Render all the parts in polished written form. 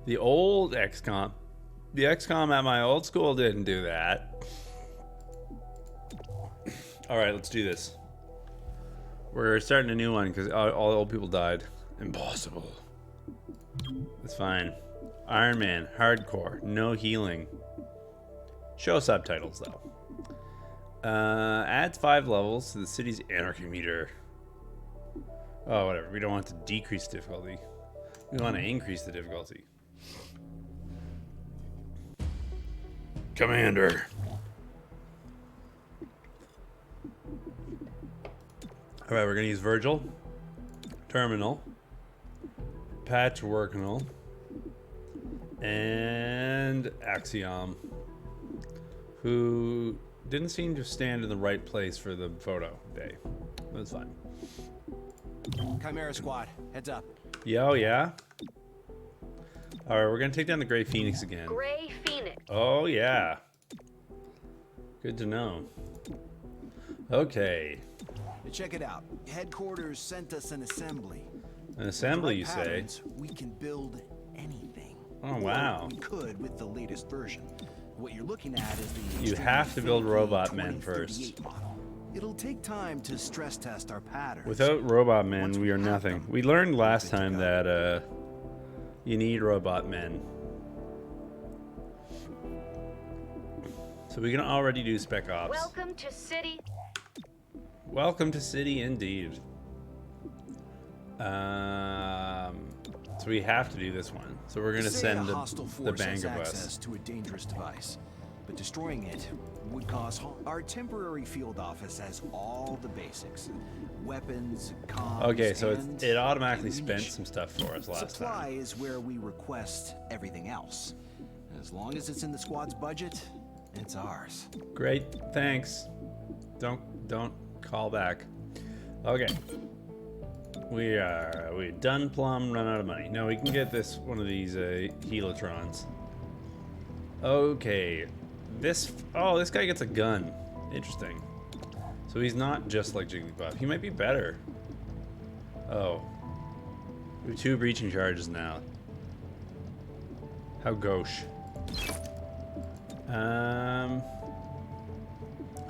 The old XCOM. The XCOM at my old school didn't do that. Alright, let's do this. We're starting a new one because all the old people died. Impossible. It's fine. Ironman, hardcore, no healing. Show subtitles though. Adds 5 levels to the city's anarchy meter. Oh, whatever. We don't want to decrease difficulty. We want to increase the difficulty. Commander. Alright, we're going to use Virgil. Terminal. Patchworkinal. And Axiom. Who didn't seem to stand in the right place for the photo day. That's fine. Chimera Squad, heads up. Yo, yeah? Alright, we're gonna take down the Grey Phoenix again. Grey Phoenix. Oh, yeah. Good to know. Okay. Check it out. Headquarters sent us an assembly. An assembly, you With the right say? patterns, we can build anything. Oh, wow. We could with the latest version. What you're looking at is the You have to build robot men first. 2038 model. It'll take time to stress test our patterns. Without robot men, Once we are have nothing. them, We learned last good to time go. that you need robot men. So we can already do Spec Ops. Welcome to City. Welcome to City, indeed. So we have to do this one. So we're gonna Say send a hostile the force bang has of access us. to a dangerous device, but destroying it would cause harm. Our temporary field office has all the basics: weapons, comms, Okay, so and it automatically spent ammunition. some stuff for us last Supply time. is where we request everything else. As long as it's in the squad's budget, it's ours. Great, thanks. Don't call back. Okay. We done plumb run out of money. No, we can get this one of these helitrons. Okay. This guy gets a gun. Interesting. So he's not just like Jigglypuff. He might be better. Oh. We have 2 breaching charges now. How gauche. I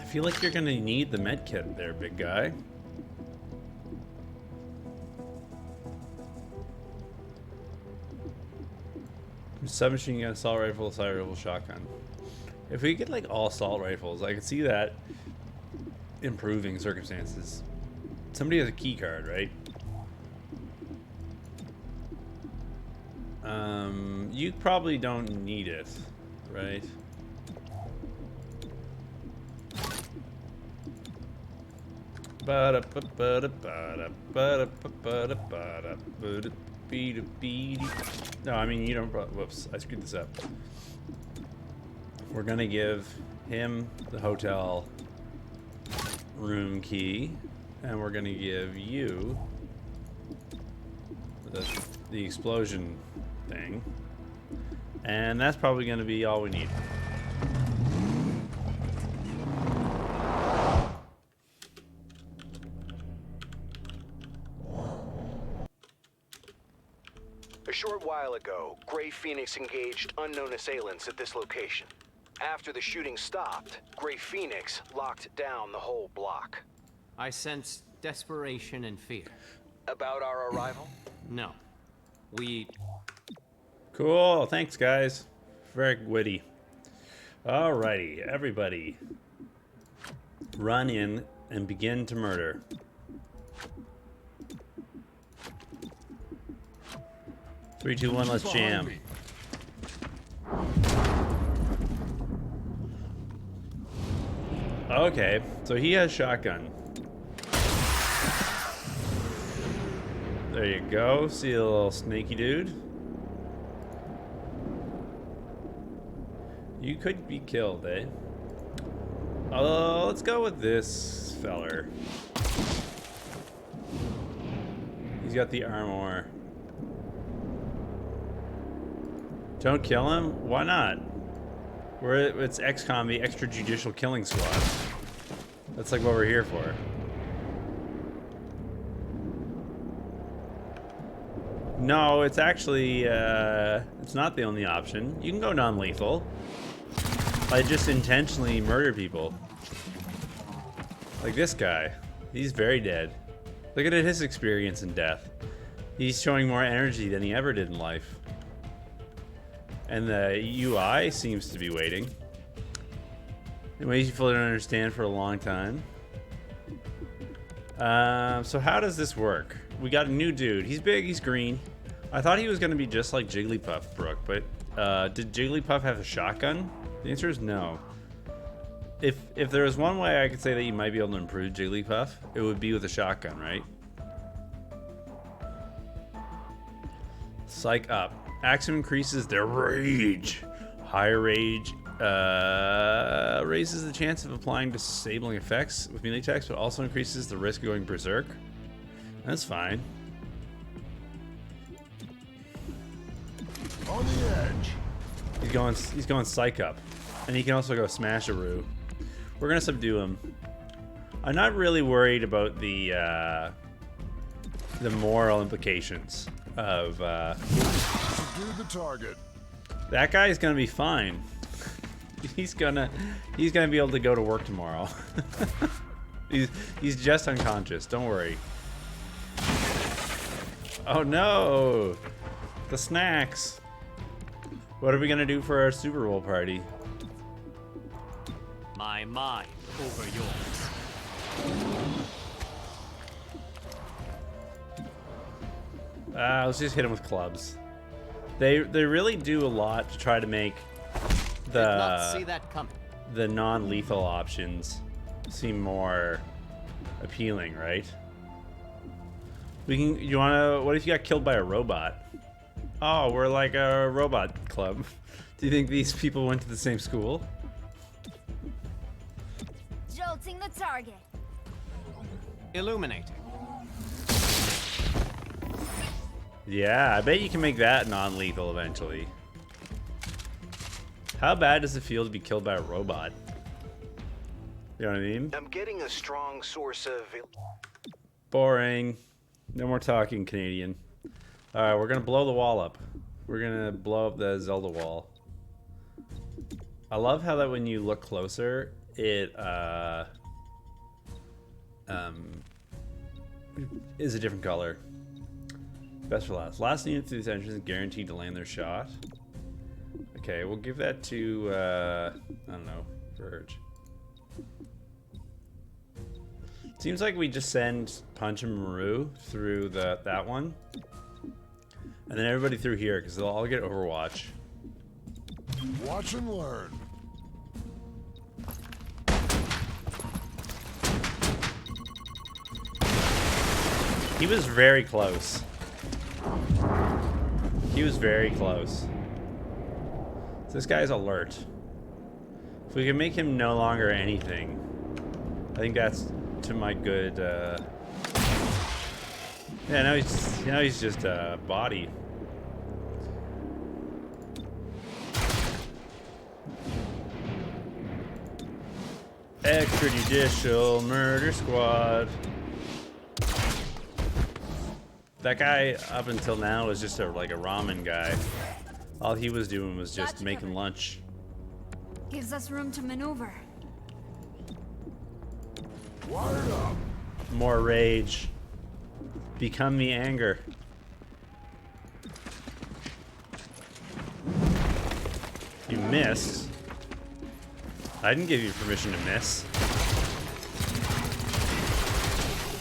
feel like you're gonna need the med kit there, big guy. Submachine gun, assault rifle, shotgun. If we get like all assault rifles, I could see that improving circumstances. Somebody has a key card, right? You probably don't need it, right? No, I mean, you don't. Whoops, I screwed this up. We're gonna give him the hotel room key, and we're gonna give you the explosion thing, and that's probably gonna be all we need. A short while ago, Grey Phoenix engaged unknown assailants at this location. After the shooting stopped, Grey Phoenix locked down the whole block. I sense desperation and fear. About our arrival? No. We... Cool, thanks guys. Very witty. Alrighty, everybody. Run in and begin to murder. Three, two, one, let's jam. Okay, so he has shotgun. There you go. See a little snaky dude. You could be killed, eh? Let's go with this feller. He's got the armor. Don't kill him? Why not? It's XCOM, the extrajudicial killing squad. That's like what we're here for. No, it's actually, it's not the only option. You can go non-lethal. I just intentionally murder people. Like this guy. He's very dead. Look at his experience in death. He's showing more energy than he ever did in life. And the UI seems to be waiting. In ways you fully don't understand for a long time. So how does this work? We got a new dude. He's big, he's green. I thought he was going to be just like Jigglypuff, Brooke, but did Jigglypuff have a shotgun? The answer is no. If there was one way I could say that you might be able to improve Jigglypuff, it would be with a shotgun, right? Psych up. Action increases their rage. Higher rage raises the chance of applying disabling effects with melee attacks, but also increases the risk of going berserk. That's fine. On the edge. He's going psych up. And he can also go smash-a-roo. We're gonna subdue him. I'm not really worried about the moral implications of Subdue the target. that guy is gonna be fine. He's gonna be able to go to work tomorrow. he's just unconscious, don't worry. Oh no! The snacks! What are we gonna do for our Super Bowl party? My mind over yours. Let's just hit him with clubs. They really do a lot to try to make Did not see that coming. the non-lethal options seem more appealing, right? What if you got killed by a robot? Oh, we're like a robot club. Do you think these people went to the same school? Jolting the target. Illuminating. Yeah, I bet you can make that non-lethal eventually. How bad does it feel to be killed by a robot? You know what I mean? I'm getting a strong source of... Boring. No more talking, Canadian. Alright, we're gonna blow the wall up. We're gonna blow up the Zelda wall. I love how that when you look closer, it is a different color. Best for last. Last unit through this entrance is guaranteed to land their shot. Okay, we'll give that to I don't know, Verge. Seems like we just send Punch and Maru through that one. And then everybody through here, because they'll all get Overwatch. Watch and learn. He was very close. He was very close. So this guy's alert. If we can make him no longer anything, I think that's to my good. Yeah, now he's just a body. Extrajudicial murder squad. That guy up until now was just like a ramen guy. All he was doing was just Gotcha. making lunch. Gives us room to maneuver. Wired up. More rage. Become the anger. You missed. I didn't give you permission to miss.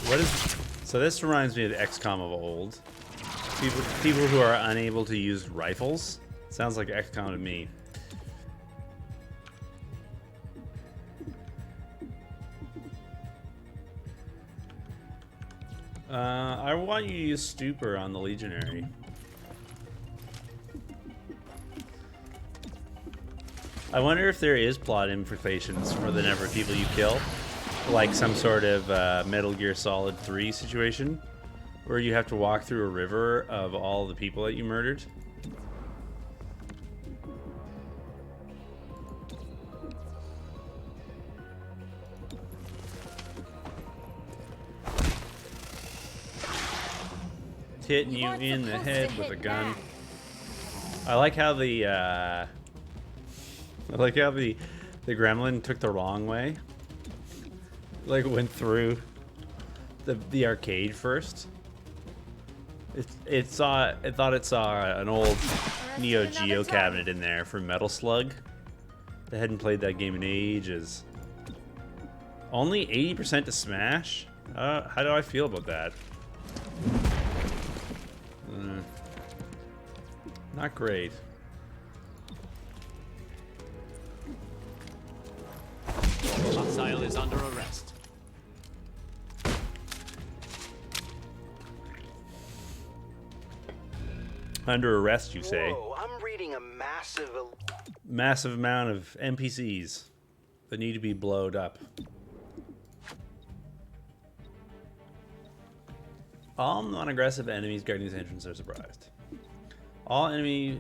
What is... So this reminds me of XCOM of old. People who are unable to use rifles. Sounds like XCOM to me. I want you to use Stupor on the Legionary. I wonder if there is plot implications for the number of people you kill. Like some sort of Metal Gear Solid 3 situation. Where you have to walk through a river of all the people that you murdered. hitting you in the head with a gun. I like how the the gremlin took the wrong way. Like went through the arcade first. It thought it saw an old Neo Geo cabinet in there from Metal Slug. They hadn't played that game in ages. Only 80% to smash? How do I feel about that? Not great. Hostile is under arrest. Under arrest, you say? Whoa, I'm reading a Massive amount of NPCs that need to be blowed up. All non-aggressive enemies guarding this entrance are surprised. All enemies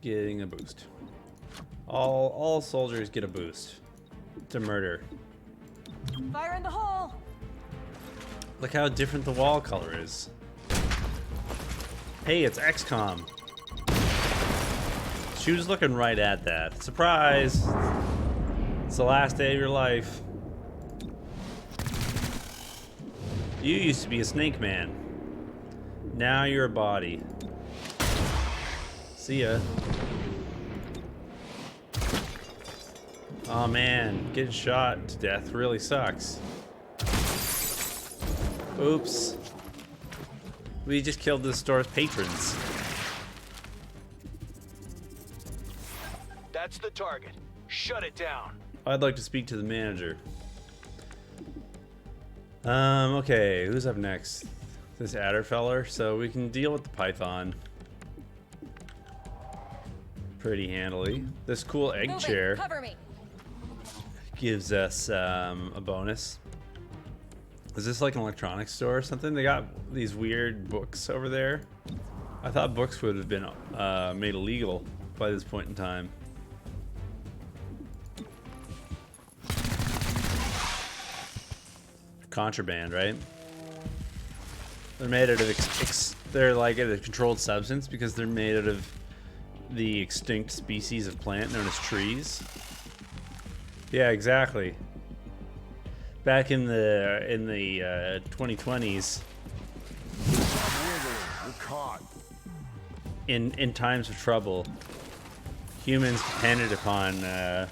getting a boost. All soldiers get a boost to murder. Fire in the hole! Look how different the wall color is. Hey, it's XCOM. She was looking right at that. Surprise! It's the last day of your life. You used to be a snake man. Now you're a body. See ya. Oh man, getting shot to death really sucks. Oops. We just killed the store's patrons. That's the target. Shut it down. I'd like to speak to the manager. Okay, who's up next? This adder feller, so we can deal with the python pretty handily. This cool egg chair Cover me. gives us a bonus. Is this like an electronics store or something? They got these weird books over there. I thought books would have been made illegal by this point in time. Contraband, right? They're made out of they're like a controlled substance because they're made out of the extinct species of plant known as trees. Yeah, exactly. Back in the 2020s, You're caught. in times of trouble, humans depended upon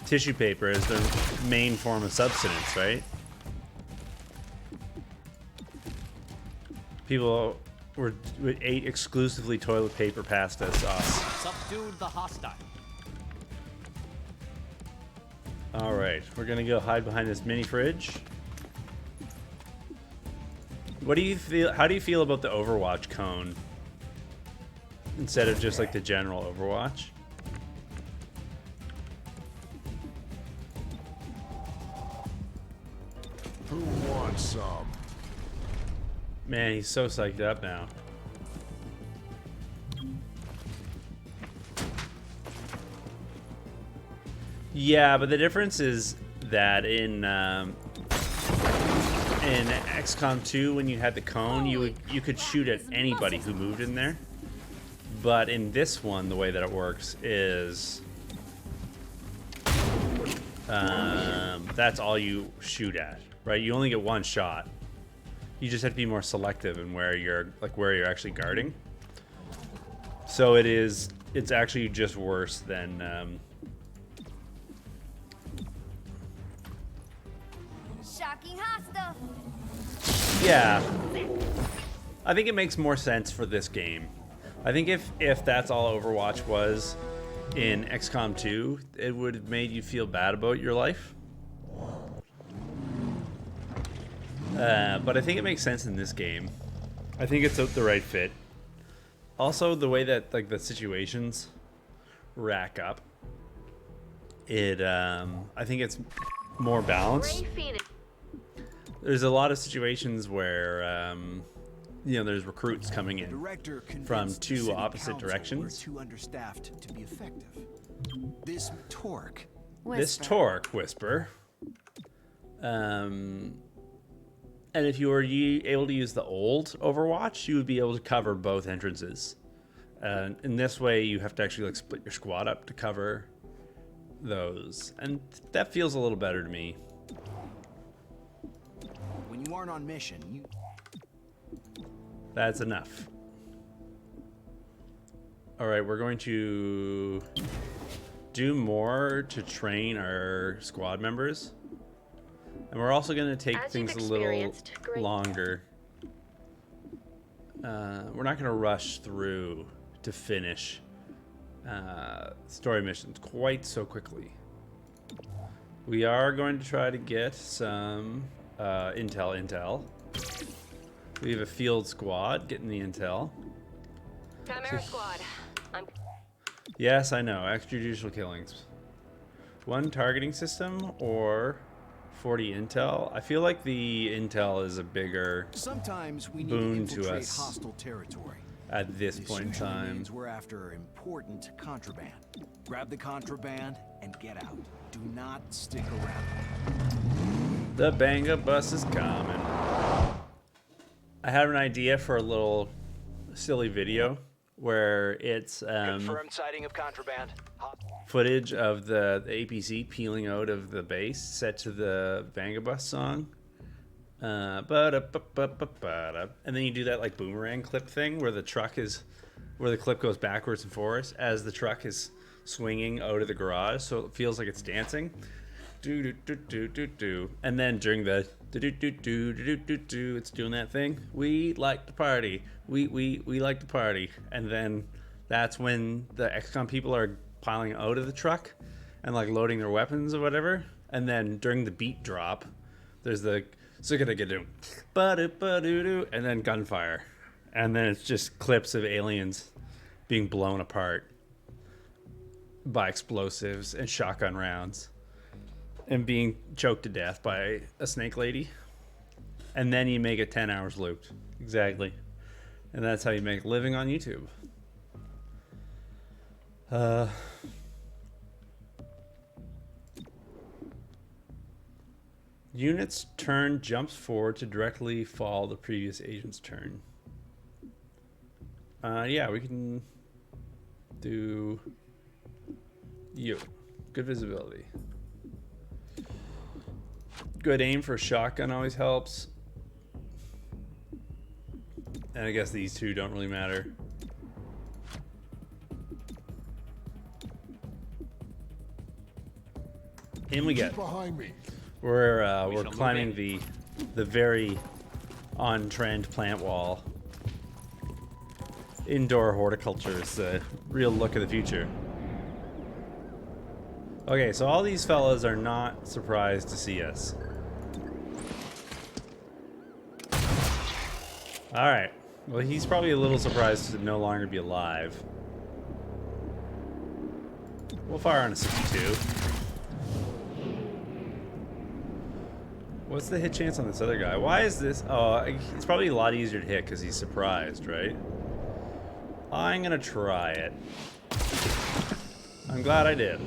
tissue paper as their main form of subsistence, right? People ate exclusively toilet paper pasta sauce. Subdued the hostile. All right, we're gonna go hide behind this mini fridge. What do you feel? How do you feel about the Overwatch cone instead of just like the general Overwatch? Who wants some? Man, he's so psyched up now. Yeah, but the difference is that in XCOM 2, when you had the cone, you could shoot at anybody who moved in there. But in this one, the way that it works is that's all you shoot at, right? You only get one shot. You just have to be more selective in where you're actually guarding. So it's actually just worse than Shocking hostile. yeah. I think it makes more sense for this game. I think if that's all Overwatch was in XCOM 2, it would have made you feel bad about your life. But I think it makes sense in this game. I think it's the right fit. Also, the way that like the situations rack up, I think it's more balanced. Gray Phoenix. There's a lot of situations where there's recruits coming in Director from convinced two city opposite council directions. We're too understaffed to be effective. This torque. This torque whisper And if you were able to use the old Overwatch, you would be able to cover both entrances. And in this way, you have to actually like split your squad up to cover those. And that feels a little better to me. When you aren't on mission, you... That's enough. All right, we're going to do more to train our squad members. And we're also going to take As things you've a little experienced, great. longer. We're not going to rush through to finish story missions quite so quickly. We are going to try to get some intel. We have a field squad getting the intel. Chimera Squad. Yes, I know. Extrajudicial killings. 1 targeting system or 40 intel. I feel like the intel is a bigger Sometimes we need boon to to infiltrate us hostile territory. at this point in usually time. means we're after important contraband. Grab the contraband and get out. Do not stick around. The banger bus is coming. I have an idea for a little silly video where it's Confirmed sighting of contraband. footage of the APC peeling out of the base set to the Vangabus song. Ba-da-ba-ba-ba-ba-da. And then you do that like boomerang clip thing where the clip goes backwards and forwards as the truck is swinging out of the garage, so it feels like it's dancing. Do do do do do do. And then during the do do do do do do do, it's doing that thing. We like to party. We like to party. And then that's when the XCOM people are piling out of the truck and like loading their weapons or whatever. And then during the beat drop, there's the and then gunfire. And then it's just clips of aliens being blown apart by explosives and shotgun rounds and being choked to death by a snake lady. And then you make it 10 hours looped. Exactly. And that's how you make a living on YouTube. Unit's turn jumps forward to directly follow the previous agent's turn. Yeah, we can do you. Good visibility. Good aim for a shotgun always helps. And I guess these two don't really matter. In we get. Behind me. We're shall move climbing in. the very on trend plant wall. Indoor horticulture is the real look of the future. Okay, so all these fellas are not surprised to see us. Alright. Well, he's probably a little surprised to no longer be alive. We'll fire on a 62. What's the hit chance on this other guy? Why is this? Oh, it's probably a lot easier to hit because he's surprised, right? I'm gonna try it. I'm glad I did.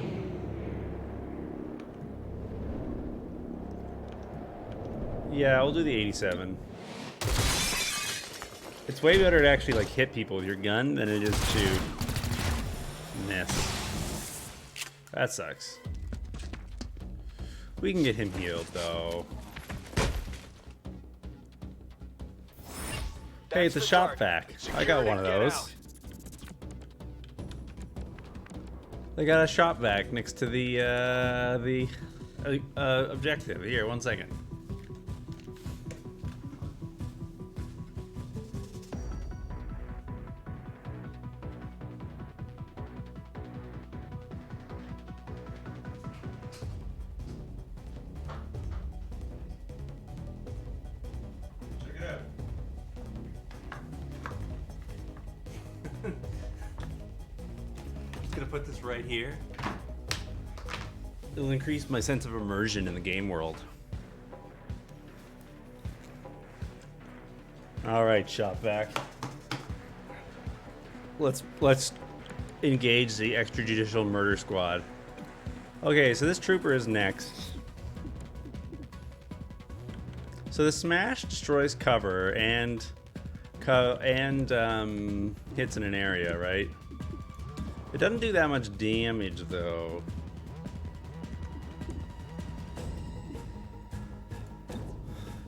Yeah, we'll do the 87. It's way better to actually like hit people with your gun than it is to miss. That sucks. We can get him healed though. Hey, it's a shop vac. I got one of those. They got a shop vac next to the objective. Here, 1 second. Check it out. Just gonna put this right here. It'll increase my sense of immersion in the game world. All right, shop vac. Let's engage the extrajudicial murder squad. Okay, so this trooper is next. So the smash destroys cover and hits in an area, right? It doesn't do that much damage though.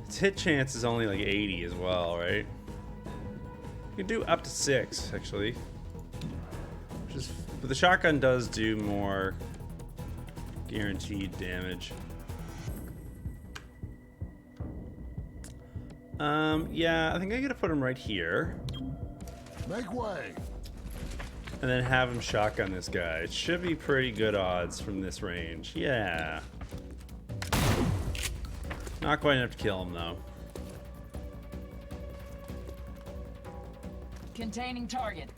Its hit chance is only like 80 as well, right? You can do up to 6 actually. But the shotgun does do more guaranteed damage. Yeah, I think I'm gonna put him right here. Make way. And then have him shotgun this guy. It should be pretty good odds from this range. Yeah. Not quite enough to kill him though. Containing target.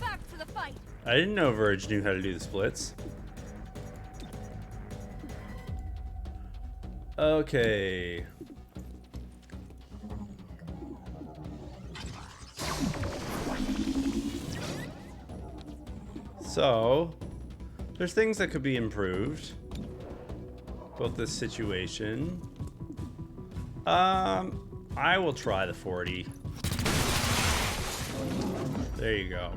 Back to the fight. I didn't know Verge knew how to do the splits. Okay. So, there's things that could be improved about this situation. I will try the 40. There you go.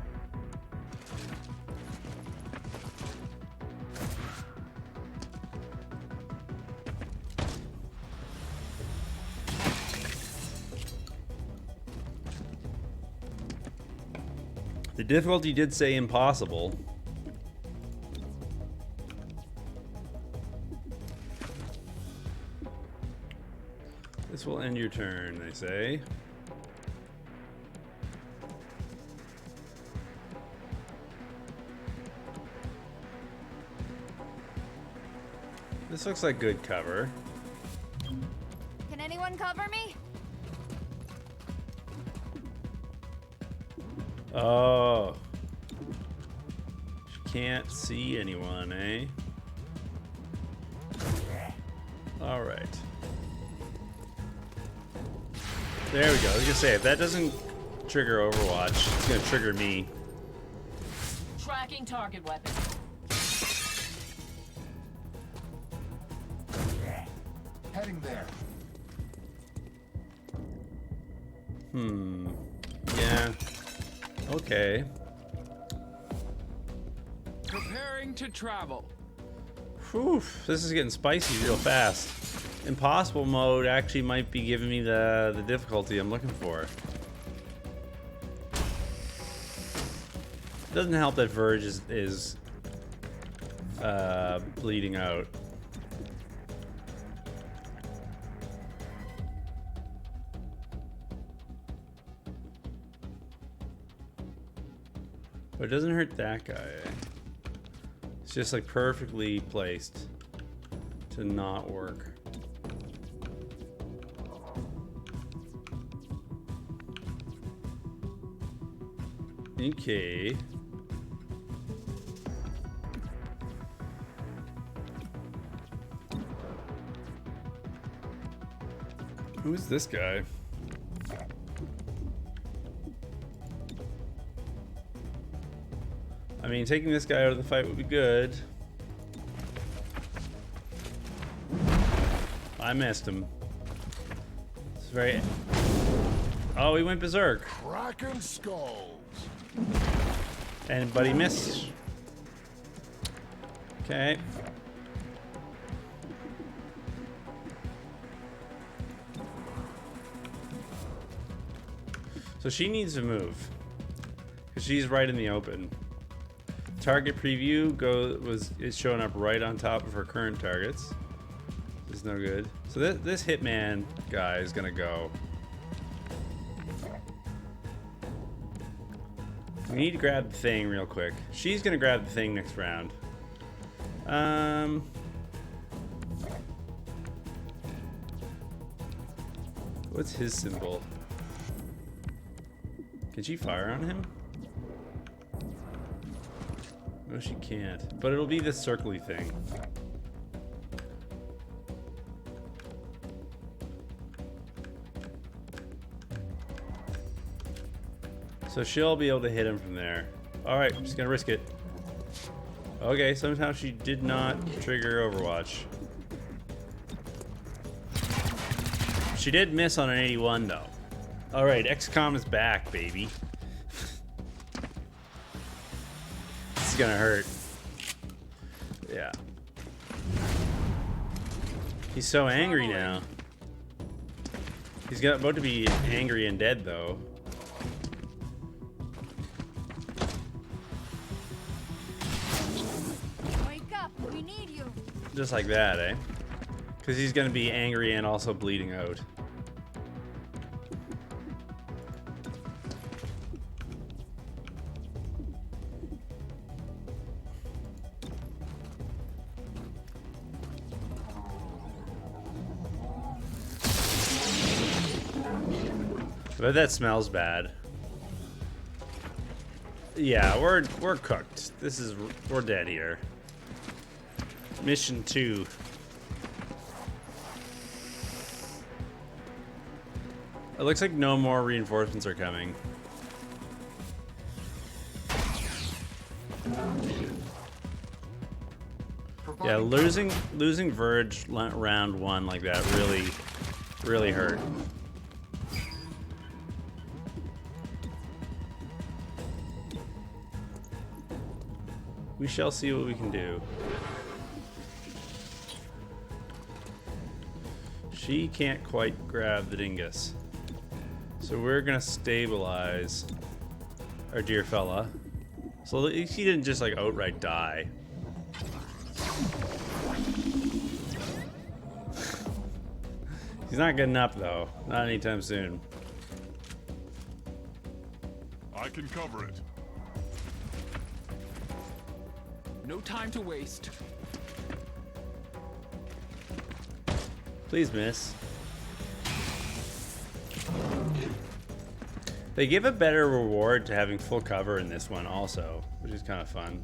The difficulty did say impossible. This will end your turn, they say. This looks like good cover. Can anyone cover me? Oh. She can't see anyone, eh? Alright. There we go. I was gonna say, if that doesn't trigger Overwatch, it's gonna trigger me. Tracking target weapon. Heading there. Yeah. Okay. Preparing to travel. Whew, this is getting spicy real fast. Impossible mode actually might be giving me the difficulty I'm looking for. It doesn't help that Verge is bleeding out. But it doesn't hurt that guy. Eh? It's just like perfectly placed to not work. Okay. Who's this guy? I mean, taking this guy out of the fight would be good. I missed him. It's very... Oh, he went berserk. Cracking skulls. But he missed. Okay. So she needs to move. Because she's right in the open. Target preview is showing up right on top of her current targets. This is no good. So this hitman guy is gonna go. We need to grab the thing real quick. She's gonna grab the thing next round. What's his symbol? Can she fire on him? No, she can't. But it'll be this circly thing. So she'll be able to hit him from there. Alright, I'm just gonna risk it. Okay, somehow she did not trigger Overwatch. She did miss on an 81 though. All right, XCOM is back, baby. This is gonna hurt. Yeah. He's so angry now. He's about to be angry and dead though. Wake up. We need you. Just like that, eh? Because he's gonna be angry and also bleeding out. But that smells bad. Yeah, we're cooked. We're dead here. Mission 2. It looks like no more reinforcements are coming. Yeah, losing Verge round 1 like that really hurt. We shall see what we can do. She can't quite grab the dingus. So we're gonna stabilize our dear fella. So at least he didn't just like outright die. He's not getting up though. Not anytime soon. I can cover it. No time to waste. Please miss. They give a better reward to having full cover in this one also, which is kind of fun.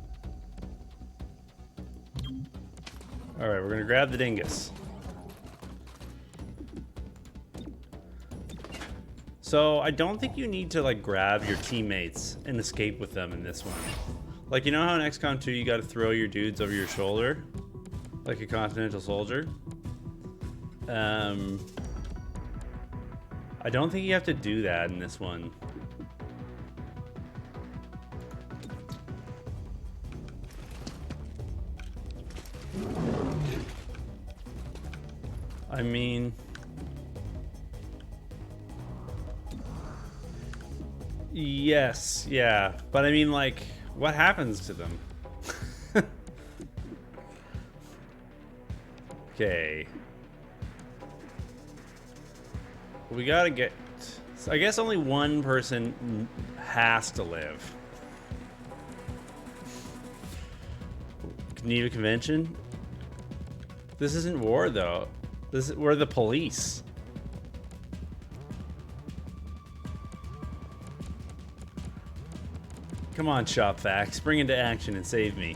Alright, we're gonna grab the dingus. So I don't think you need to like grab your teammates and escape with them in this one. Like, you know how in XCOM 2 you gotta throw your dudes over your shoulder? Like a Continental Soldier? I don't think you have to do that in this one. I mean... Yes, yeah. But I mean, like, what happens to them? Okay. We gotta get... I guess only one person has to live. Need a convention? This isn't war, though. We're the police. Come on, Shop Facts. Spring into action and save me.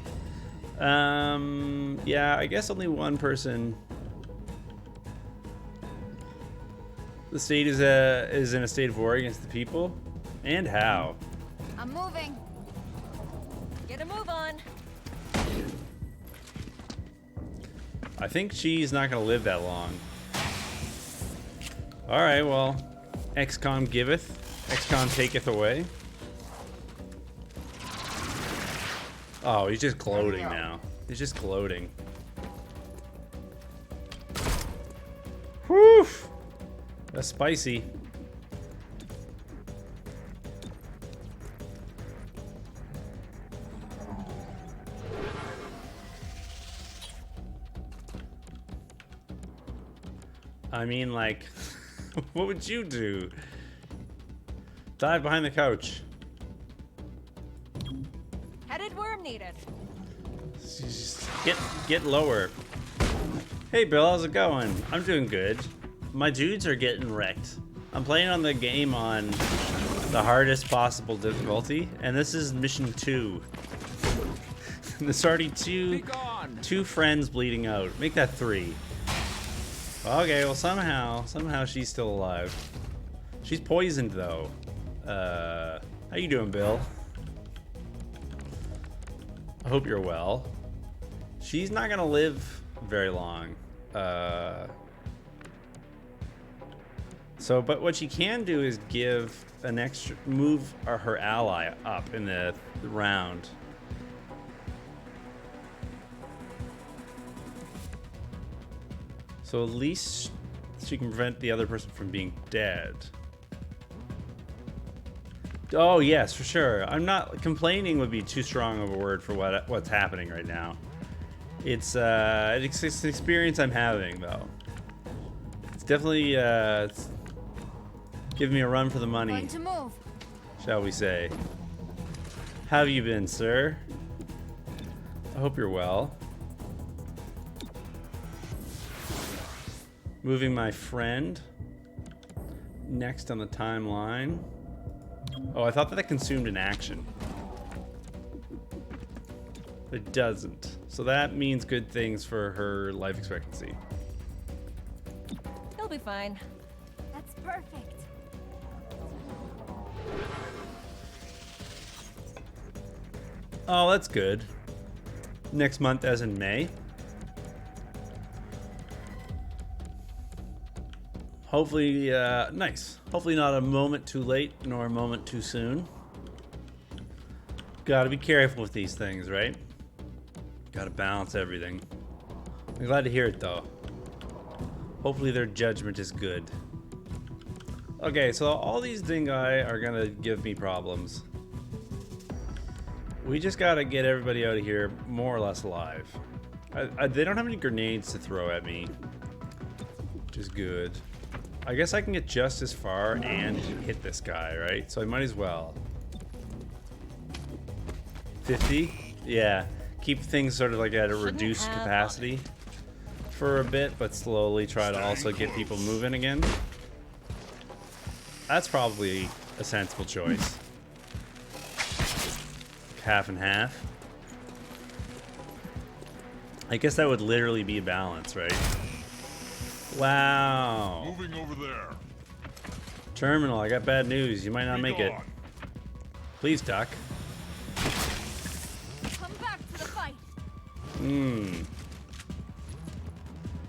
Yeah, I guess only one person. The state is in a state of war against the people, and how? I'm moving. Get a move on. I think she's not gonna live that long. All right, well, XCOM giveth, XCOM taketh away. Oh, he's just gloating now. He's just gloating. Whew! That's spicy. I mean, like, what would you do? Dive behind the couch. Headed worm needed. Just get lower. Hey Bill, how's it going? I'm doing good. My dudes are getting wrecked. I'm playing on the game on the hardest possible difficulty, and this is mission 2. There's already two friends bleeding out. Make that 3. Okay, well somehow she's still alive. She's poisoned though. How you doing, Bill? I hope you're well. She's not gonna live very long. So, but what she can do is give an extra move her ally up in the round. So at least she can prevent the other person from being dead. Oh yes, for sure. I'm not complaining would be too strong of a word for what's happening right now. It's an experience I'm having though. It's definitely it's giving me a run for the money, Going to move. shall we say. How have you been, sir? I hope you're well. Moving my friend next on the timeline. Oh, I thought that consumed an action. It doesn't. So that means good things for her life expectancy. He'll be fine. That's perfect. Oh, that's good. Next month, as in May. Hopefully, nice. Hopefully not a moment too late, nor a moment too soon. Gotta be careful with these things, right? Gotta balance everything. I'm glad to hear it, though. Hopefully their judgment is good. Okay, so all these dingai are gonna give me problems. We just gotta get everybody out of here more or less alive. They don't have any grenades to throw at me, which is good. I guess I can get just as far and hit this guy, right? So I might as well. 50? Yeah. Keep things sort of like at a reduced capacity for a bit, but slowly try to also get people moving again. That's probably a sensible choice. Half and half. I guess that would literally be a balance, right? Wow. Moving over there. Terminal, I got bad news. You might not make it. Please duck. Come back to the fight.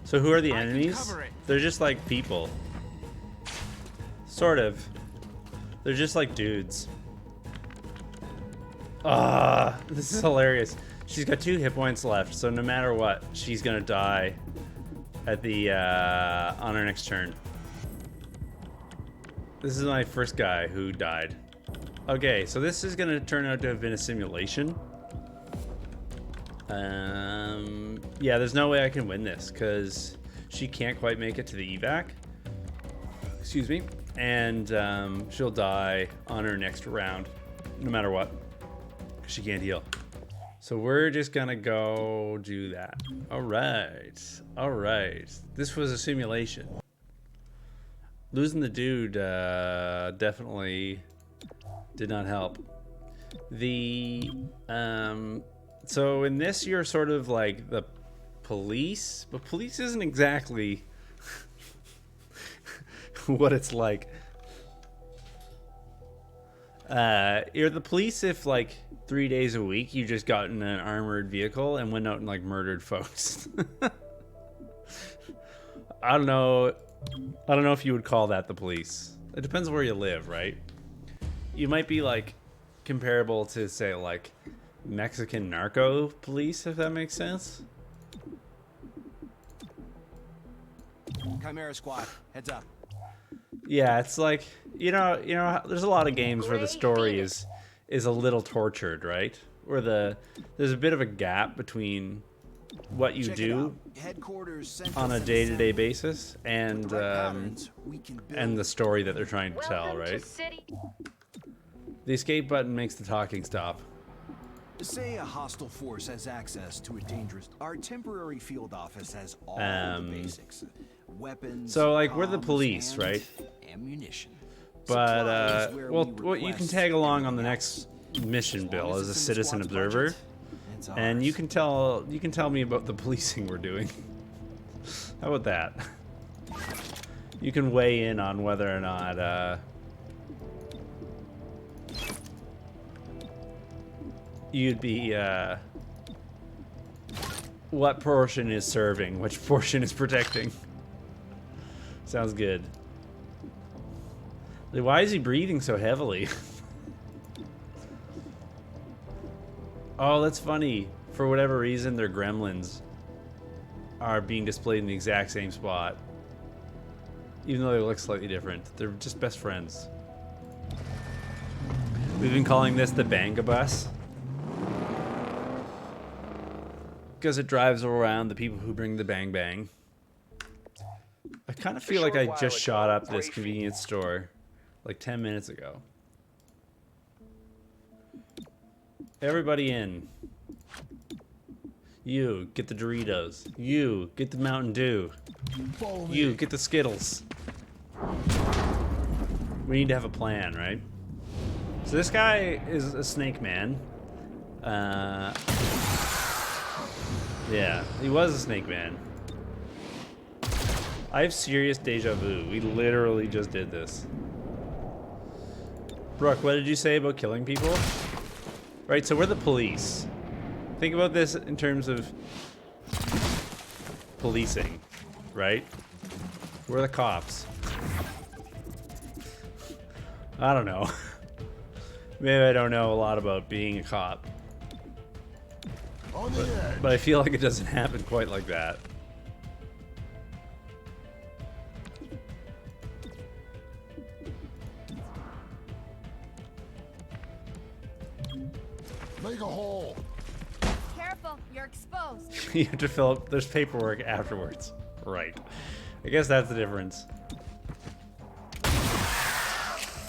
So who are the I can enemies? cover it. They're just like people. Sort of. They're just like dudes. Ah, this is hilarious. She's got 2 hit points left, so no matter what, she's gonna die at the on her next turn. This is my first guy who died. Okay, so this is gonna turn out to have been a simulation. Yeah, there's no way I can win this because she can't quite make it to the evac. Excuse me. And she'll die on her next round, no matter what. She can't heal. So we're just gonna go do that. All right. All right. This was a simulation. Losing the dude definitely did not help. The so in this you're sort of like the police, but police isn't exactly what it's like. You're the police if like 3 days a week you just got in an armored vehicle and went out and like murdered folks. I don't know if you would call that the police. It depends where you live, right? You might be like comparable to say like Mexican narco police, if that makes sense. Chimera Squad, heads up. Yeah, it's like you know, there's a lot of games where the story is a little tortured, right? Where there's a bit of a gap between what you do on a day-to-day basis and the story that they're trying to tell, right? The escape button makes the talking stop. Say a hostile force has access to a dangerous. Our temporary field office has all the basics: weapons. So like we're the comms, police, and right? Ammunition. But Supplies where well, we you can request tag along on the everything next mission, Bill, long as a it's in the citizen squad's observer, budget, it's and you ours. can tell me about the policing we're doing. How about that? You can weigh in on whether or not you'd be what portion is serving, which portion is protecting. Sounds good. Like, why is he breathing so heavily? Oh, that's funny. For whatever reason, their gremlins are being displayed in the exact same spot. Even though they look slightly different. They're just best friends. We've been calling this the Banga Bus. Because it drives around the people who bring the bang bang. I kind of feel like I just shot up this convenience store like 10 minutes ago. Everybody in. You, get the Doritos. You, get the Mountain Dew. You, get the Skittles. We need to have a plan, right? So this guy is a snake man. Yeah, he was a snake man. I have serious deja vu. We literally just did this. Brooke, what did you say about killing people? Right, so we're the police. Think about this in terms of policing, right? We're the cops. I don't know. Maybe I don't know a lot about being a cop. But I feel like it doesn't happen quite like that. Make a hole. Careful, you're exposed. You have to fill up, there's paperwork afterwards. Right. I guess that's the difference.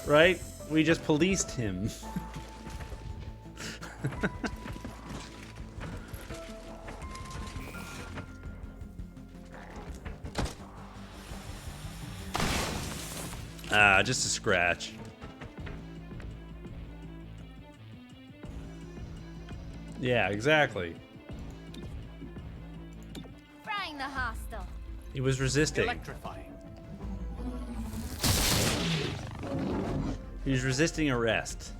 Right? We just policed him. Ah, just a scratch. Yeah, exactly. Frying the hostile. He was resisting. Electrifying. He was resisting arrest.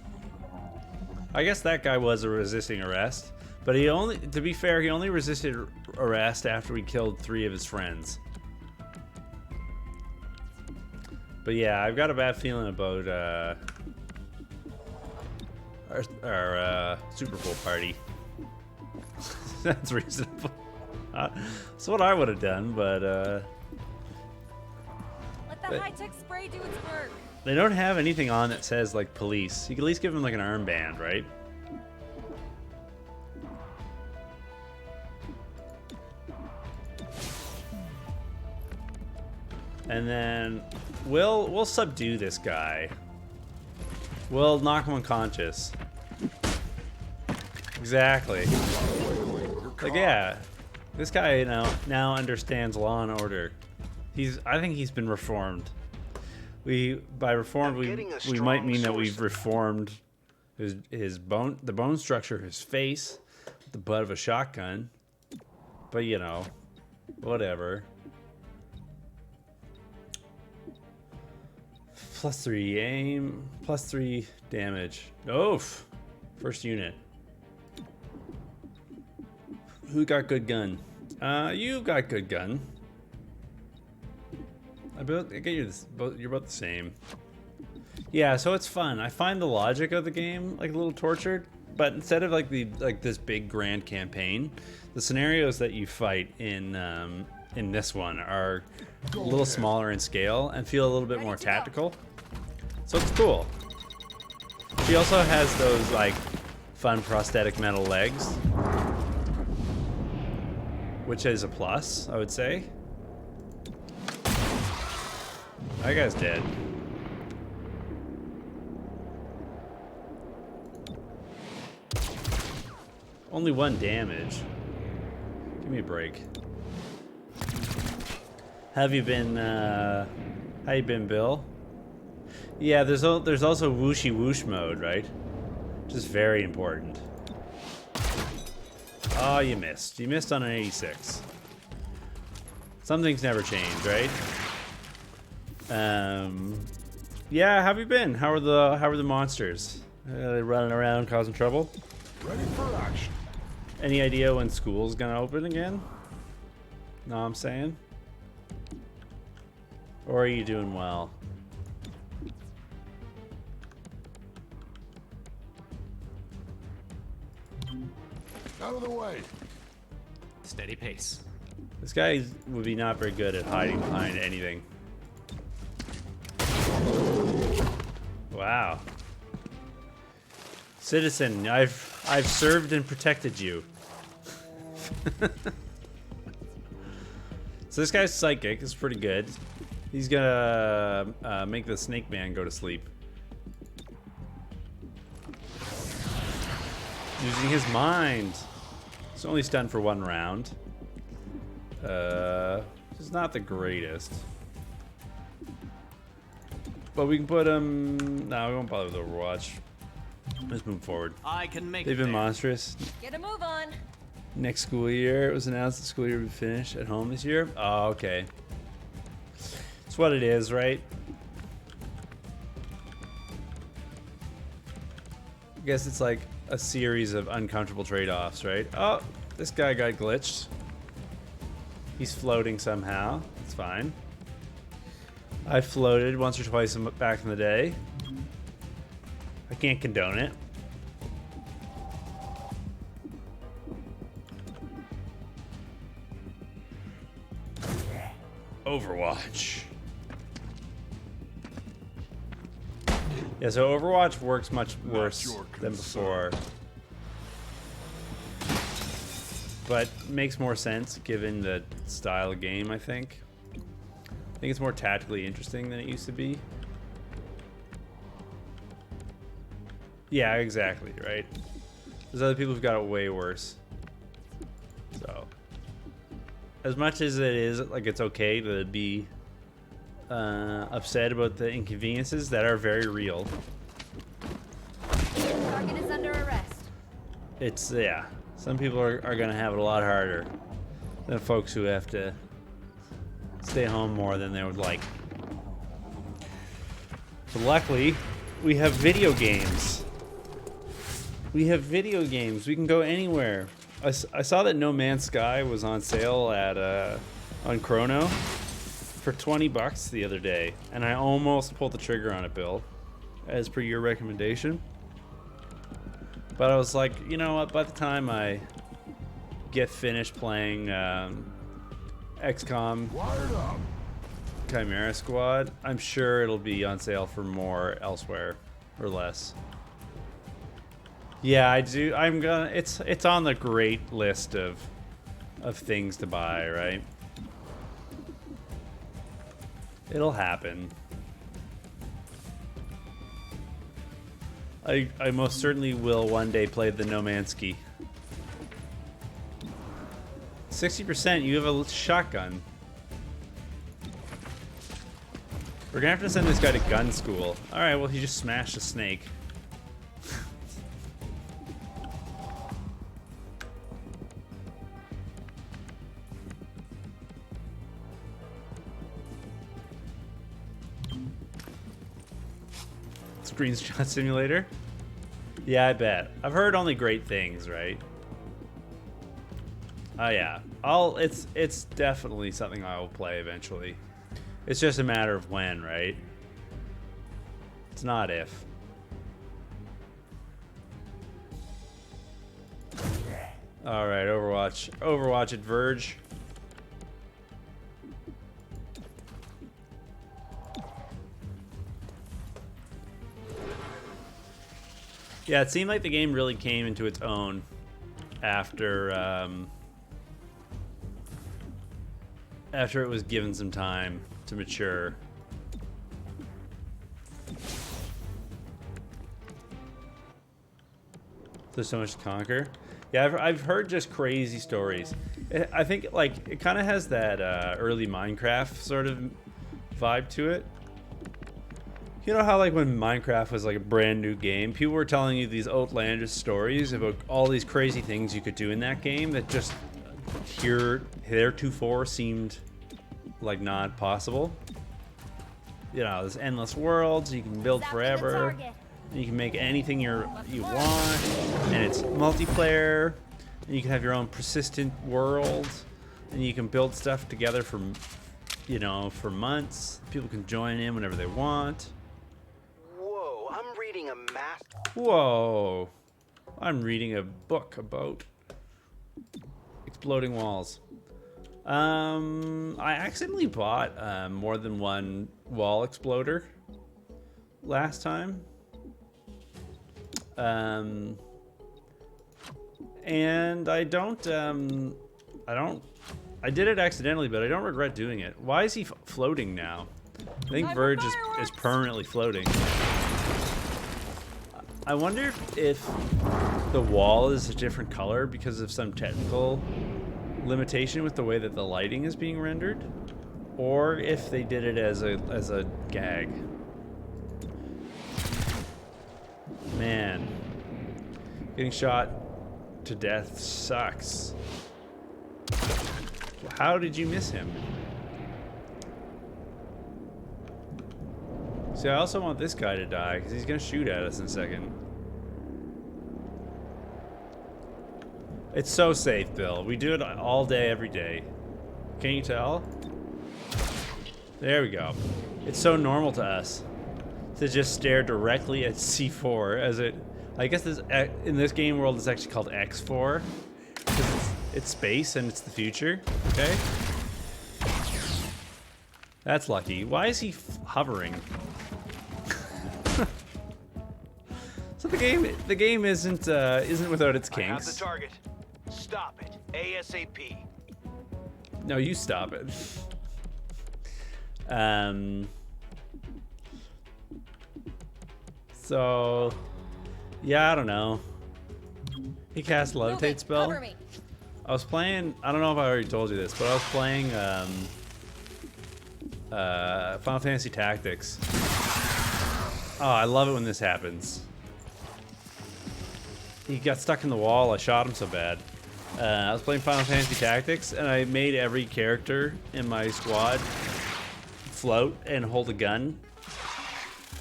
I guess that guy was a resisting arrest, but he only, to be fair, he only resisted arrest after we killed 3 of his friends. But yeah, I've got a bad feeling about our Super Bowl party. That's reasonable. That's what I would have done, but Let the high-tech spray do its work. they don't have anything on that says like police. You can at least give them like an armband, right? And then we'll subdue this guy. We'll knock him unconscious. Exactly. Like, yeah, this guy now understands law and order. I think he's been reformed. By reformed we might mean that we've reformed the bone structure of his face, the butt of a shotgun. But you know, whatever. +3 aim, +3 damage. Oof. First unit. Who got good gun? You got good gun. I get you you're about the same. Yeah, so it's fun. I find the logic of the game like a little tortured, but instead of like this big grand campaign, the scenarios that you fight in this one are a little smaller in scale and feel a little bit more tactical. So it's cool. She also has those like fun prosthetic metal legs, which is a plus, I would say. That guy's dead. Only 1 damage. Give me a break. Have you been, how you been, Bill? Yeah, there's also whooshy whoosh mode, right? Which is very important. Oh, you missed. You missed on an 86. Some things never change, right? Yeah, how have you been? How are the monsters? Are they running around causing trouble? Ready for action. Any idea when school's gonna open again? Know what I'm saying? Or are you doing well? Out of the way. Steady pace. This guy would be not very good at hiding behind anything. Wow. Citizen, I've served and protected you. So this guy's psychic. It's pretty good. He's gonna make the snake man go to sleep. Using his mind. It's only stunned for 1 round. It's not the greatest. But we can put him... No, we won't bother with Overwatch. Let's move forward. I can make They've been it. monstrous. Get a move on. Next school year, it was announced the school year would be finished at home this year. Oh, okay. It's what it is, right? I guess it's like a series of uncomfortable trade-offs, right? Oh, this guy got glitched. He's floating somehow. It's fine. I floated once or twice back in the day. I can't condone it. Overwatch. Yeah, so Overwatch works much worse than before. But makes more sense given the style of game, I think. I think it's more tactically interesting than it used to be. Yeah, exactly, right? There's other people who've got it way worse. So, as much as it is, like, it's okay to be upset about the inconveniences that are very real. Target is under arrest. It's, yeah, some people are gonna have it a lot harder than folks who have to stay home more than they would like. But luckily, we have video games. We have video games. We can go anywhere. I saw that No Man's Sky was on sale at on Chrono for $20 the other day, and I almost pulled the trigger on it, Bill, as per your recommendation. But I was like, you know what? By the time I get finished playing XCOM Wired up. Chimera Squad, I'm sure it'll be on sale for more elsewhere or less. Yeah, I do. I'm gonna. It's on the great list of things to buy, right? It'll happen. I most certainly will one day play the No Man's Sky. 60%. You have a shotgun. We're gonna have to send this guy to gun school. All right. Well, he just smashed a snake. Screenshot simulator? Yeah, I bet. I've heard only great things, right? Oh yeah. It's definitely something I will play eventually. It's just a matter of when, right? It's not if. Alright, Overwatch. Overwatch at Verge. Yeah, it seemed like the game really came into its own after after it was given some time to mature. There's so much to conquer. Yeah, I've heard just crazy stories. I think like it kind of has that early Minecraft sort of vibe to it. You know how like when Minecraft was like a brand new game, people were telling you these outlandish stories about all these crazy things you could do in that game that just heretofore seemed like not possible. You know, there's endless worlds, you can build forever, you can make anything you want, and it's multiplayer, and you can have your own persistent world, and you can build stuff together for, you know, for months. People can join in whenever they want. Whoa, I'm reading a Whoa. I'm reading a book about Exploding walls. I accidentally bought more than one wall exploder last time. And I did it accidentally, but I don't regret doing it. Why is he floating now? I think Verge is permanently floating. I wonder if the wall is a different color because of some technical limitation with the way that the lighting is being rendered, or if they did it as a gag. Man, getting shot to death sucks. How did you miss him? See, I also want this guy to die because he's gonna shoot at us in a second. It's so safe, Bill. We do it all day, every day. Can you tell? There we go. It's so normal to us to just stare directly at C4 as it... I guess this, in this game world it's actually called X4 because it's space and it's the future. Okay? That's lucky. Why is he hovering? So the game isn't without its kinks. I have the target. Stop it, ASAP. No, you stop it. So, yeah, I don't know. He cast levitate spell. Cover me. I was playing. I don't know if I already told you this, but I was playing Final Fantasy Tactics. Oh, I love it when this happens. He got stuck in the wall. I shot him so bad. I was playing Final Fantasy Tactics, and I made every character in my squad float and hold a gun.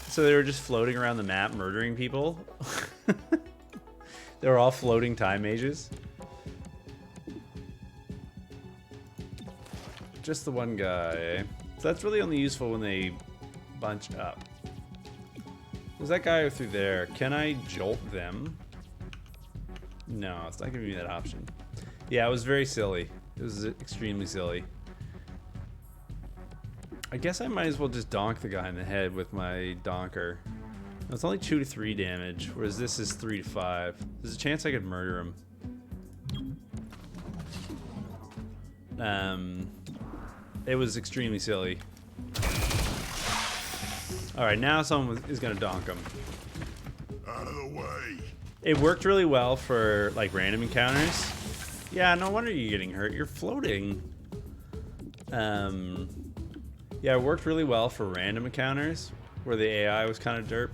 So they were just floating around the map, murdering people. They were all floating time mages. Just the one guy, eh? So that's really only useful when they bunch up. There's that guy through there. Can I jolt them? No, it's not giving me that option. Yeah, it was very silly. It was extremely silly. I guess I might as well just donk the guy in the head with my donker. It's only 2 to 3 damage, whereas this is 3 to 5. There's a chance I could murder him. It was extremely silly. Alright, now someone is gonna donk him. Out of the way. It worked really well for like random encounters. Yeah, no wonder you're getting hurt. You're floating. Yeah, it worked really well for random encounters where the AI was kind of derp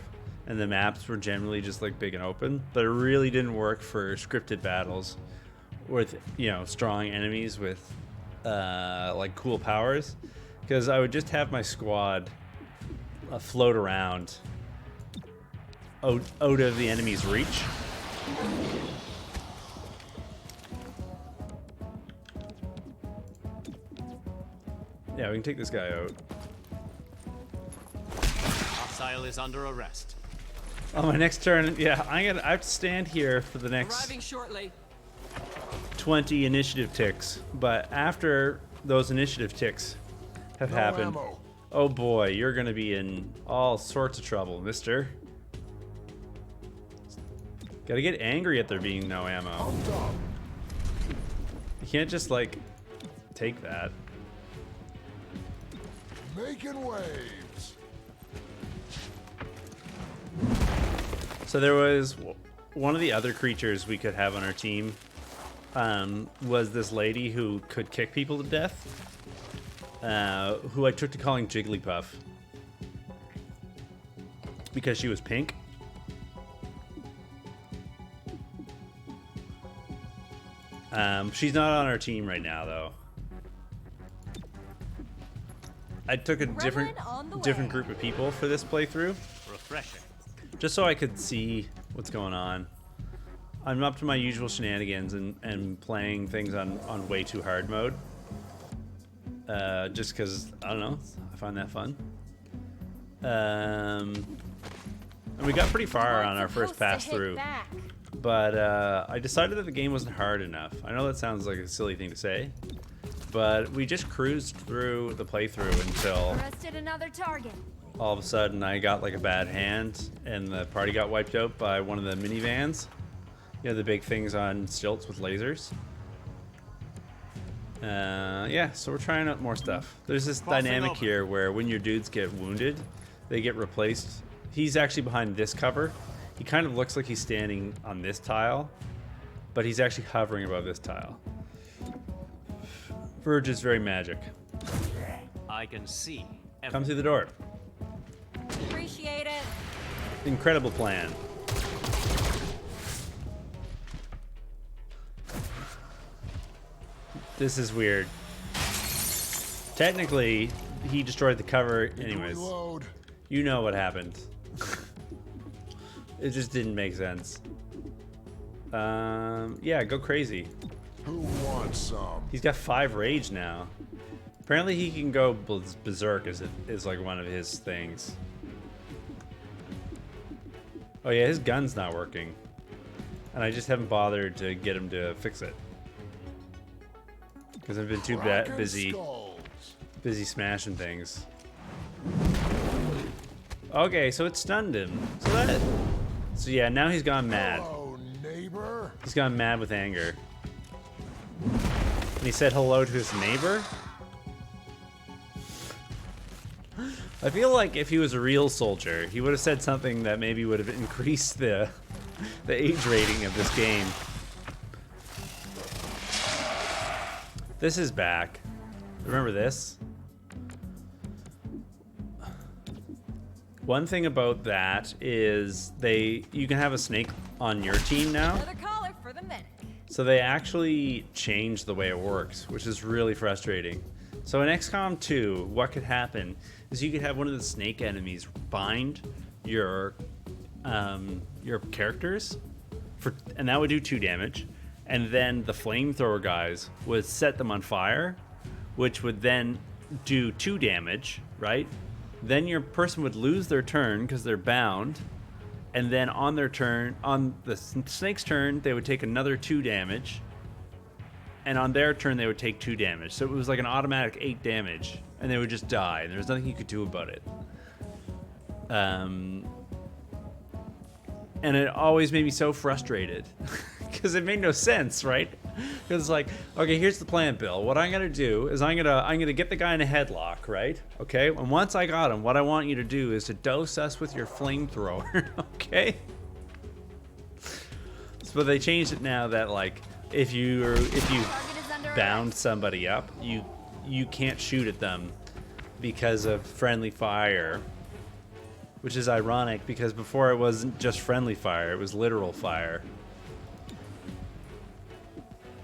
and the maps were generally just like big and open, but it really didn't work for scripted battles with, you know, strong enemies with like cool powers, because I would just have my squad float around out of the enemy's reach. Yeah, we can take this guy out. Hostile is under arrest. On my next turn, yeah, I have to stand here for the next Arriving shortly. 20 initiative ticks. But after those initiative ticks have No happened, ammo. oh boy, you're gonna be in all sorts of trouble, mister. Gotta get angry at there being no ammo. Pumped up. You can't just like take that. Making waves. So there was one of the other creatures we could have on our team was this lady who could kick people to death, who I took to calling Jigglypuff because she was pink. She's not on our team right now though. I took a different group of people for this playthrough. Refreshing. Just so I could see what's going on. I'm up to my usual shenanigans and playing things on way too hard mode. Just because, I don't know, I find that fun. And we got pretty far on our first pass through. but I decided that the game wasn't hard enough. I know that sounds like a silly thing to say, but we just cruised through the playthrough until Arrested another target. all of a sudden I got like a bad hand and the party got wiped out by one of the minivans. You know, the big things on stilts with lasers. Yeah, so we're trying out more stuff. There's this dynamic here where when your dudes get wounded, they get replaced. He's actually behind this cover. He kind of looks like he's standing on this tile, but he's actually hovering above this tile. Verge is very magic. I can see. Come through the door. Appreciate it. Incredible plan. This is weird. Technically, he destroyed the cover anyways. Reload. You know what happened. It just didn't make sense. Yeah, go crazy. Who wants some? He's got 5 rage now. Apparently he can go berserk is like one of his things. Oh yeah, his gun's not working. And I just haven't bothered to get him to fix it. Because I've been too busy smashing things. Okay, so it stunned him. So yeah, now he's gone mad. Hello, neighbor. He's gone mad with anger. And he said hello to his neighbor? I feel like if he was a real soldier, he would have said something that maybe would have increased the age rating of this game. This is back. Remember this? One thing about that is you can have a snake on your team now. Another caller for the medic. So they actually changed the way it works, which is really frustrating. So in XCOM 2, what could happen is you could have one of the snake enemies bind your characters, and that would do 2 damage. And then the flamethrower guys would set them on fire, which would then do 2 damage, right? Then your person would lose their turn because they're bound. And then on their turn, on the snake's turn, they would take another 2 damage. And on their turn, they would take 2 damage. So it was like an automatic 8 damage. And they would just die. And there was nothing you could do about it. And it always made me so frustrated. Because it made no sense, right? Because it's like, okay, here's the plan, Bill. What I'm gonna do is I'm gonna get the guy in a headlock, right? Okay, and once I got him, what I want you to do is to dose us with your flamethrower, okay? So they changed it now that like if you bound somebody up, you can't shoot at them because of friendly fire. Which is ironic because before it wasn't just friendly fire, it was literal fire.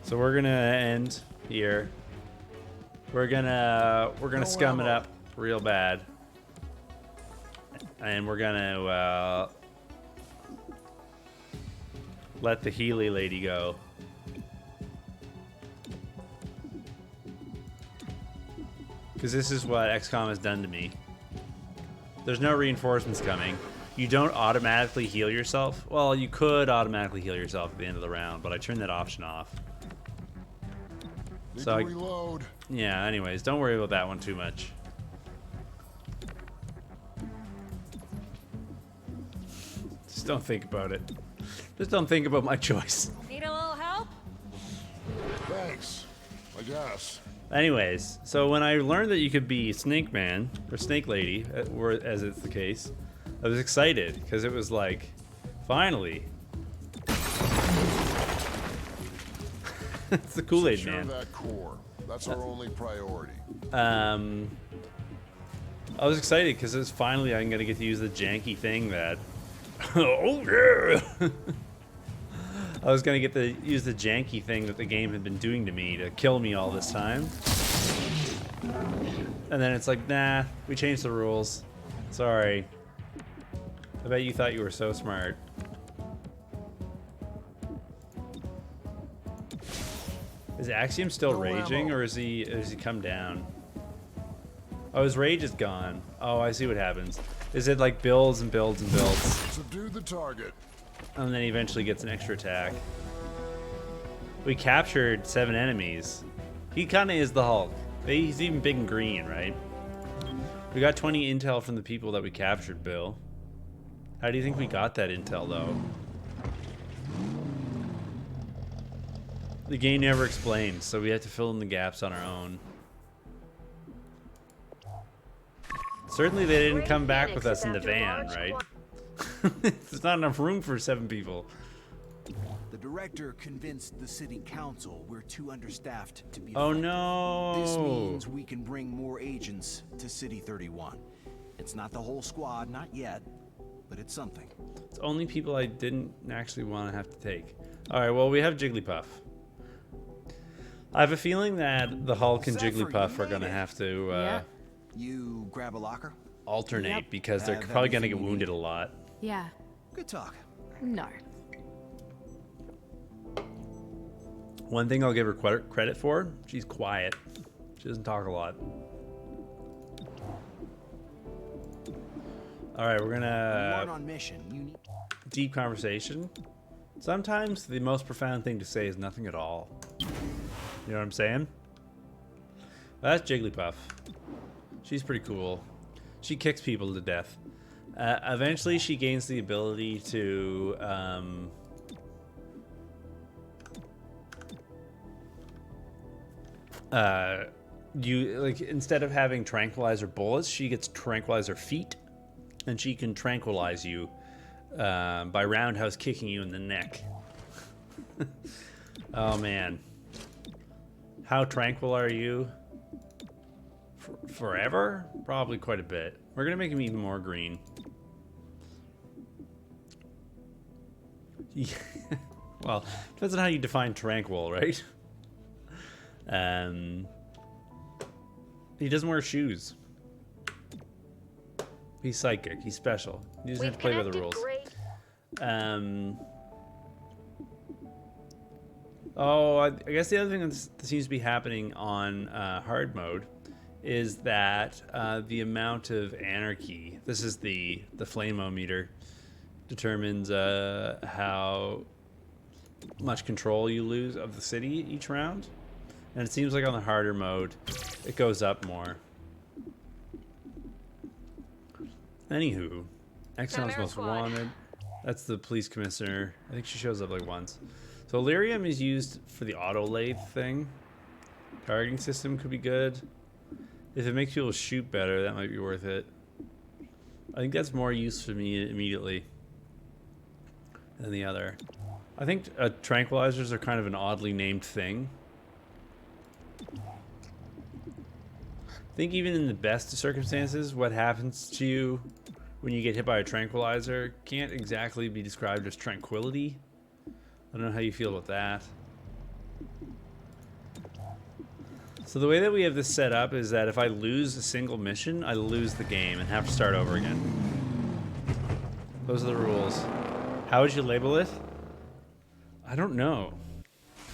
So we're gonna end here. We're gonna scum it up real bad, and we're gonna let the Healy lady go. Because this is what XCOM has done to me. There's no reinforcements coming. You don't automatically heal yourself. Well, you could automatically heal yourself at the end of the round, but I turned that option off. Need So to reload. yeah, anyways, don't worry about that one too much. Just don't think about it. Just don't think about my choice. Need a little help? Thanks. I guess. Anyways, so when I learned that you could be Snake Man or Snake Lady, or as it's the case, I was excited because it was like, finally. It's the Kool-Aid Secure Man. that core. That's our only priority. I was excited because it's finally I'm gonna get to use the janky thing that. Oh yeah! I was gonna get to use the janky thing that the game had been doing to me to kill me all this time. And then it's like, nah, we changed the rules. Sorry. I bet you thought you were so smart. Is Axiom still raging, or is he come down? Oh, his rage is gone. Oh, I see what happens. Is it like builds and builds and builds? Subdue the target. And then he eventually gets an extra attack. We captured 7 enemies. He kind of is the Hulk. He's even big and green, right? We got 20 intel from the people that we captured, Bill. How do you think we got that intel, though? The game never explains, so we had to fill in the gaps on our own. Certainly they didn't come back with us in the van, right? There's not enough room for 7 people. The director convinced the city council we're too understaffed to be Oh effective. no! This means we can bring more agents to City 31. It's not the whole squad, not yet, but it's something. It's only people I didn't actually want to have to take. Alright, well, we have Jigglypuff. I have a feeling that the Hulk and Zephyr, Jigglypuff you are going to made it. have to Yeah. You grab a locker? alternate Yep. because they're Have probably going to everything get you wounded need. a lot. Yeah. Good talk. No. One thing I'll give her credit for, she's quiet. She doesn't talk a lot. Alright, we're When you gonna... aren't on mission, you need... Deep conversation. Sometimes the most profound thing to say is nothing at all. You know what I'm saying? That's Jigglypuff. She's pretty cool. She kicks people to death. Eventually she gains the ability to instead of having tranquilizer bullets, she gets tranquilizer feet, and she can tranquilize you by roundhouse kicking you in the neck. Oh man, how tranquil are you? Forever? Probably quite a bit. We're gonna make him even more green. Well, depends on how you define tranquil, right? He doesn't wear shoes. He's psychic. He's special. You just have to play by the rules. Oh, I guess the other thing that seems to be happening on hard mode is that the amount of anarchy, this is the flame-o-meter, determines how much control you lose of the city each round. And it seems like on the harder mode, it goes up more. Anywho, XCOM's Chimera Most Squad. Wanted. That's the police commissioner. I think she shows up like once. So Lyrium is used for the auto lathe thing. Targeting system could be good. If it makes people shoot better, that might be worth it. I think that's more use for me immediately than the other. I think tranquilizers are kind of an oddly named thing. I think even in the best of circumstances, what happens to you when you get hit by a tranquilizer can't exactly be described as tranquility. I don't know how you feel about that. So the way that we have this set up is that if I lose a single mission, I lose the game and have to start over again. Those are the rules. How would you label it? I don't know.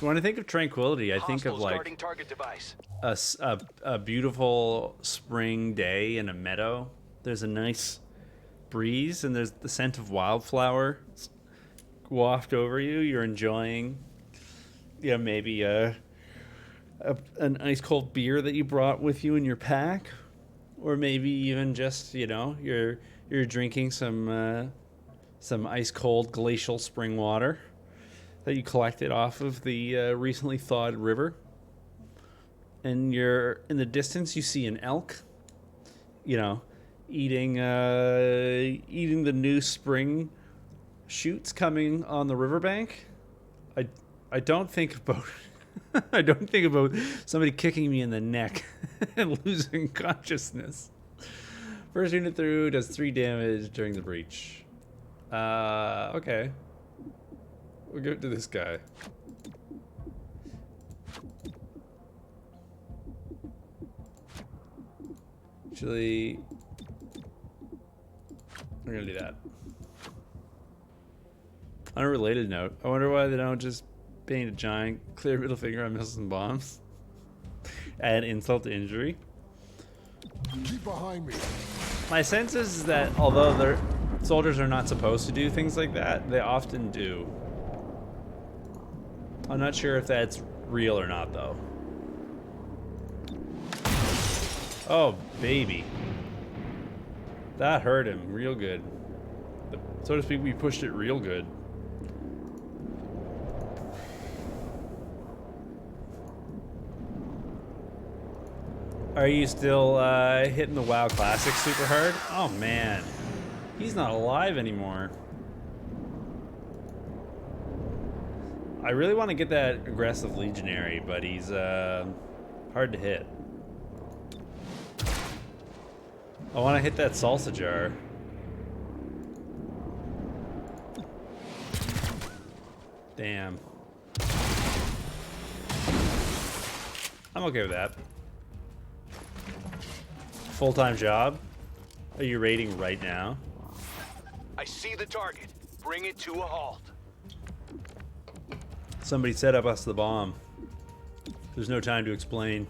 When I think of tranquility, I think of Hostiles like guarding target device. a beautiful spring day in a meadow. There's a nice breeze and there's the scent of wildflower waft over you. You're enjoying, maybe an ice cold beer that you brought with you in your pack, or maybe even just you're drinking some ice cold glacial spring water that you collected off of the recently thawed river. And you're in the distance, you see an elk, eating the new spring shoots coming on the riverbank. I don't think about I don't think about somebody kicking me in the neck and losing consciousness. First unit through does 3 damage during the breach. Okay. We'll give it to this guy. Actually, we're gonna do that. On a related note, I wonder why they don't just paint a giant clear middle finger on missiles and bombs. Add insult to injury. Keep behind me. My sense is that although soldiers are not supposed to do things like that, they often do. I'm not sure if that's real or not, though. Oh, baby. That hurt him real good. So to speak, we pushed it real good. Are you still hitting the WoW Classic super hard? Oh, man. He's not alive anymore. I really want to get that aggressive legionary, but he's hard to hit. I want to hit that salsa jar. Damn. I'm okay with that. Full-time job? Are you raiding right now? I see the target. Bring it to a halt. Somebody set up us the bomb. There's no time to explain.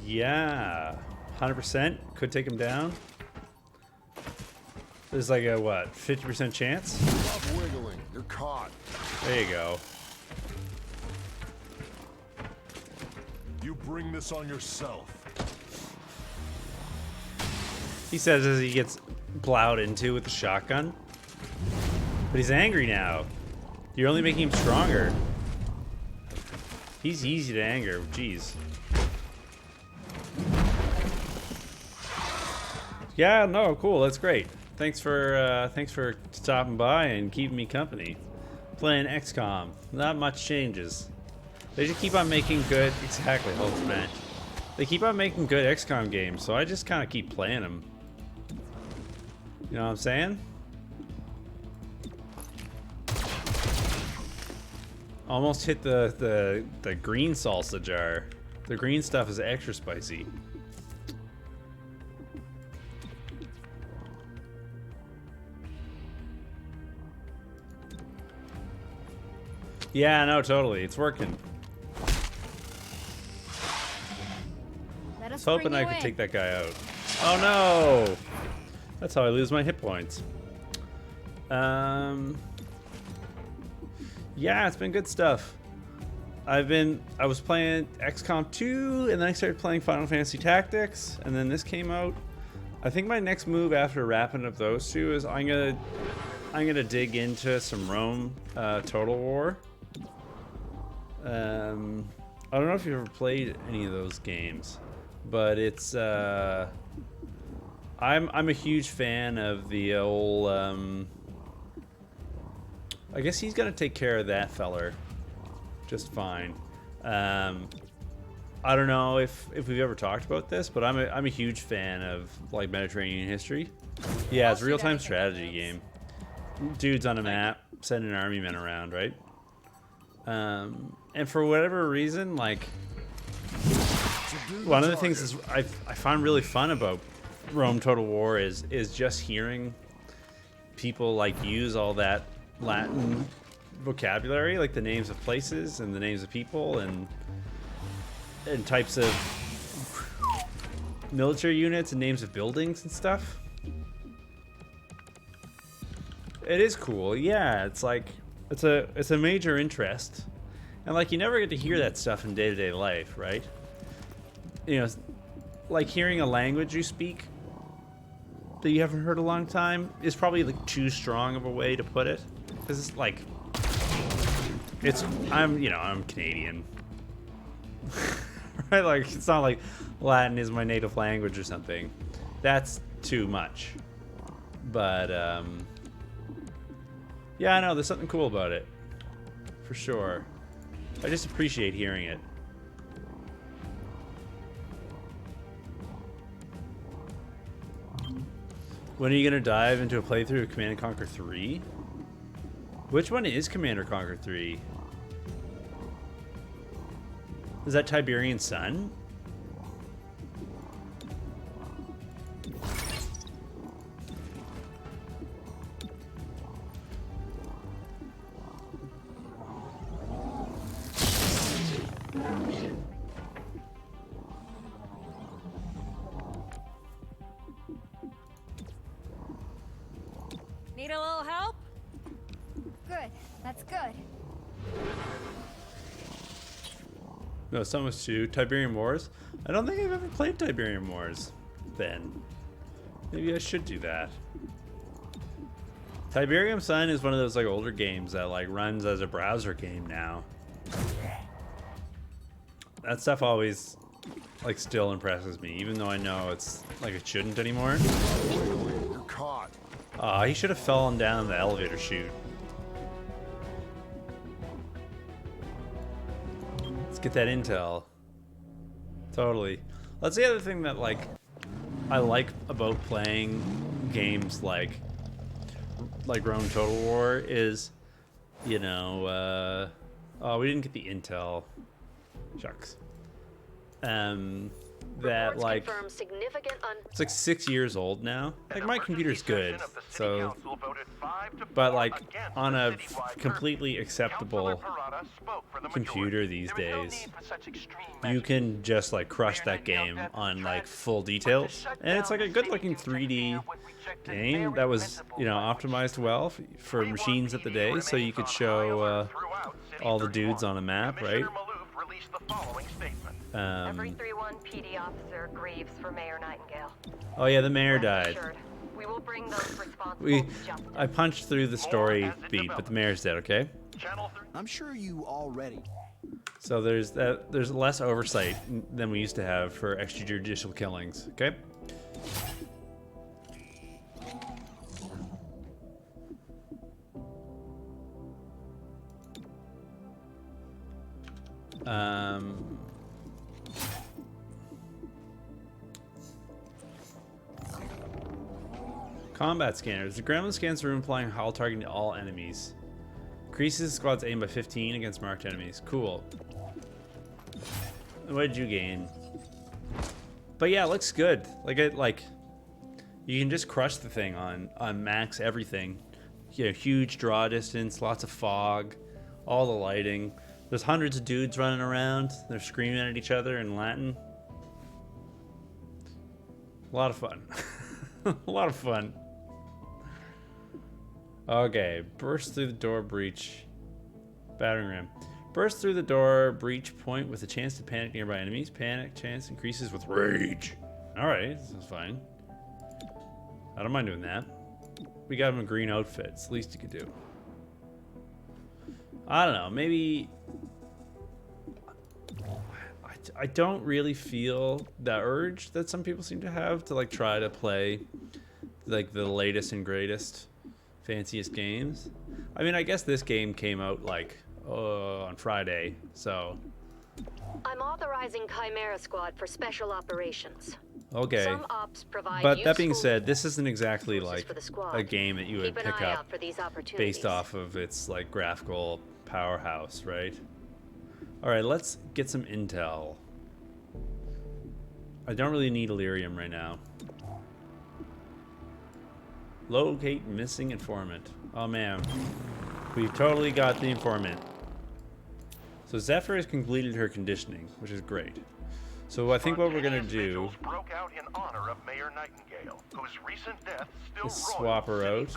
Yeah, 100% could take him down. There's like a what, 50% chance? Stop wiggling. You're caught. There you go. You bring this on yourself. He says as he gets plowed into with the shotgun. But he's angry now. You're only making him stronger. He's easy to anger. Jeez. Yeah, no, cool. That's great. Thanks for stopping by and keeping me company. Playing XCOM. Not much changes. They just keep on making good. Exactly. Hold man. They keep on making good XCOM games, so I just kind of keep playing them. You know what I'm saying? Almost hit the green salsa jar. The green stuff is extra spicy. Yeah, no, totally. It's working. Let I us was hoping bring I you could in. take that guy out. Oh no! That's how I lose my hit points. Yeah, it's been good stuff. I was playing XCOM 2, and then I started playing Final Fantasy Tactics, and then this came out. I think my next move after wrapping up those two is I'm gonna dig into some Rome Total War. I don't know if you've ever played any of those games, but it's I'm a huge fan of the old I guess he's gonna take care of that feller just fine. I don't know if we've ever talked about this, but I'm a huge fan of like Mediterranean history. Yeah, it's a real-time strategy game. Dudes on a map sending army men around, right? And for whatever reason, like one of the things is I find really fun about Rome Total War is just hearing people like use all that Latin vocabulary, like the names of places and the names of people and types of military units and names of buildings and stuff. It is cool, yeah. It's like it's a major interest, and like you never get to hear that stuff in day-to-day life, right? You know, like hearing a language you speak that you haven't heard a long time is probably like too strong of a way to put it, because it's like I'm Canadian, right? Like it's not like Latin is my native language or something. That's too much, but yeah, I know, there's something cool about it. For sure. I just appreciate hearing it. When are you going to dive into a playthrough of Command & Conquer 3? Which one is Command & Conquer 3? Is that Tiberian Sun? a little help? Good. That's good. No, Summers 2, Tiberium Wars. I don't think I've ever played Tiberium Wars, Ben. Maybe I should do that. Tiberium Sun is one of those like older games that like runs as a browser game now. That stuff always like still impresses me, even though I know it's like it shouldn't anymore. You're caught. He should have fallen down the elevator chute. Let's get that intel. Totally. That's the other thing that like I like about playing games like Rome Total War is, you know, oh, we didn't get the intel. Shucks. That Reports like confirm significant it's like 6 years old now. Like my computer's good, so but like on a completely acceptable computer these days, you can just like crush that game on like full details, and it's like a good-looking 3D game that was, you know, optimized well for machines at the day, so you could show all the dudes on a map, right? Every 3-1 PD officer grieves for Mayor Nightingale. Oh yeah, the mayor Rest died. assured, we will bring those responsible to justice. I punched through the story beat, but the mayor's dead. Okay. I'm sure you already. So there's less oversight than we used to have for extrajudicial killings. Okay. Combat scanners. The gremlin scans the room, applying hull targeting to all enemies. Increases the squad's aim by 15 against marked enemies. Cool. What did you gain? But yeah, it looks good. Like you can just crush the thing on max everything. You know, huge draw distance, lots of fog, all the lighting. There's hundreds of dudes running around. They're screaming at each other in Latin. A lot of fun. A lot of fun. Okay, burst through the door, breach. Battering ram. Burst through the door, breach point with a chance to panic nearby enemies. Panic chance increases with rage. Alright, this is fine. I don't mind doing that. We got him a green outfit. It's the least you could do. I don't know, maybe... I don't really feel the urge that some people seem to have to like try to play like the latest and greatest, fanciest games. I mean, I guess this game came out like on Friday, so... I'm authorizing Chimera Squad for special operations. Okay. Some ops provide But that being useful said, this isn't exactly resources like for the squad. a game that you would Keep an pick eye up out for these opportunities. based off of its like graphical powerhouse, right? Alright, let's get some intel. I don't really need Illyrium right now. Locate missing informant. Oh man, we've totally got the informant. So Zephyr has completed her conditioning, which is great. So I think what we're gonna do broke out in honor of Mayor Nightingale, whose recent death still is swap her out.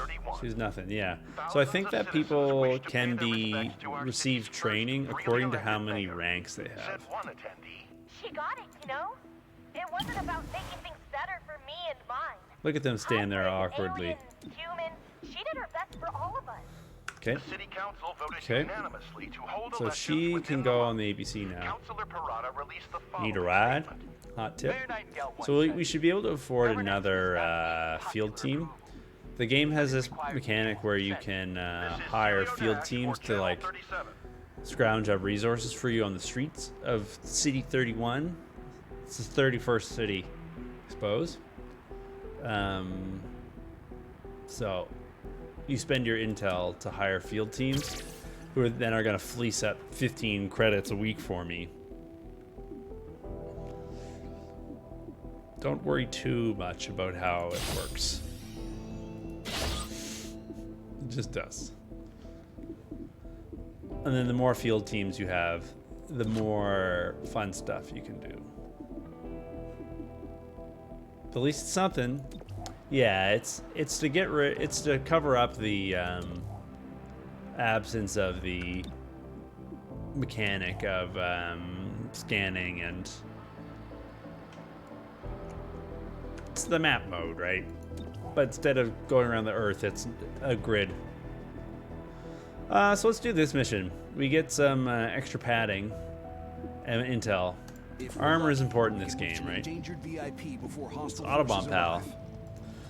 She's nothing, yeah. So I think that people can be receive training according to how many ranks they have. She got it, you know? It wasn't about making things better for me and mine. Look at them stand there Hybrid, awkwardly. alien, human. She did her best for all of us. Okay. Okay. So she can go on the ABC now. Need a ride? Hot tip. So we should be able to afford another field team. The game has this mechanic where you can hire field teams to like scrounge up resources for you on the streets of City 31. It's the 31st city, I suppose. So you spend your intel to hire field teams who then are going to fleece up 15 credits a week for me. Don't worry too much about how it works. It just does. And then the more field teams you have, the more fun stuff you can do. At least it's something. Yeah, it's to get rid. It's to cover up the absence of the mechanic of scanning, and it's the map mode, right? But instead of going around the Earth, it's a grid. So let's do this mission. We get some extra padding and intel. If Armor we're is important in lucky, this we'll get game, to right? endangered VIP before hostile Autobahn, forces pal. arrive.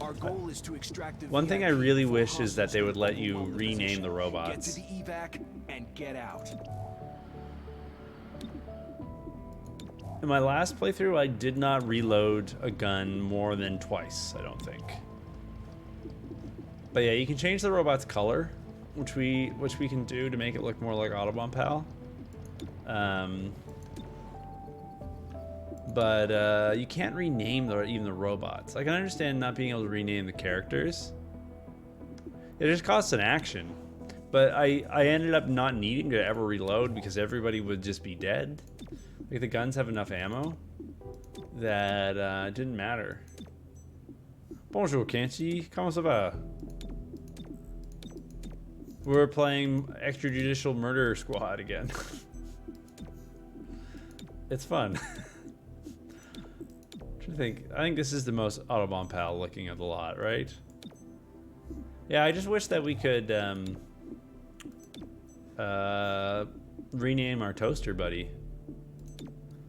Our goal is to extract the One thing I VIP really before wish is that hostiles they would let take you over the rename position. the robots. Get to the evac and get out. In my last playthrough, I did not reload a gun more than twice, I don't think. But yeah, you can change the robot's color, which we can do to make it look more like Autobahn Pal. But you can't rename even the robots. I can understand not being able to rename the characters. It just costs an action. But I ended up not needing to ever reload because everybody would just be dead. Like, the guns have enough ammo that it didn't matter. Bonjour, Kenshi. Comment ça va? We're playing extrajudicial murder squad again. It's fun. I think this is the most Autobahn Pal looking of the lot, right? Yeah, I just wish that we could rename our toaster buddy.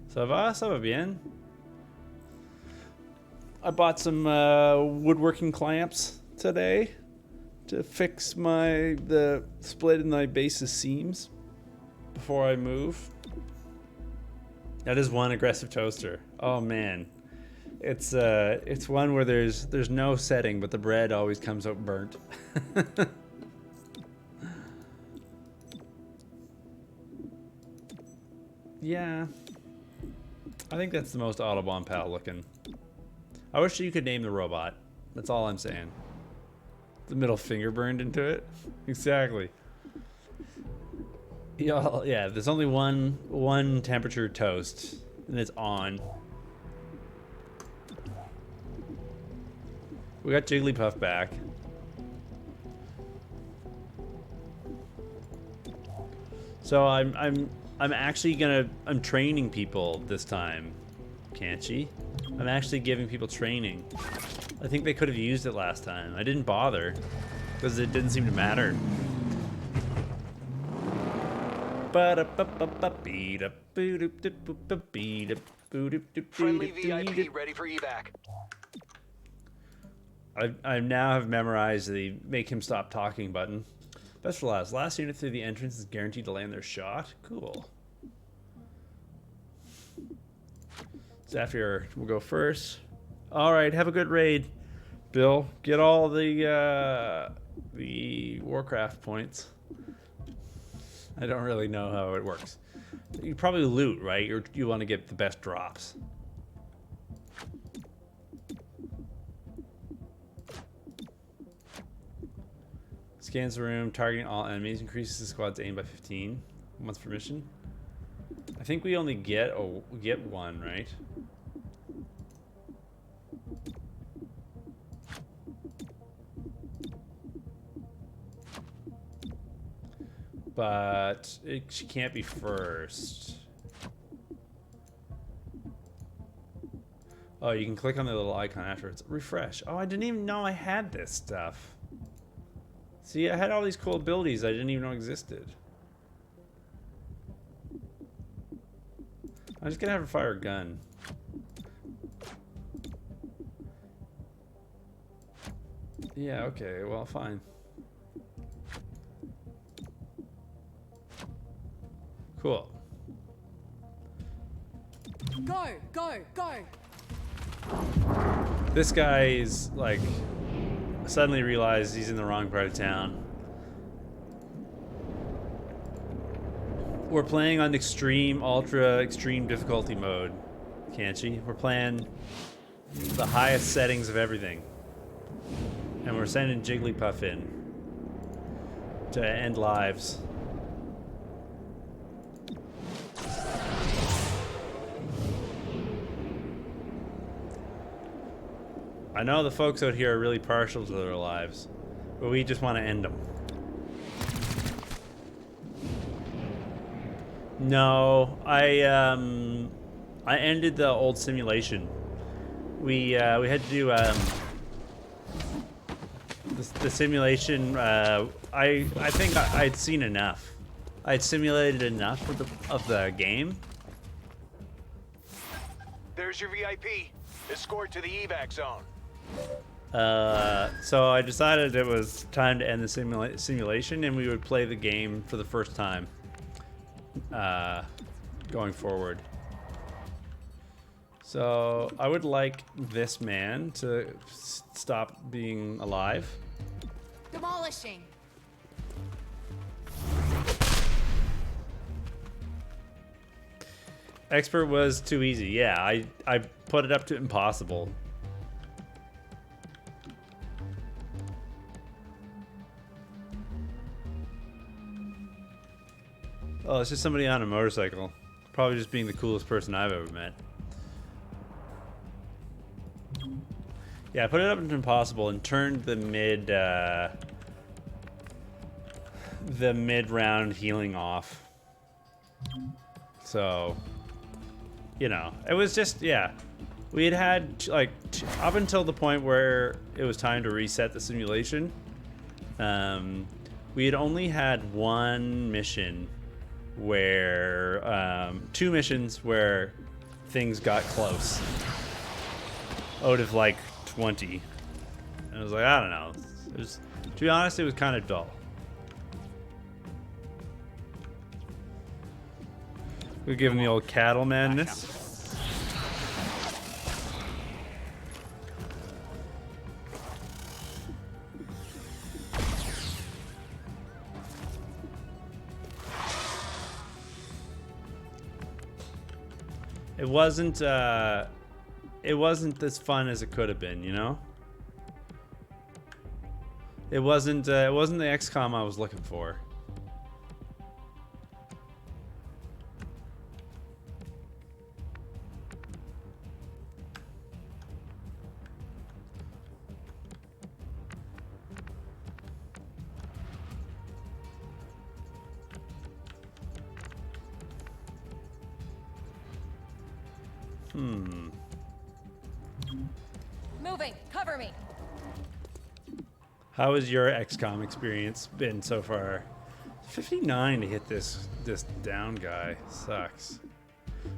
Ça va? Ça va bien? I bought some woodworking clamps today to fix the split in my base's seams before I move. That is one aggressive toaster. Oh man. It's one where there's no setting, but the bread always comes out burnt. Yeah. I think that's the most Autobahn Pal looking. I wish you could name the robot. That's all I'm saying. The middle finger burned into it? Exactly. Yeah, there's only one temperature toast, and it's on. We got Jigglypuff back. So I'm actually I'm training people this time, Kanchi. I'm actually giving people training. I think they could have used it last time. I didn't bother because it didn't seem to matter. Friendly VIP ready for evac. I now have memorized the make him stop talking button. Best for last. Last unit through the entrance is guaranteed to land their shot. Cool. Zafir will go first. All right, have a good raid, Bill. Get all the Warcraft points. I don't really know how it works. You probably loot, right? You want to get the best drops. Scans the room, targeting all enemies, increases the squad's aim by 15 once per mission. I think we only get one, right? But she can't be first. Oh, you can click on the little icon afterwards. Refresh. Oh, I didn't even know I had this stuff. See, I had all these cool abilities I didn't even know existed. I'm just gonna have her fire a gun. Yeah, okay, well, fine. Cool. Go, go, go. This guy is like suddenly realized he's in the wrong part of town. We're playing on extreme, ultra extreme difficulty mode, Kanchi. We're playing the highest settings of everything. And we're sending Jigglypuff in to end lives. I know the folks out here are really partial to their lives, but we just want to end them. No, I ended the old simulation. We had to do the simulation. I think I'd seen enough. I'd simulated enough of the game. There's your VIP. Escort to the evac zone. So I decided it was time to end the simulation, and we would play the game for the first time going forward. So I would like this man to stop being alive. Demolishing. Expert was too easy. Yeah, I put it up to impossible. Oh, it's just somebody on a motorcycle. Probably just being the coolest person I've ever met. Yeah, I put it up to impossible and turned the mid-round healing off. So, you know, it was just, yeah. We had like, up until the point where it was time to reset the simulation, we had only had one mission where, 2 missions where things got close. Out of like 20. And I was like, I don't know. It was, to be honest, it was kind of dull. We give him the old cattleman-ness. It wasn't as fun as it could have been, you know? It wasn't the XCOM I was looking for. Moving. Cover me. How has your XCOM experience been so far? 59 to hit this down guy. Sucks.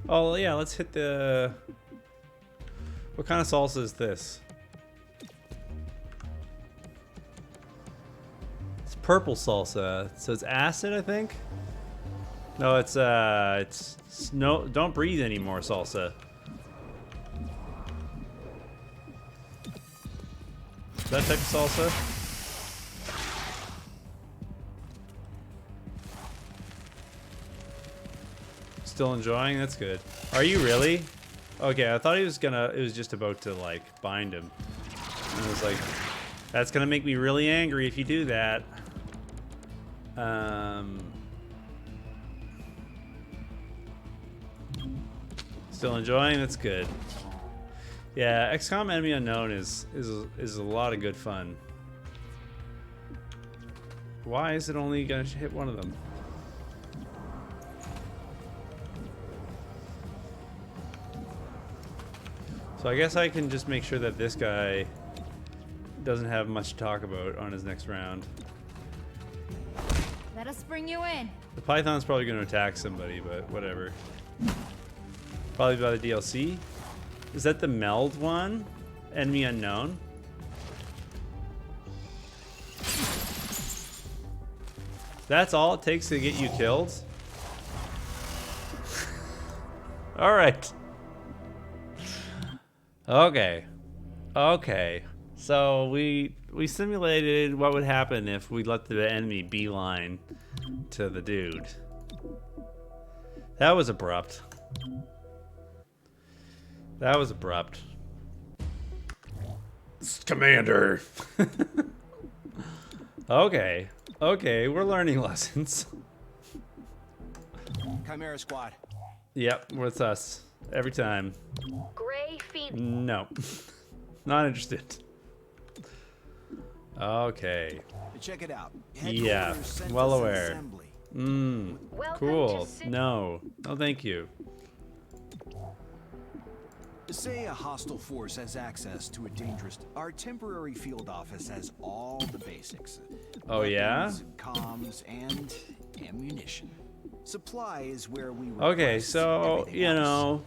Oh yeah, let's hit the... What kind of salsa is this? It's purple salsa. So it's acid, I think? No, it's no, don't breathe anymore salsa. That type of salsa? Still enjoying? That's good. Are you really? Okay, I thought he was gonna, it was just about to like bind him. And I was like, that's gonna make me really angry if you do that. Still enjoying? That's good. Yeah, XCOM Enemy Unknown is a lot of good fun. Why is it only gonna hit one of them? So I guess I can just make sure that this guy doesn't have much to talk about on his next round. Let us bring you in. The Python's probably gonna attack somebody, but whatever. Probably by the DLC. Is that the meld one? Enemy Unknown? That's all it takes to get you killed? Alright. Okay. Okay. So we simulated what would happen if we let the enemy beeline to the dude. That was abrupt. That was abrupt. Commander. Okay. Okay, we're learning lessons. Chimera Squad. Yep, it's us. Every time. Gray Phoenix. No. Not interested. Okay. Check it out. Yeah, Headquarters sent well us an aware. assembly. Welcome Cool. to City. No. No, thank you. Say a hostile force has access to a dangerous. Our temporary field office has all the basics. Oh, yeah? Weapons, comms, and ammunition. Supply is where we. Okay, request so, everything you else. know,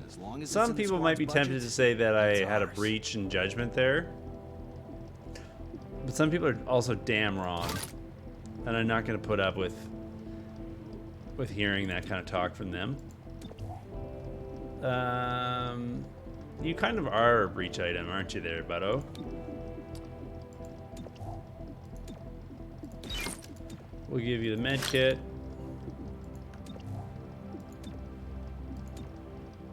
As long as it's some in the people might squad's be tempted budget, to say that I it's had a ours. breach in judgment there. But some people are also damn wrong. And I'm not going to put up with hearing that kind of talk from them. You kind of are a breach item, aren't you there, Butto? We'll give you the med kit.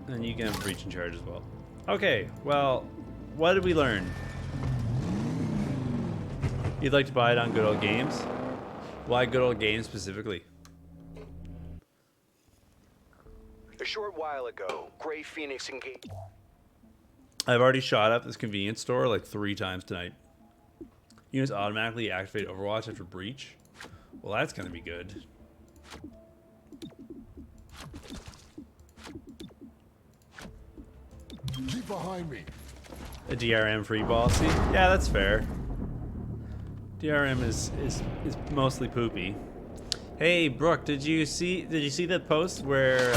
And you can have a breach in charge as well. Okay, well, what did we learn? You'd like to buy it on Good Old Games? Why Good Old Games specifically? A short while ago, Gray Phoenix engaged. I've already shot up this convenience store like 3 times tonight. Units automatically activate Overwatch after breach. Well, that's gonna be good. Keep behind me. A DRM free policy? Yeah, that's fair. DRM is mostly poopy. Hey, Brooke, did you see that post where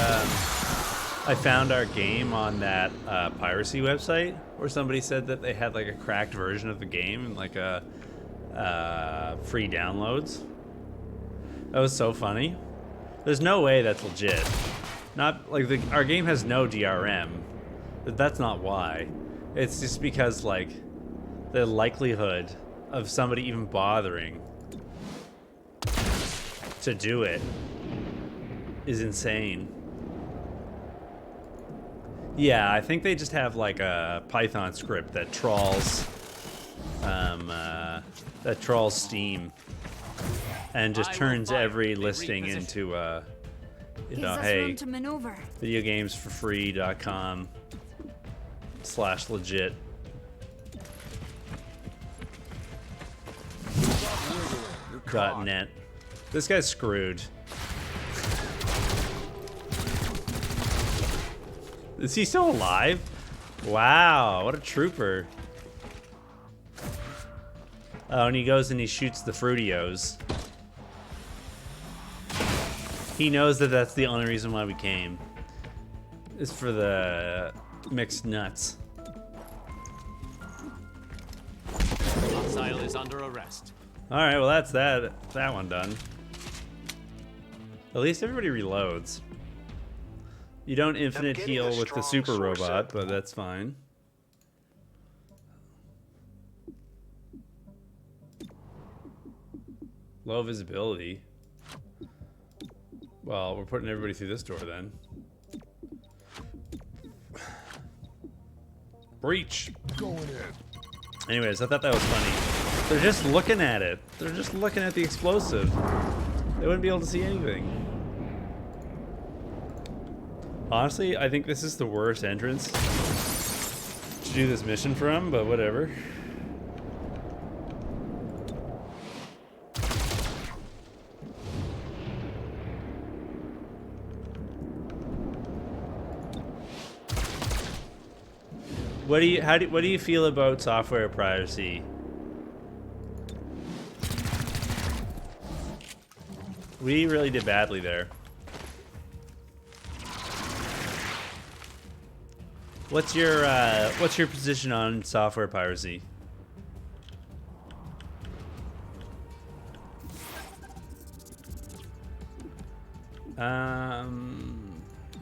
I found our game on that piracy website, where somebody said that they had like a cracked version of the game and like a free downloads? That was so funny. There's no way that's legit. Not like our game has no DRM. But that's not why. It's just because like the likelihood of somebody even bothering to do it is insane. Yeah, I think they just have like a Python script that trawls Steam and just turns every listing into you know, hey, to maneuver. videogamesforfree.com/legit. .net. This guy's screwed. Is he still alive? Wow, what a trooper. Oh, and he goes and he shoots the Fruitios. He knows that that's the only reason why we came. Is for the mixed nuts. Hostile is under arrest. Alright, well that's that one done. At least everybody reloads. You don't infinite getting heal a with the strong super source robot, up. but that's fine. Low visibility. Well, we're putting everybody through this door then. Breach! Going in. Anyways, I thought that was funny. They're just looking at it. They're just looking at the explosive. They wouldn't be able to see anything. Honestly, I think this is the worst entrance to do this mission from, but whatever. What do you feel about software piracy? We really did badly there. What's your position on software piracy?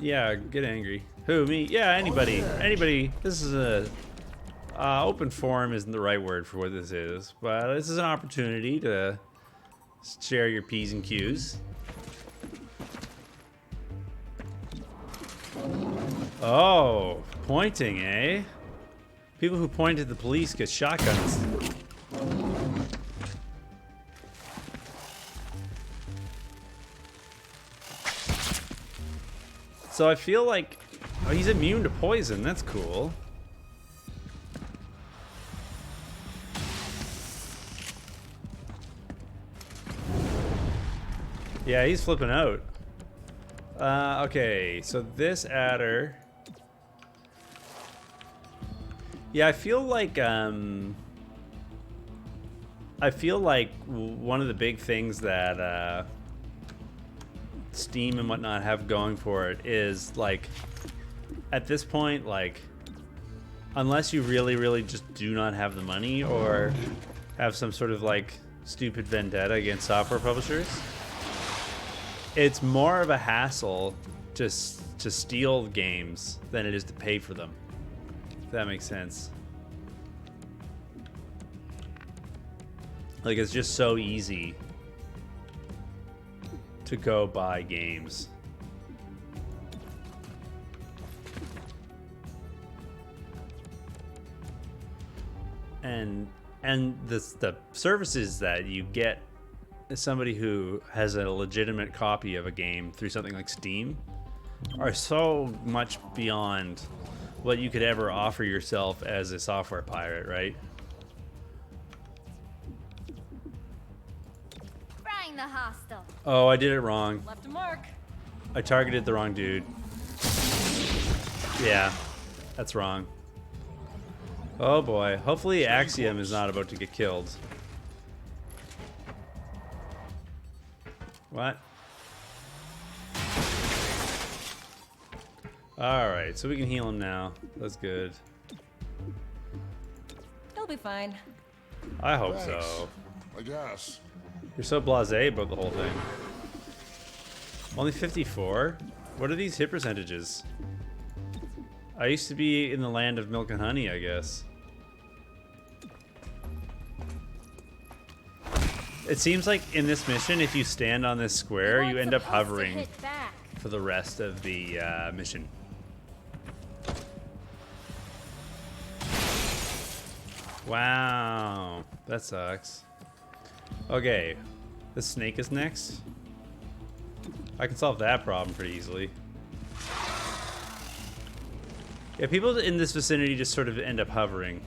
Yeah, get angry. Who, me? Yeah, anybody. Anybody. This is a open forum isn't the right word for what this is, but this is an opportunity to share your P's and Q's. Oh, pointing, eh? People who point at the police get shotguns. So I feel like, oh, he's immune to poison. That's cool. Yeah, he's flipping out. Okay, so this adder. Yeah, I feel like one of the big things that Steam and whatnot have going for it is like at this point, like unless you really just do not have the money or have some sort of like stupid vendetta against software publishers, it's more of a hassle just to steal games than it is to pay for them. If that makes sense. Like, it's just so easy to go buy games. And the services that you get as somebody who has a legitimate copy of a game through something like Steam are so much beyond what you could ever offer yourself as a software pirate, right? Frying the hostile. Oh, I did it wrong. Left a mark. I targeted the wrong dude. Yeah, that's wrong. Oh boy. Hopefully Axiom is not about to get killed. What? Alright, so we can heal him now. That's good. He'll be fine. I hope Thanks, so. I guess. You're so blasé about the whole thing. Only 54? What are these hit percentages? I used to be in the land of milk and honey, I guess. It seems like in this mission, if you stand on this square, you end up hovering for the rest of the mission. Wow, that sucks. Okay, the snake is next. I can solve that problem pretty easily. Yeah, people in this vicinity just sort of end up hovering.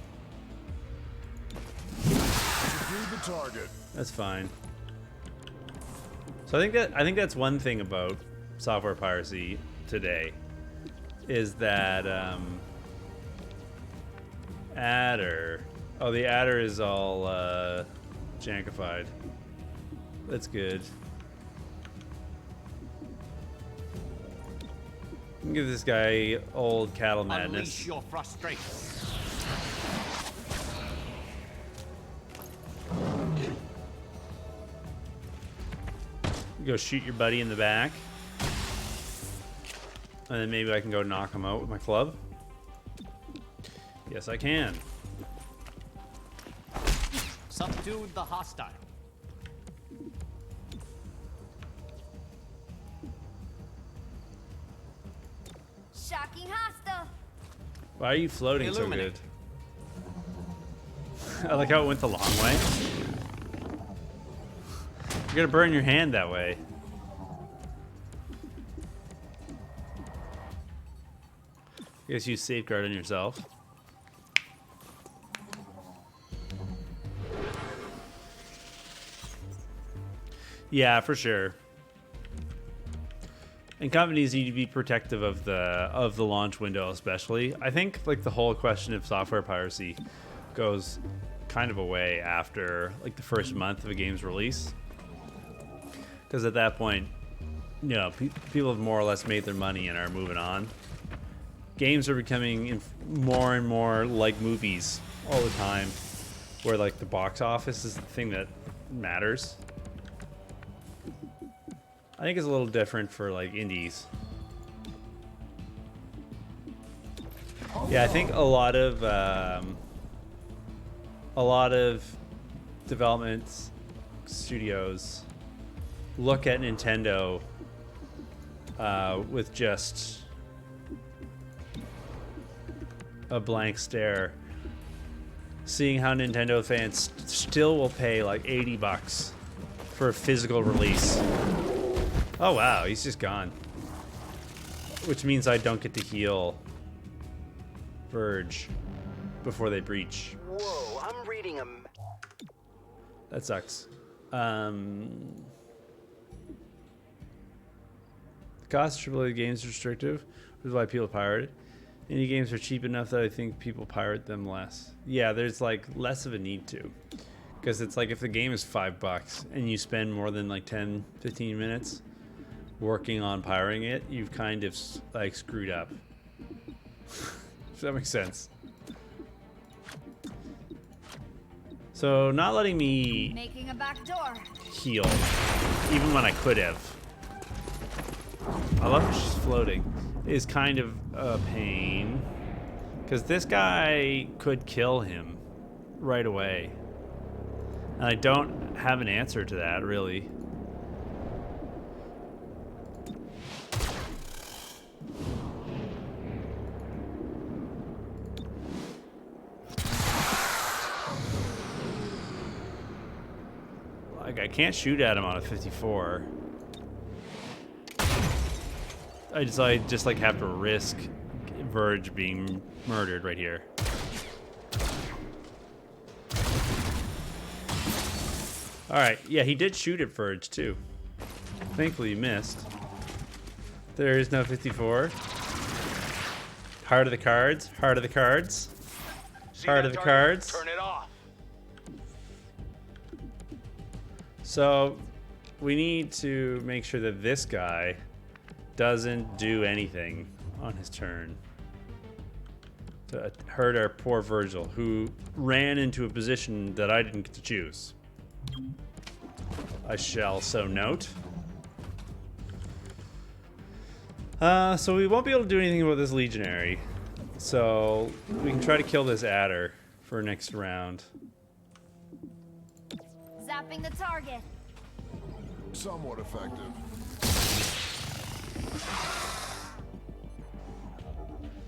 Secure the target. That's fine. So I think that's one thing about software piracy today is that adder. Oh, the adder is all jankified. That's good. Give this guy old cattle madness. Unleash your frustration. Go shoot your buddy in the back. And then maybe I can go knock him out with my club. Yes, I can. Subdued the hostile. Shocking hostile. Why are you floating so good? Illuminate. I like how it went the long way. You're gonna burn your hand that way. I guess you safeguard on yourself. Yeah, for sure. And companies need to be protective of the launch window, especially. I think like the whole question of software piracy goes kind of away after like the first month of a game's release, because at that point, you know, people have more or less made their money and are moving on. Games are becoming more and more like movies all the time, where like the box office is the thing that matters. I think it's a little different for like indies. Yeah, I think a lot of development studios look at Nintendo with just a blank stare, seeing how Nintendo fans still will pay like $80 for a physical release. Oh wow, he's just gone. Which means I don't get to heal Verge before they breach. Whoa, I'm reading a... That sucks. cost of AAA games is restrictive, which is why people pirate it. Indie games are cheap enough that I think people pirate them less. Yeah, there's like less of a need to. Because it's like if the game is $5 and you spend more than like 10, 15 minutes working on pirating it, you've kind of like screwed up. If that makes sense. So not letting me Making a back door. heal, even when I could have. I love that she's floating. Is kind of a pain. Because this guy could kill him right away. And I don't have an answer to that, really. Like, I can't shoot at him on a 54. I just like have to risk Verge being murdered right here. Alright, yeah, he did shoot at Verge too. Thankfully he missed. There is no 54. Heart of the cards, heart of the cards. Heart of the cards. Turn it off. So we need to make sure that this guy doesn't do anything on his turn to hurt our poor Virgil, who ran into a position that I didn't get to choose. I shall so note. So we won't be able to do anything about this legionary. So we can try to kill this adder for next round. Zapping the target. Somewhat effective.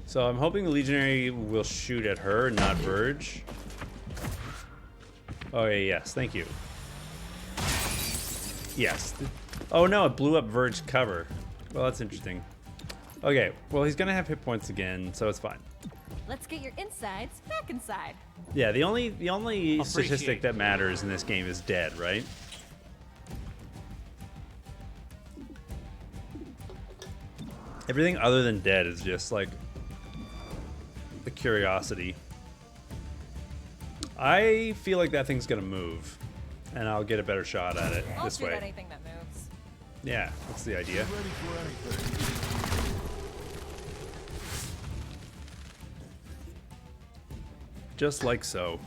So I'm hoping the legionary will shoot at her, not Verge. Okay, yes, thank you. Yes. Oh no, it blew up Verge's cover. Well, that's interesting. Okay, well he's gonna have hit points again, so it's fine. Let's get your insides back inside. Yeah, the only statistic that matters in this game is dead, right? Everything other than dead is just like a curiosity. I feel like that thing's gonna move, and I'll get a better shot at it I'll this shoot way. at anything that moves. Yeah, that's the idea. Ready for anything. Just like so.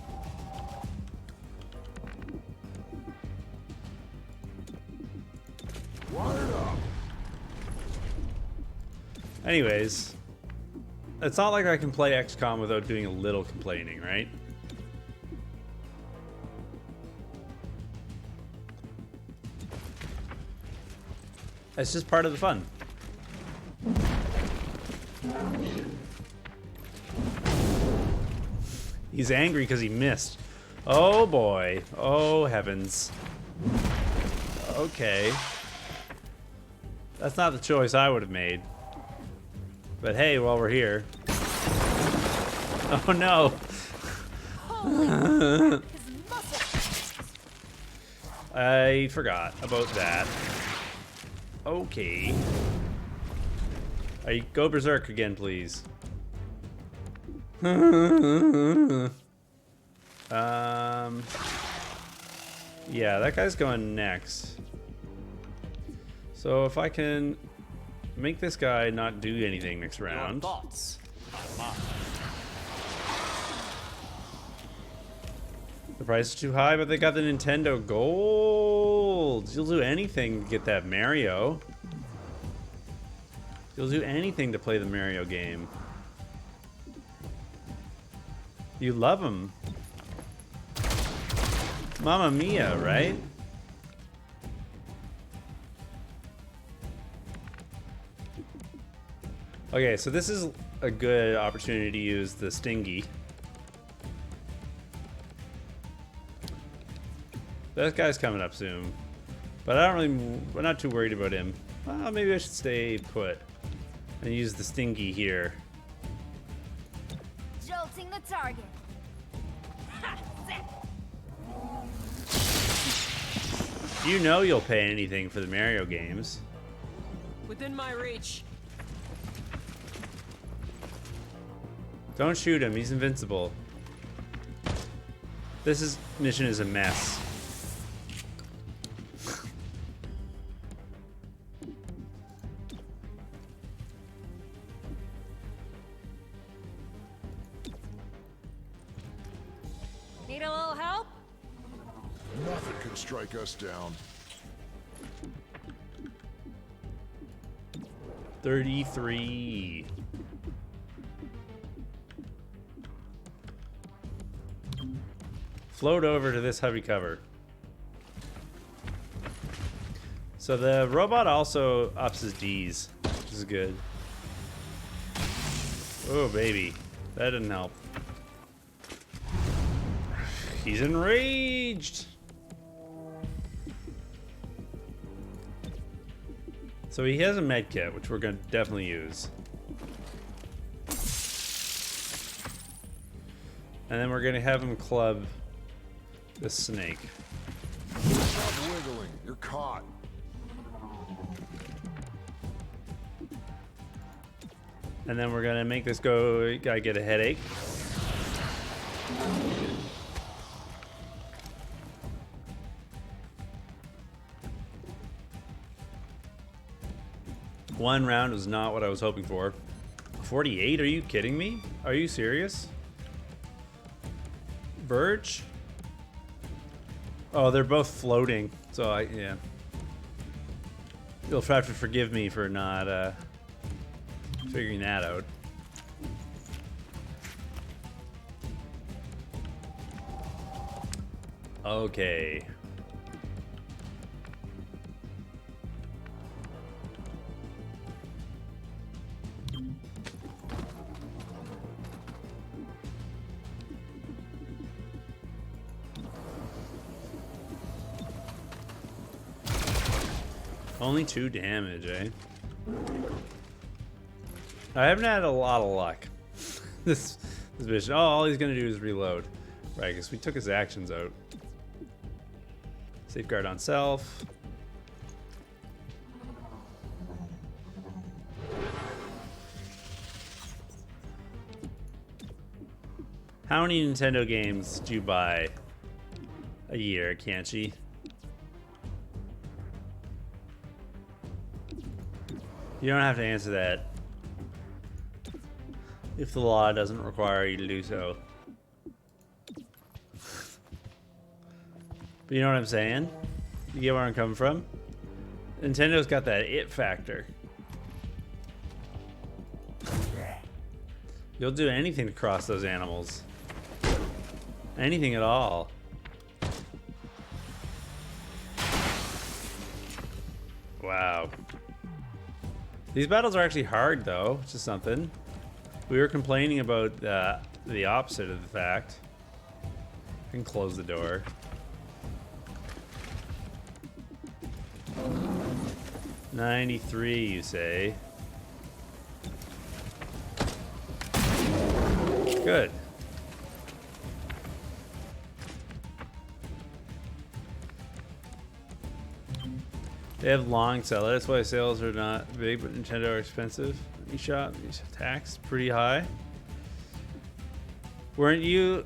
Wired up. Anyways, it's not like I can play XCOM without doing a little complaining, right? It's just part of the fun. He's angry because he missed. Oh boy. Oh heavens. Okay. That's not the choice I would have made. But hey, while we're here. Oh no. His muscle. I forgot about that. Okay. Go berserk again, please. Yeah, that guy's going next. So if I can make this guy not do anything next Your round. thoughts are mine. The price is too high, but they got the Nintendo Gold. You'll do anything to get that Mario. You'll do anything to play the Mario game. You love him. Mamma mia, right? Okay, so this is a good opportunity to use the Stingy. That guy's coming up soon. But I'm not too worried about him. Well, maybe I should stay put and use the Stingy here. Jolting the target. Ha! Zip. You know you'll pay anything for the Mario games. Within my reach. Don't shoot him. He's invincible. This mission is a mess. Need a little help? Nothing can strike us down. 33. Float over to this heavy cover. So the robot also ups his Ds, which is good. Oh, baby. That didn't help. He's enraged. So he has a med kit, which we're going to definitely use. And then we're going to have him club the snake. Stop wiggling. You're caught. And then we're going to make this guy get a headache. One round was not what I was hoping for. 48? Are you kidding me? Are you serious? Verge? Oh, they're both floating. So yeah. You'll have to forgive me for not figuring that out. Okay. Only 2 damage, eh? I haven't had a lot of luck. this mission. Oh, all he's gonna do is reload. Right, because we took his actions out. Safeguard on self. How many Nintendo games do you buy a year, Kanchi? You don't have to answer that if the law doesn't require you to do so. But you know what I'm saying? You get where I'm coming from? Nintendo's got that it factor. You'll do anything to cross those animals. Anything at all. Wow. These battles are actually hard, though, which is something. We were complaining about the opposite of the fact. I can close the door. $93, you say? Good. They have long sellers. That's why sales are not big, but Nintendo are expensive. eShop, tax pretty high. Weren't you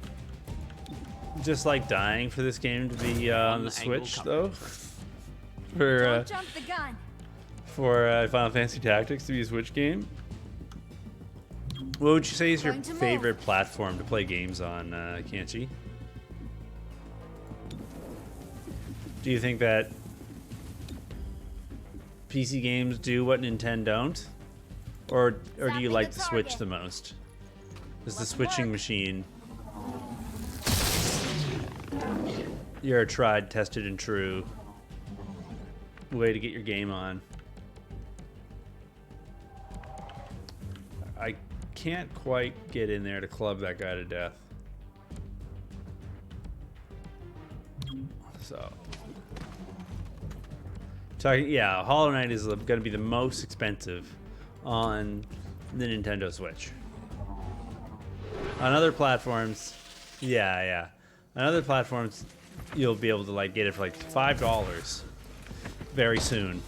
just like dying for this game to be on the Switch though? For Don't jump the gun. for Final Fantasy Tactics to be a Switch game. What would you say is your favorite platform to play games on, Kanchi? Do you think that PC games do what Nintendo don't? Or do you like the Switch the most? Is the switching machine your tried, tested, and true way to get your game on? I can't quite get in there to club that guy to death. So, yeah, Hollow Knight is going to be the most expensive on the Nintendo Switch. On other platforms, yeah. On other platforms, you'll be able to like get it for like $5 very soon.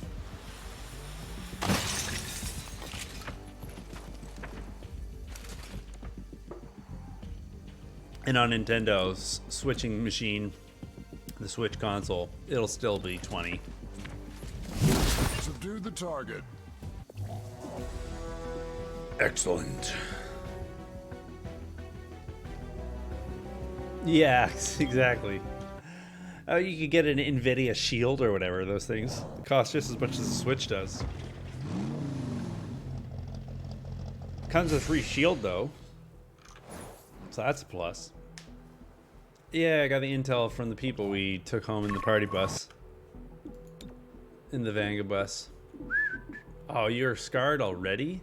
And on Nintendo's switching machine, the Switch console, it'll still be 20. Subdue the target. Excellent. Yeah, exactly. Oh, you could get an NVIDIA Shield or whatever, those things. It costs just as much as the Switch does. Comes with a free Shield, though. So that's a plus. Yeah, I got the intel from the people we took home in the party bus. In the Vanga bus. Oh, you're scarred already?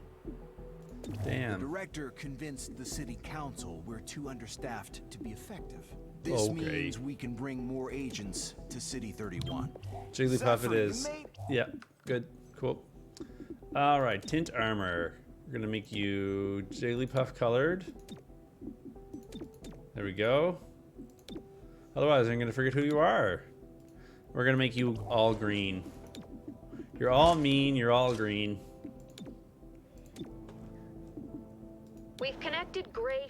The Damn. director convinced the city council we're too understaffed to be effective. This Okay. means we can bring more agents to City 31. Jigglypuff it Zephyr, you is. made- Yeah, good, cool. All right, tint armor. We're gonna make you Jigglypuff colored. There we go. Otherwise, I'm gonna forget who you are. We're gonna make you all green. You're all mean. You're all green. We've connected Gray.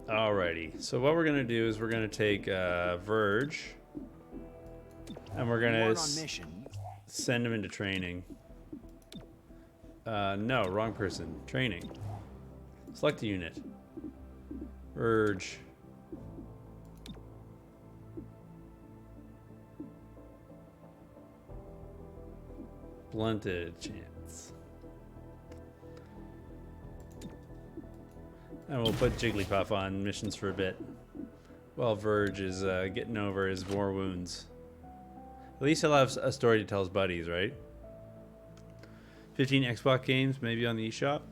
Alrighty. So what we're gonna do is we're gonna take Verge, and we're gonna Born on mission. send him into training. No, wrong person. Training. Select a unit. Verge. Blunted chance. And we'll put Jigglypuff on missions for a bit. While Verge is getting over his war wounds. At least he'll have a story to tell his buddies, right? 15 Xbox games, maybe on the eShop.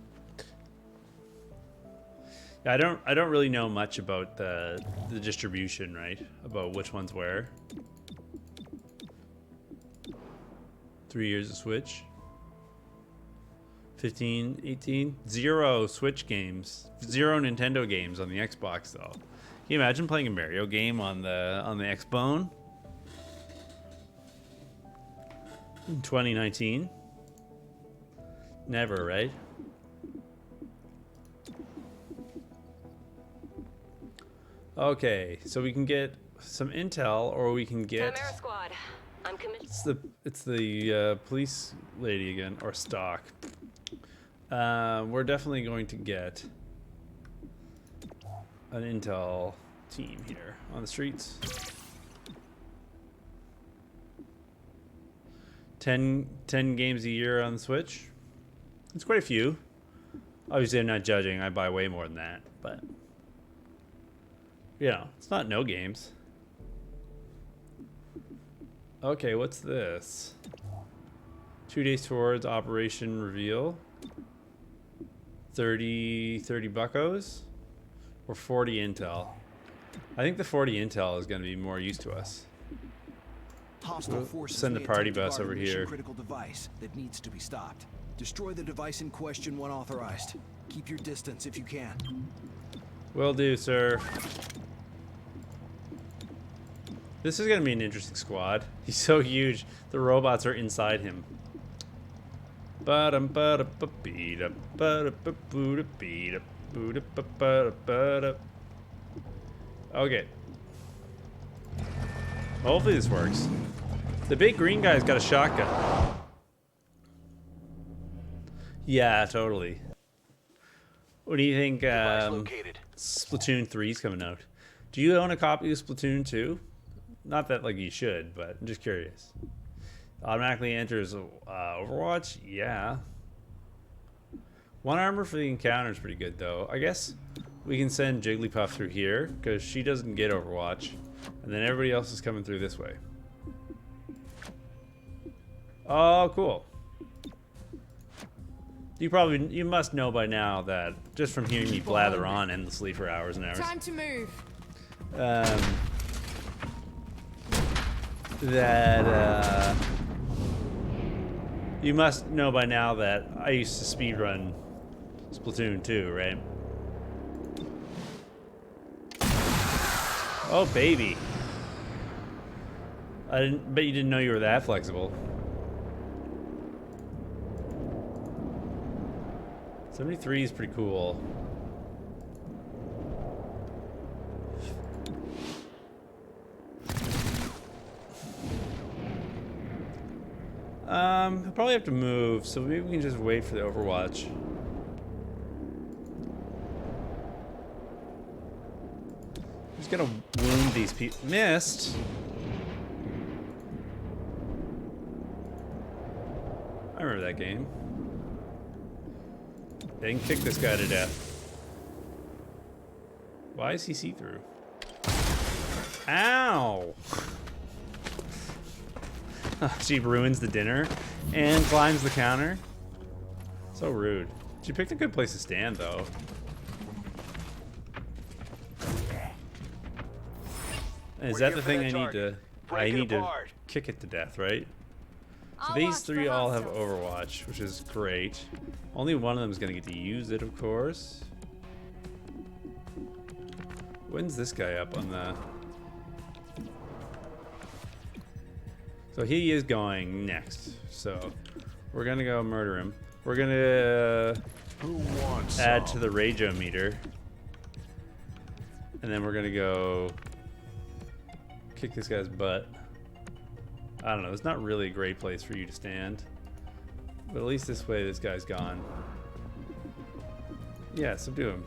Yeah, I don't really know much about the distribution, right? About which one's where. 3 years of Switch. 15, 18, 0 Switch games, 0 Nintendo games on the Xbox though. Can you imagine playing a Mario game on the Xbone in 2019? Never, right? Okay, so we can get some intel, or we can get. Chimera Squad. I'm commissioned. It's the police lady again, or Stock. We're definitely going to get an intel team here on the streets. 10 games a year on the Switch. It's quite a few. Obviously, I'm not judging. I buy way more than that, but you know, it's not no games. Okay, what's this? 2 days towards Operation Reveal. 30 buckos or 40 intel. I think the 40 intel is going to be more use to us. Hostile forces send the may party attempt to bus guard a over here. mission-critical device that needs to be stopped. Destroy the device in question when authorized. Keep your distance if you can. Will do, sir. This is going to be an interesting squad. He's so huge. The robots are inside him. Okay. Hopefully this works. The big green guy's got a shotgun. Yeah, totally. What do you think? Device located. Splatoon 3's coming out. Do you own a copy of Splatoon 2? Not that like you should, but I'm just curious. Automatically enters Overwatch? Yeah. 1 armor for the encounter is pretty good though. I guess we can send Jigglypuff through here because she doesn't get Overwatch. And then everybody else is coming through this way. Oh, cool. You must know by now that just from hearing me blather on endlessly for hours and hours. Time to move. You must know by now that I used to speedrun Splatoon 2, right? Oh, baby. I bet you didn't know you were that flexible. 73 is pretty cool. I'll probably have to move, so maybe we can just wait for the Overwatch. I'm just gonna wound these people. Missed. I remember that game. They can kick this guy to death. Why is he see-through? Ow! She ruins the dinner and climbs the counter. So rude. She picked a good place to stand, though. Is that the thing I need to... I need to kick it to death, right? So these three all have Overwatch, which is great. Only one of them is going to get to use it, of course. When's this guy up on the... So he is going next. So we're going to go murder him. We're going to add to the rage-o-meter. And then we're going to go kick this guy's butt. I don't know. It's not really a great place for you to stand. But at least this way this guy's gone. Yeah, subdue him.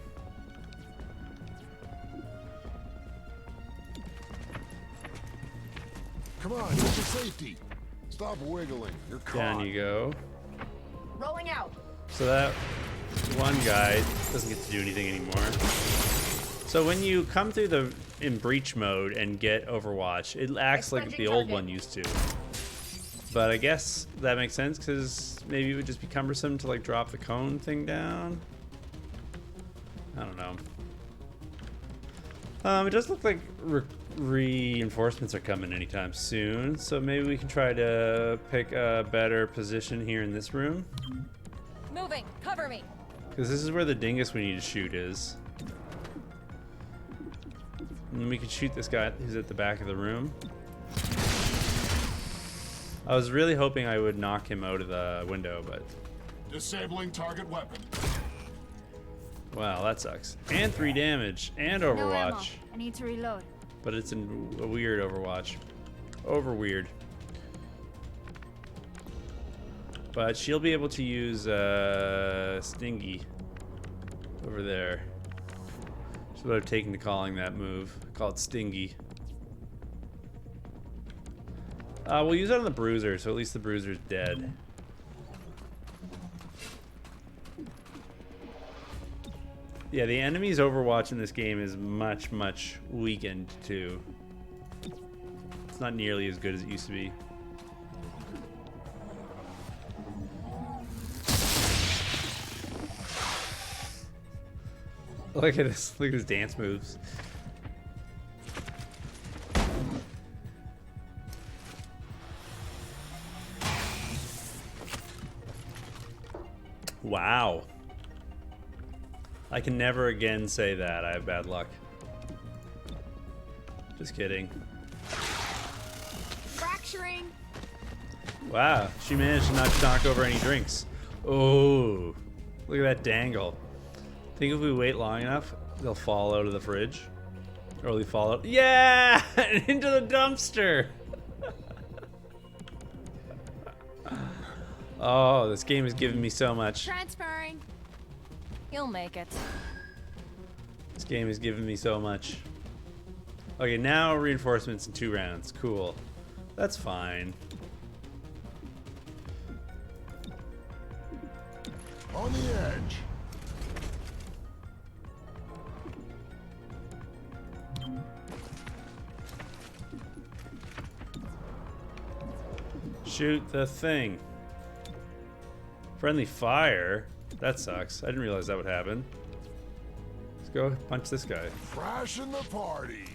Come on, get to safety. Stop wiggling. You're caught. Down you go. Rolling out. So that one guy doesn't get to do anything anymore. So when you come through the in breach mode and get Overwatch, it acts like the old one used to. But I guess that makes sense because maybe it would just be cumbersome to like drop the cone thing down. I don't know. It does look like reinforcements are coming anytime soon, so maybe we can try to pick a better position here in this room. Moving. Cover me. Because this is where the dingus we need to shoot is. And then we can shoot this guy who's at the back of the room. I was really hoping I would knock him out of the window, but... Disabling target weapon. Wow, that sucks. And 3 damage. And No ammo. Overwatch. I need to reload. But it's in a weird Overwatch. Over weird. But she'll be able to use Stingy over there. She's what I've taken to calling that move. Call it Stingy. We'll use it on the Bruiser, so at least the Bruiser's dead. Yeah, the enemy's Overwatch in this game is much, much weakened too. It's not nearly as good as it used to be. Look at this. Look at his dance moves. Wow. I can never again say that. I have bad luck. Just kidding. Fracturing. Wow, she managed to not knock over any drinks. Oh, look at that dangle. Think if we wait long enough, they'll fall out of the fridge? Or they fall out. Yeah! Into the dumpster! Oh, this game is giving me so much. Transferring. You'll make it. This game is giving me so much. Okay, now reinforcements in 2 rounds. Cool. That's fine. On the edge. Shoot the thing. Friendly fire? That sucks. I didn't realize that would happen. Let's go punch this guy. Crashing the party.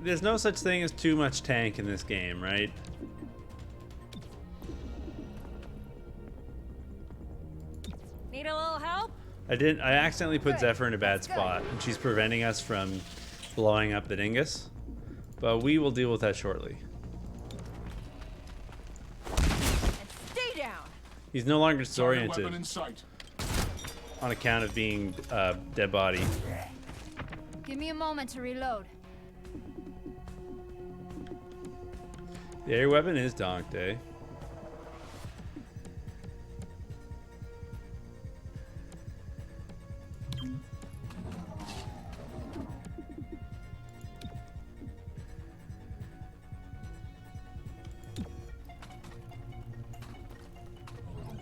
There's no such thing as too much tank in this game, right? Need a little help? I accidentally put Zephyr in a bad spot, and she's preventing us from blowing up the dingus. But we will deal with that shortly. He's no longer Target weapon disoriented in sight. on account of being dead body. Give me a moment to reload. Yeah, your weapon is donked, eh?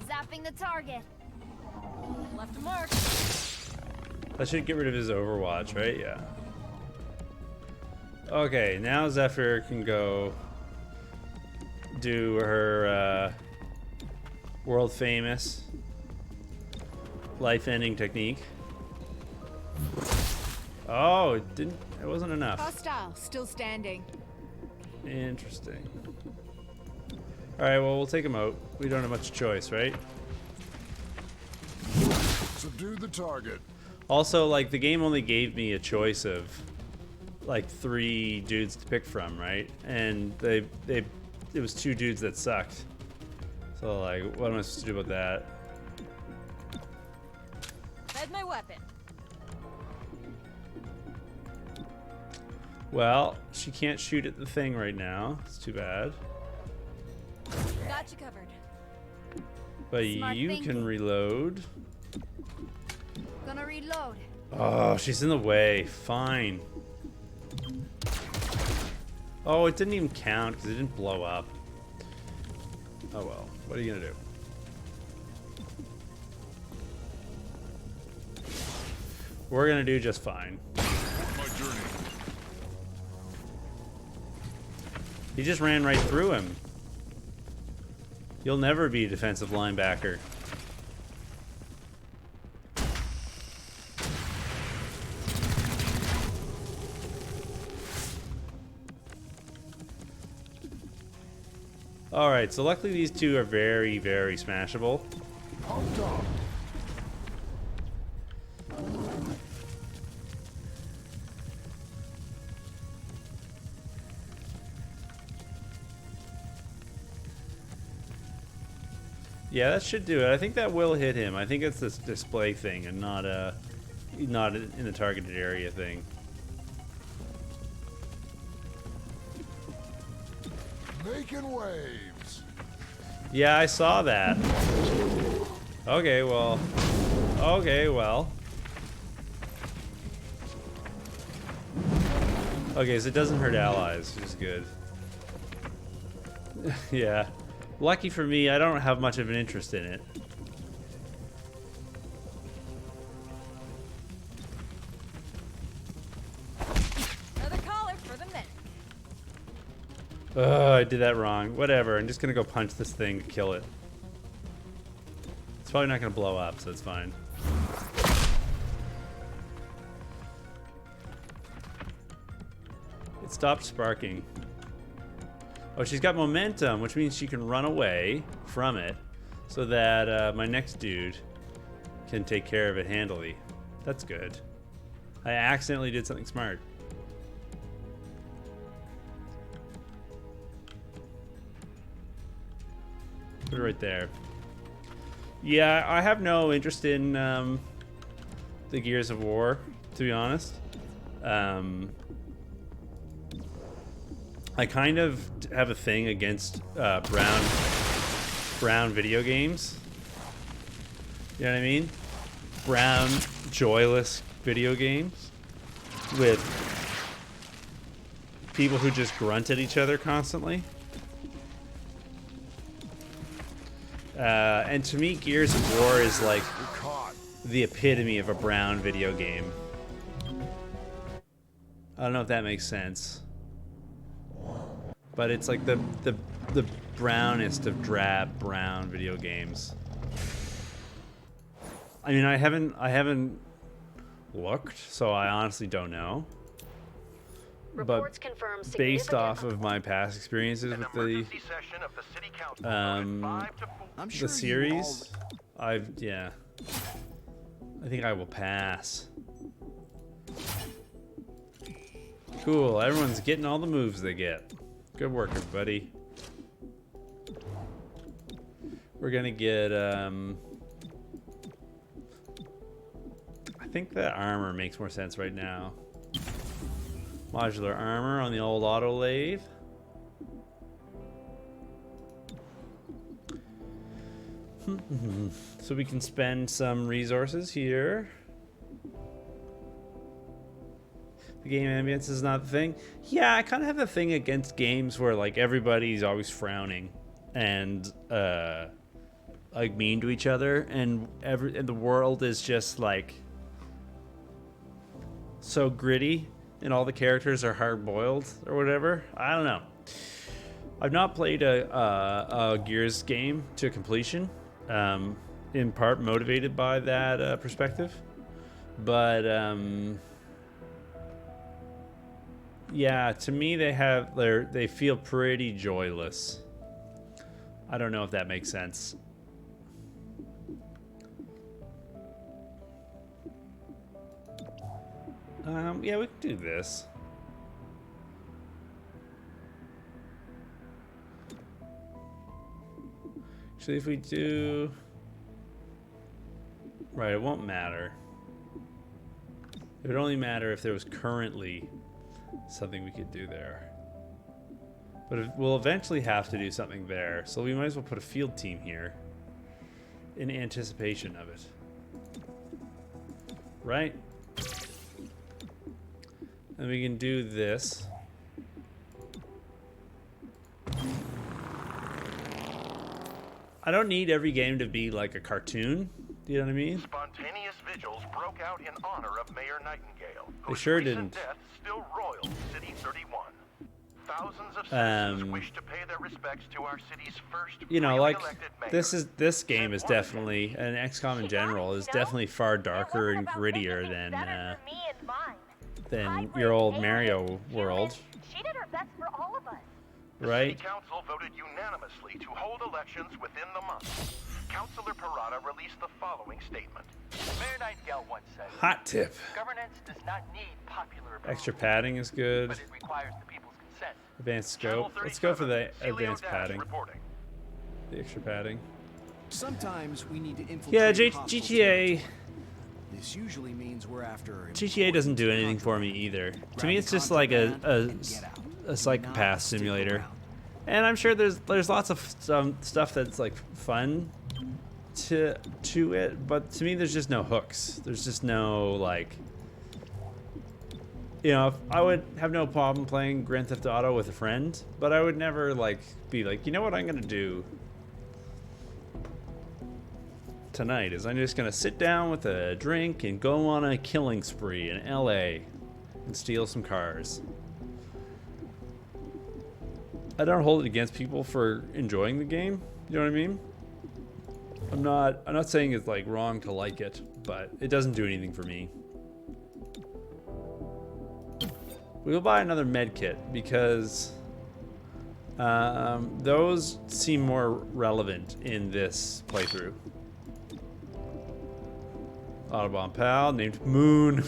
Zapping the target. Left a mark. That should get rid of his Overwatch, right? Yeah. Okay, now Zephyr can go do her world famous life-ending technique. Oh, it wasn't enough. Hostile, still standing. Interesting. Alright, well, we'll take him out. We don't have much choice, right? Subdue the target. Also, like, the game only gave me a choice of, like, 3 dudes to pick from, right? And it was 2 dudes that sucked. So, like, what am I supposed to do about that? Fed my weapon. Well, she can't shoot at the thing right now. It's too bad. Got you covered. But Smart you thinking. can reload. Gonna reload. Oh, she's in the way. Fine. Oh, it didn't even count because it didn't blow up. Oh well. What are you gonna do? We're gonna do just fine. My journey. He just ran right through him. You'll never be a defensive linebacker. Alright, so luckily these two are very, very smashable. Pumped up. Yeah, that should do it. I think that will hit him. I think it's this display thing and not in the targeted area thing. Making waves. Yeah, I saw that. Okay, well. Okay, well. Okay, so it doesn't hurt allies, which is good. Yeah. Lucky for me, I don't have much of an interest in it. Another collar for the neck. Ugh, I did that wrong. Whatever, I'm just gonna go punch this thing to kill it. It's probably not gonna blow up, so it's fine. It stopped sparking. Oh, she's got momentum, which means she can run away from it so that my next dude can take care of it handily. That's good. I accidentally did something smart. Put it right there. Yeah, I have no interest in the Gears of War, to be honest. I kind of have a thing against brown video games. You know what I mean? Brown, joyless video games with people who just grunt at each other constantly. And to me, Gears of War is like the epitome of a brown video game. I don't know if that makes sense. But it's like the brownest of drab brown video games. I mean, I haven't looked, so I honestly don't know. Reports confirm Based significant off of my past experiences with the I'm sure the you series, I think I will pass. Cool, everyone's getting all the moves they get. Good work, everybody. We're gonna get, I think the armor makes more sense right now. Modular armor on the old auto lathe. So we can spend some resources here. The game ambience is not the thing. Yeah, I kind of have a thing against games where like everybody's always frowning and like mean to each other, and the world is just like so gritty, and all the characters are hard-boiled or whatever. I don't know. I've not played a Gears game to completion, in part motivated by that perspective, but yeah, to me they feel pretty joyless. I don't know if that makes sense. Yeah, we can do this. Actually, if we do... Right, it won't matter. It would only matter if there was currently something we could do there. But we'll eventually have to do something there, so we might as well put a field team here in anticipation of it. Right? And we can do this. I don't need every game to be like a cartoon. Do you know what I mean? Spontaneous vigils broke out in honor of Mayor Nightingale, They sure didn't. death still roils City 31. Thousands of citizens wish to pay their respects to our city's first you know, freely like elected mayor. this game is definitely, and XCOM in general is definitely far darker and grittier than your old Mario world. She did her best for all of us. Right? The council voted unanimously to hold elections within the month. Councilor Parada released the following statement. Mayor Nightingale once said, Hot tip. governance does not need popular approval, Extra padding is good. but it requires the people's consent. Advanced Channel scope. Let's go for the 37, advanced Celio Dash padding. reporting. The extra padding. Sometimes we need to infiltrate Yeah, hostile GTA. territory. This usually means we're after GTA doesn't do anything for me either. To me, it's just like a psychopath simulator. And I'm sure there's lots of stuff that's like fun to it, but to me there's just no hooks. There's just no like, you know, I would have no problem playing Grand Theft Auto with a friend, but I would never like be like, you know what I'm gonna do tonight is I'm just gonna sit down with a drink and go on a killing spree in LA and steal some cars. I don't hold it against people for enjoying the game. You know what I mean? I'm not saying it's like wrong to like it, but it doesn't do anything for me. We will buy another med kit because those seem more relevant in this playthrough. Autobahn pal named Moon.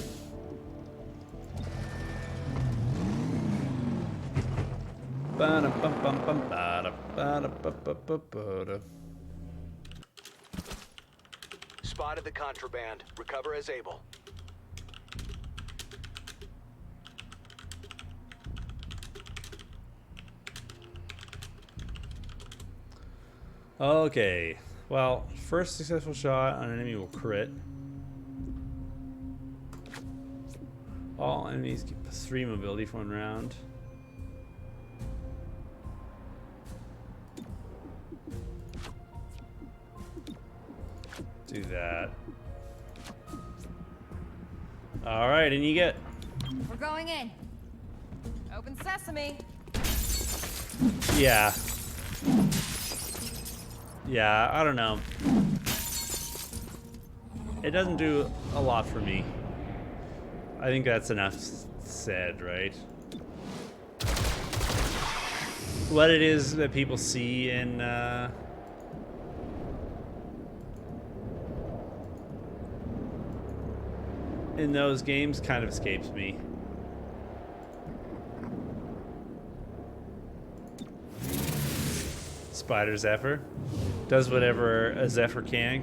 Spotted the contraband. Recover as able. Okay. Well, first successful shot on an enemy will crit. All enemies get +3 mobility for 1 round. Do that. All right, and you get. We're going in. Open sesame. Yeah. Yeah, I don't know. It doesn't do a lot for me. I think that's enough said, right? What it is that people see in those games kind of escapes me. Spider Zephyr. Does whatever a Zephyr can.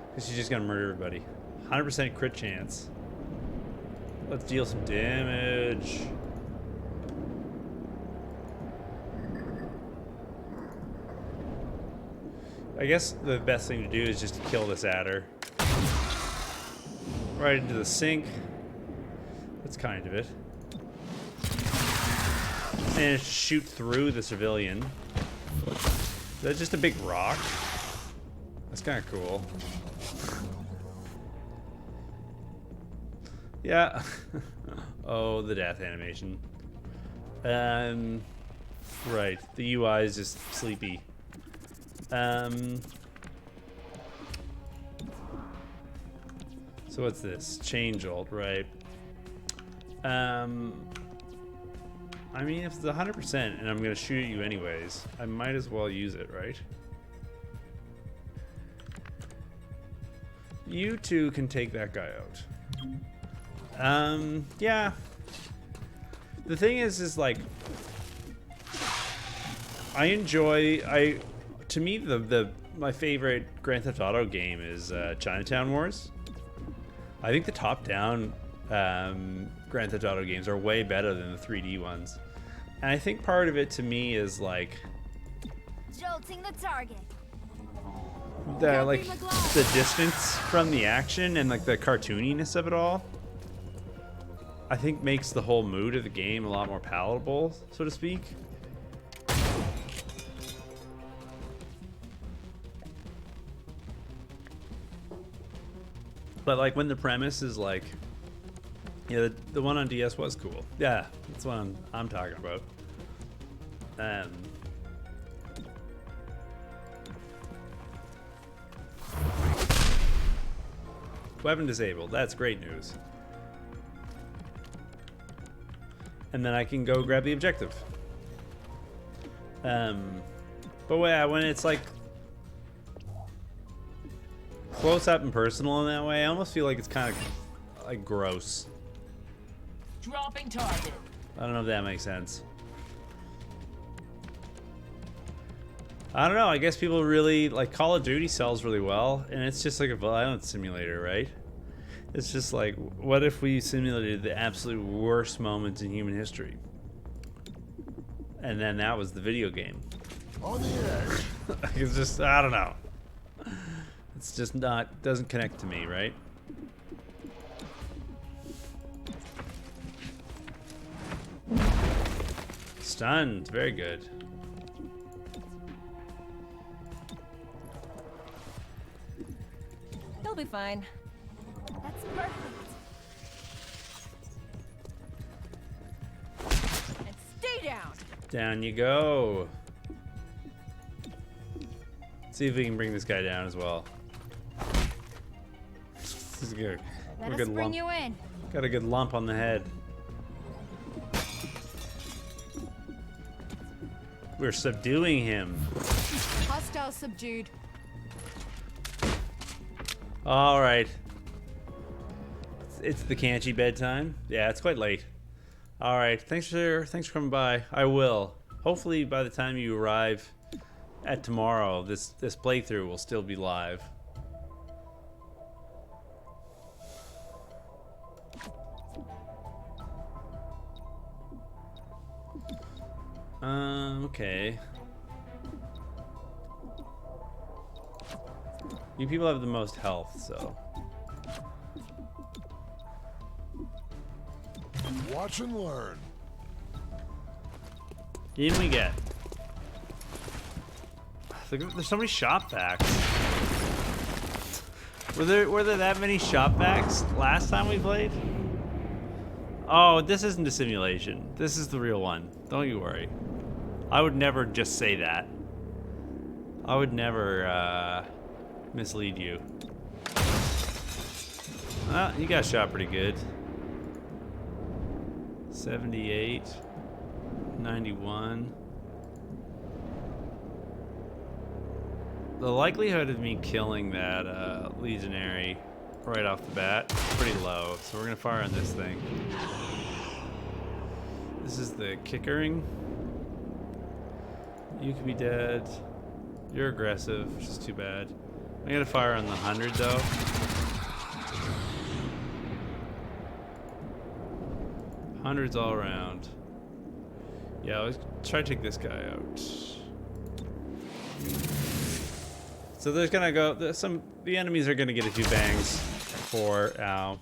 Because she's just going to murder everybody. 100% crit chance. Let's deal some damage. I guess the best thing to do is just to kill this adder. Right into the sink. That's kind of it. Managed to shoot through the civilian. Is that just a big rock? That's kind of cool. Yeah. Oh, the death animation. Right. The UI is just sleepy. So what's this? Change ult, right? I mean, if it's 100% and I'm gonna shoot at you anyways, I might as well use it, right? You two can take that guy out. Yeah. The thing is like, to me, my favorite Grand Theft Auto game is Chinatown Wars. I think the top-down Grand Theft Auto games are way better than the 3D ones. And I think part of it to me is like Jolting the target. the distance from the action and like the cartooniness of it all. I think makes the whole mood of the game a lot more palatable, so to speak. But like when the premise is like, yeah, the one on DS was cool. Yeah, that's what I'm talking about. Weapon disabled. That's great news. And then I can go grab the objective. But yeah, when it's like close up and personal in that way, I almost feel like it's kind of like gross. Dropping target. I don't know if that makes sense. I don't know. I guess people really like Call of Duty sells really well, and it's just like a violence simulator, right? It's just like, what if we simulated the absolute worst moments in human history? And then that was the video game. On the edge. It's just, I don't know. It's just not, doesn't connect to me, right? Stunned, very good. He'll be fine. That's perfect. And stay down. Down you go. See if we can bring this guy down as well. This is good. Let us bring you in. Got a good lump on the head. We're subduing him. Hostile subdued. All right. It's the Kanchi bedtime. Yeah, it's quite late. All right. Thanks for coming by. I will. Hopefully, by the time you arrive at tomorrow, this playthrough will still be live. Okay. You people have the most health, so. Watch and learn. In we get. There's so many shop vacs. Were there that many shop vacs last time we played? Oh, this isn't a simulation. This is the real one. Don't you worry. I would never just say that. I would never mislead you. You got shot pretty good. 78, 91. The likelihood of me killing that legionary right off the bat is pretty low, so we're gonna fire on this thing. This is the kickering. You could be dead. You're aggressive, which is too bad. I'm gonna fire on the 100 though. Hundreds all around. Yeah, let's try to take this guy out. So there's gonna go the enemies are gonna get a few bangs for ow.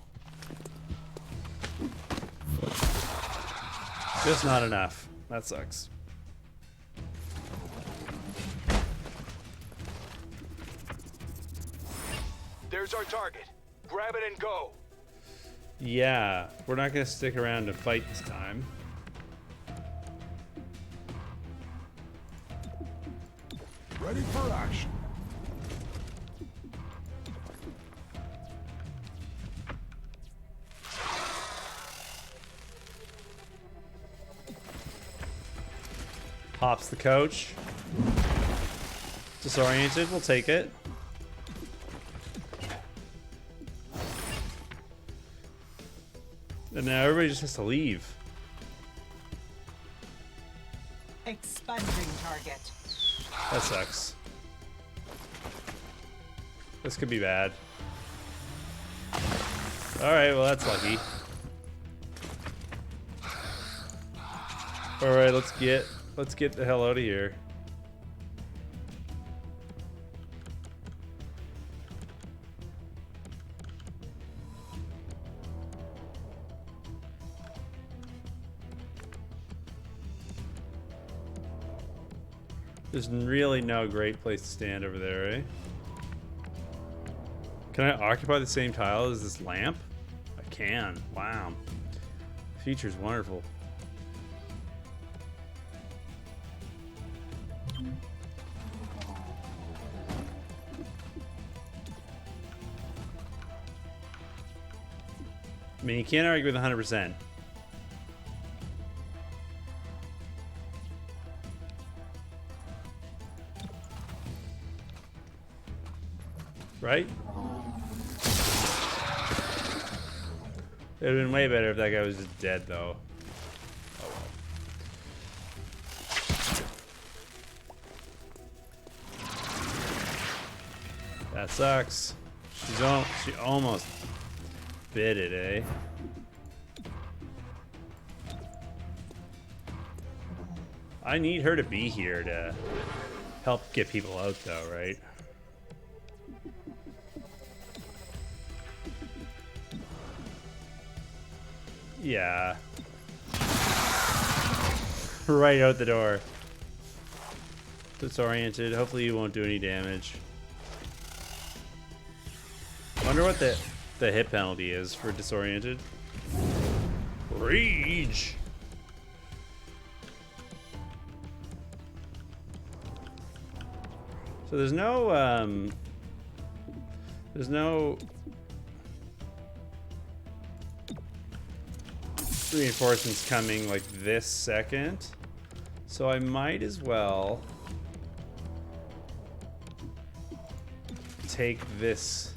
Just not enough. That sucks. There's our target. Grab it and go. Yeah, we're not gonna stick around to fight this time. Ready for action. Pops the coach. Disoriented, we'll take it. And now everybody just has to leave. Expunging target. That sucks. This could be bad. Alright, well that's lucky. Alright, let's get the hell out of here. There's really no great place to stand over there, eh? Can I occupy the same tile as this lamp? I can. Wow. The feature's wonderful. I mean, you can't argue with 100%. Right? It would have been way better if that guy was just dead, though. Oh well. That sucks. She almost bit it, eh? I need her to be here to help get people out, though, right? Yeah. Right out the door. Disoriented. Hopefully you won't do any damage. Wonder what the hit penalty is for disoriented. Rage. So there's no reinforcements coming like this second, so I might as well take this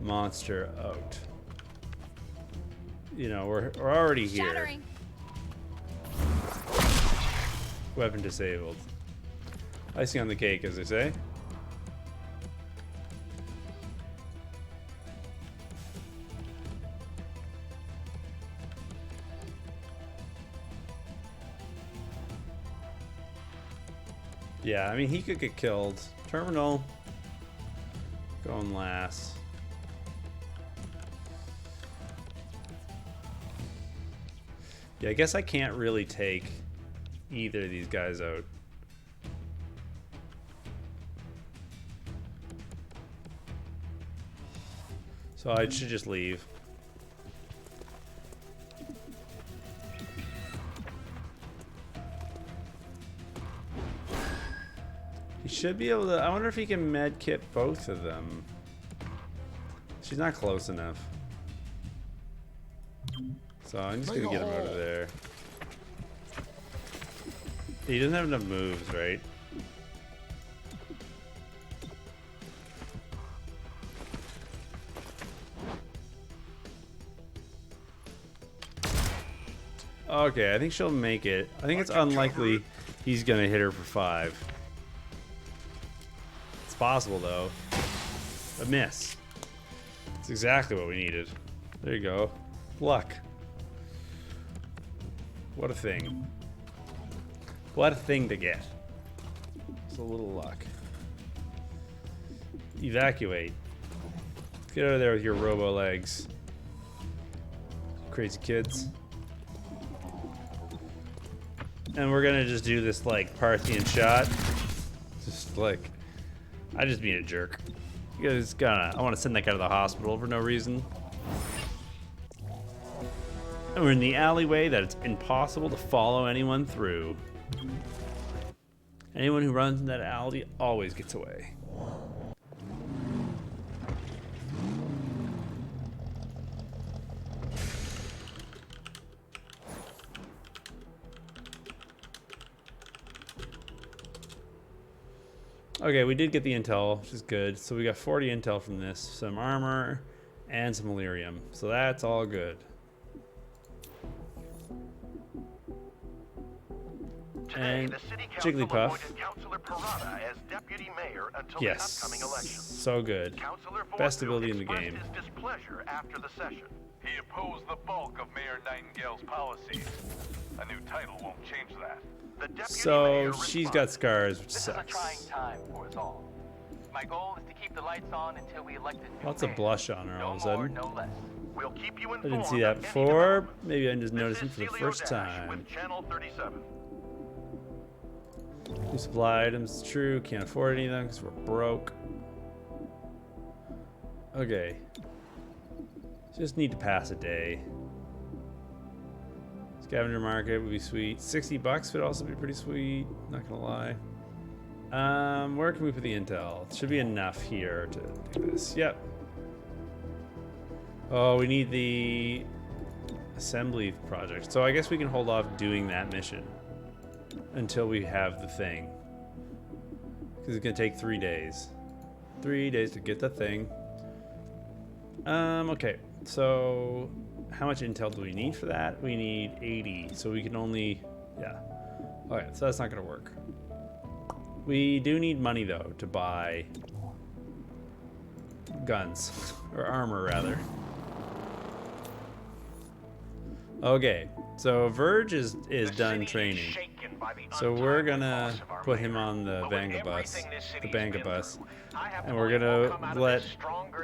monster out. You know, we're already here. Shattering. Weapon disabled. Icing on the cake, as they say. Yeah, I mean, he could get killed. Terminal. Going last. Yeah, I guess I can't really take either of these guys out. So I should just leave. He should be able to. I wonder if he can med kit both of them. She's not close enough. So I'm just gonna get him out of there. He doesn't have enough moves, right? Okay, I think she'll make it. I think it's unlikely he's gonna hit her for 5. possible, though. A miss. That's exactly what we needed. There you go. Luck. What a thing. What a thing to get. It's a little luck. Evacuate. Get out of there with your robo legs. Crazy kids. And we're gonna just do this like Parthian shot. Just like, I just being a jerk. You guys I want to send that guy to the hospital for no reason. And we're in the alleyway that it's impossible to follow anyone through. Anyone who runs in that alley always gets away. Okay, we did get the intel, which is good. So we got 40 intel from this, some armor, and some Illyrium. So that's all good. Today, And the city council Jigglypuff. appointed Councilor Parada as deputy mayor until Yes, the upcoming election. so good. Councilor Best Fortune ability in the expressed game. his displeasure after the session. He opposed the bulk of Mayor Nightingale's policies. A new title won't change that. The deputy So mayor she's responded. got scars, which This is a trying sucks. time for us all. My goal is to keep the lights on until we elect a new Lots of mayor. blush on her all of a No more, sudden. no less. We'll keep you I informed didn't see that of any before. developments. Maybe I'm just This noticing is for the Celio first Dash time. with Channel 37. New supply items, true. Can't afford any of them because we're broke. Okay. Just need to pass a day. Scavenger market would be sweet. 60 bucks would also be pretty sweet. Not gonna lie. Where can we put the intel? It should be enough here to do this. Yep. Oh, we need the assembly project. So I guess we can hold off doing that mission until we have the thing. Because it's gonna take 3 days. 3 days to get the thing. Okay. So how much intel do we need for that? We need 80. So we can only, yeah. Okay, so that's not gonna work. We do need money though to buy guns or armor rather. Okay, so Verge is done training. So we're gonna put him on the Banga bus, and we're gonna let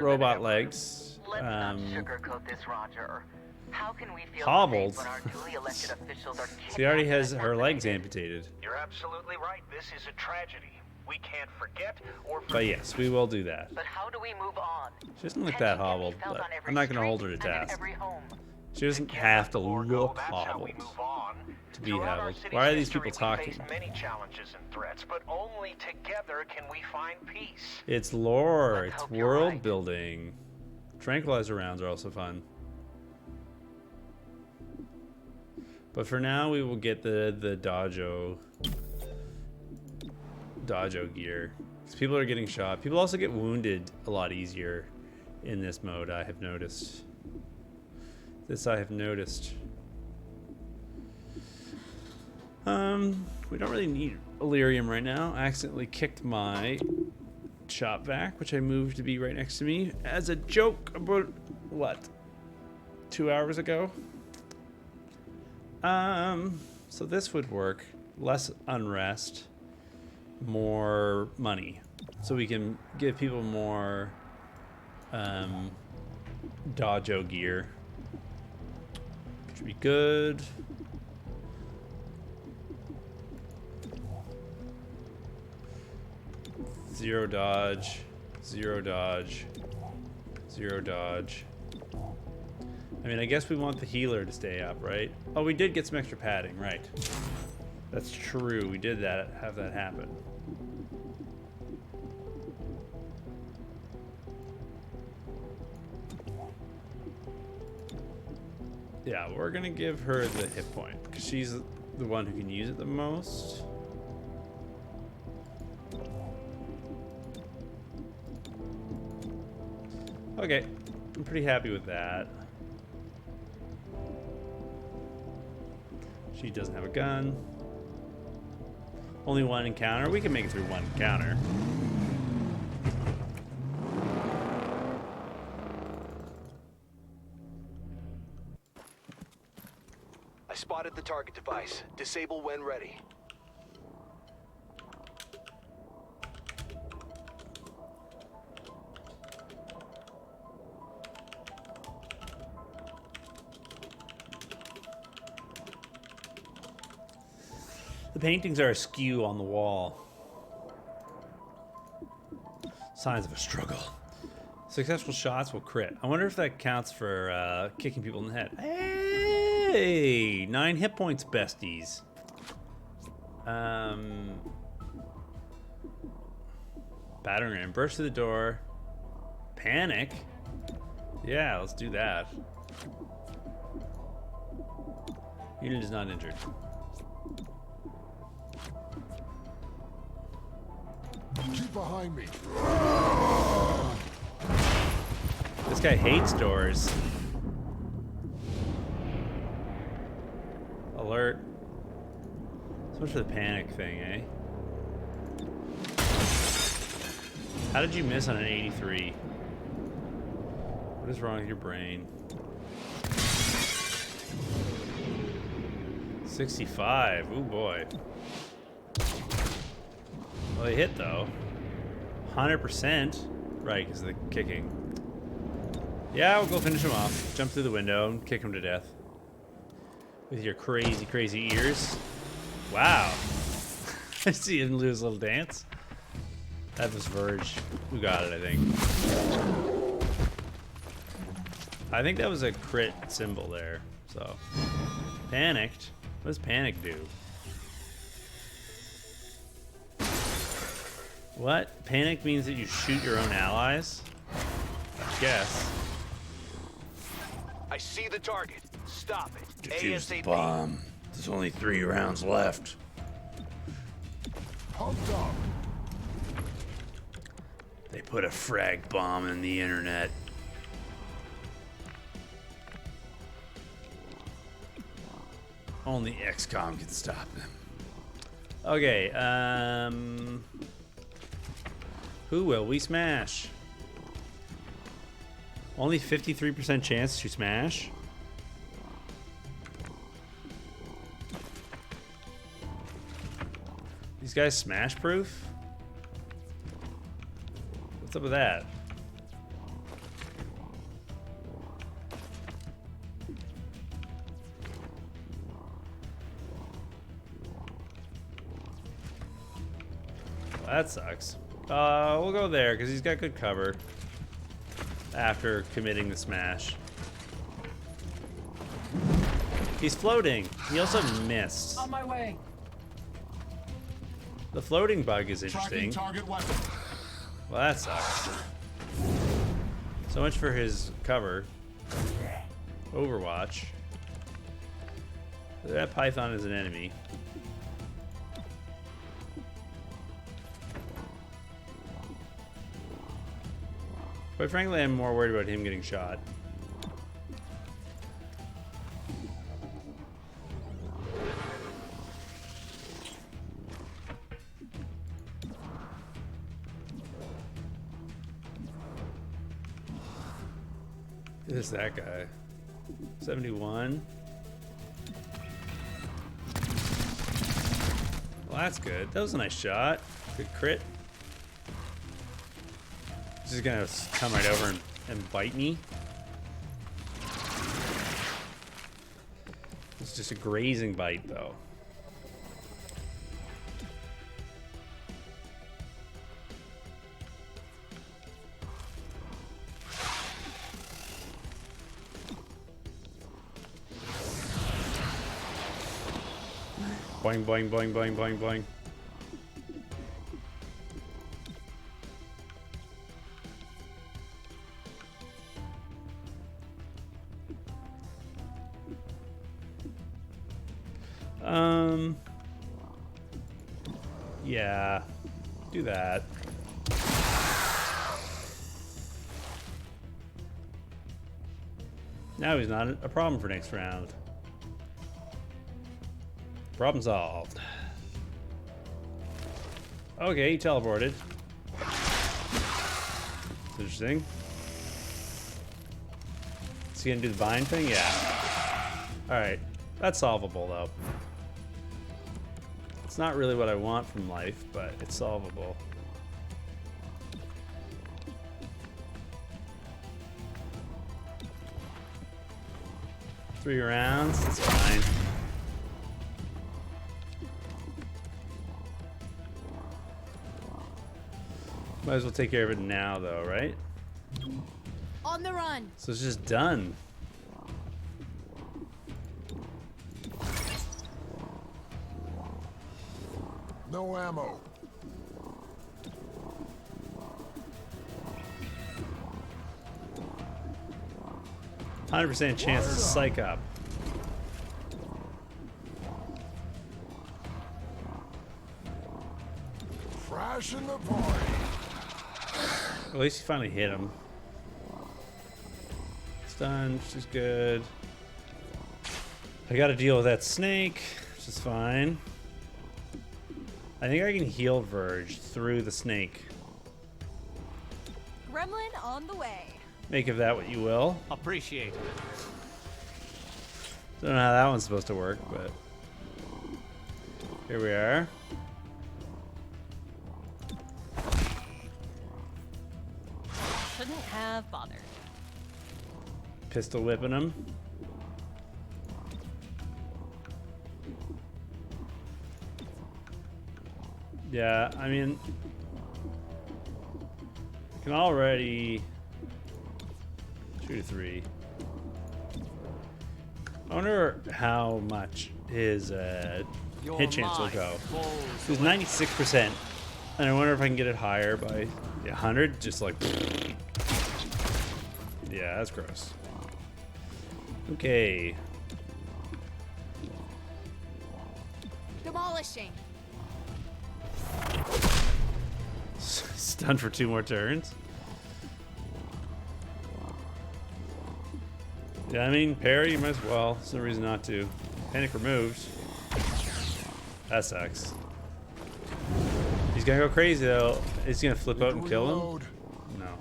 Robot Legs sugarcoat this, Roger. How can we feel hobbled. safe when our duly elected officials are She already has her legs amputated. You're absolutely right. This is a tragedy. We can't forget or But yes, we will do that. But how do we move on? She doesn't look that hobbled, but I'm not gonna hold her to task. She doesn't have to look hobbled to be hobbled. Why are these people talking? We face many challenges and threats, but only together can we find peace. It's lore, it's world building. Tranquilizer rounds are also fun. But for now, we will get the dojo gear. Because people are getting shot. People also get wounded a lot easier in this mode, I have noticed. This I have noticed. We don't really need Illyrium right now. I accidentally kicked my shop vac, which I moved to be right next to me, as a joke about, what, 2 hours ago? So this would work. Less unrest, more money. So we can give people more dojo gear. Which would be good. Zero dodge, zero dodge, zero dodge. I mean, I guess we want the healer to stay up, right? Oh, we did get some extra padding, right? That's true. We did have that happen. Yeah, we're gonna give her the hit point because she's the one who can use it the most. Okay, I'm pretty happy with that. She doesn't have a gun. Only one encounter. We can make it through one encounter. spotted the target device. Disable when ready. The paintings are askew on the wall. Signs of a struggle. Successful shots will crit. I wonder if that counts for kicking people in the head. Hey! 9 hit points, besties. Battering ram. Burst through the door. Panic? Yeah, let's do that. Unit is not injured. Keep behind me. This guy hates doors. Alert. So much for the panic thing, eh? How did you miss on an 83? What is wrong with your brain? 65. Ooh boy. Well, they hit though. 100%. Right, because of the kicking. Yeah, we'll go finish him off. Jump through the window and kick him to death. With your crazy, crazy ears. Wow. I see him do his little dance. That was Verge who got it, I think. I think that was a crit symbol there. So, panicked. What does panic do? What? Panic means that you shoot your own allies? I guess. I see the target. Stop it. Defuse the ASAP. bomb. There's only 3 rounds left. Pumped up. They put a frag bomb in the internet. Only XCOM can stop them. Okay, who will we smash? Only 53% chance to smash. These guys smash proof? What's up with that? Well, that sucks. We'll go there because he's got good cover after committing the smash. He's floating. He also missed. On my way. The floating bug is interesting. Target weapon. Well, that sucks. So much for his cover. Overwatch. That python is an enemy. Quite frankly, I'm more worried about him getting shot. Who's that guy? 71. Well, that's good. That was a nice shot. Good crit. He's just gonna come right over and bite me. It's just a grazing bite, though. Boing, boing, boing, boing, boing, boing. Yeah, do that. Now he's not a problem for next round. Problem solved. Okay, he teleported. That's interesting. Is he gonna do the bind thing? Yeah. Alright. That's solvable, though. It's not really what I want from life, but it's solvable. Three rounds, it's fine. Might as well take care of it now, though, right? On the run. So it's just done. No ammo. 100% chance to psych up. Crashing the party. At least you finally hit him. Stun, which is good. I gotta deal with that snake, which is fine. I think I can heal Verge through the snake. Gremlin on the way. Make of that what you will. Appreciate it. Don't know how that one's supposed to work, but here we are. Shouldn't have bothered. Pistol whipping him. Yeah, I mean, I can already shoot a 3. I wonder how much his hit chance will go. It was 96%, and I wonder if I can get it higher by 100. Just like, yeah, that's gross. Okay. Demolishing. Stunned for 2 more turns. Yeah, I mean, parry, you might as well. There's no reason not to. Panic removed. That sucks. He's gonna go crazy though. Is he gonna flip out and kill him? No.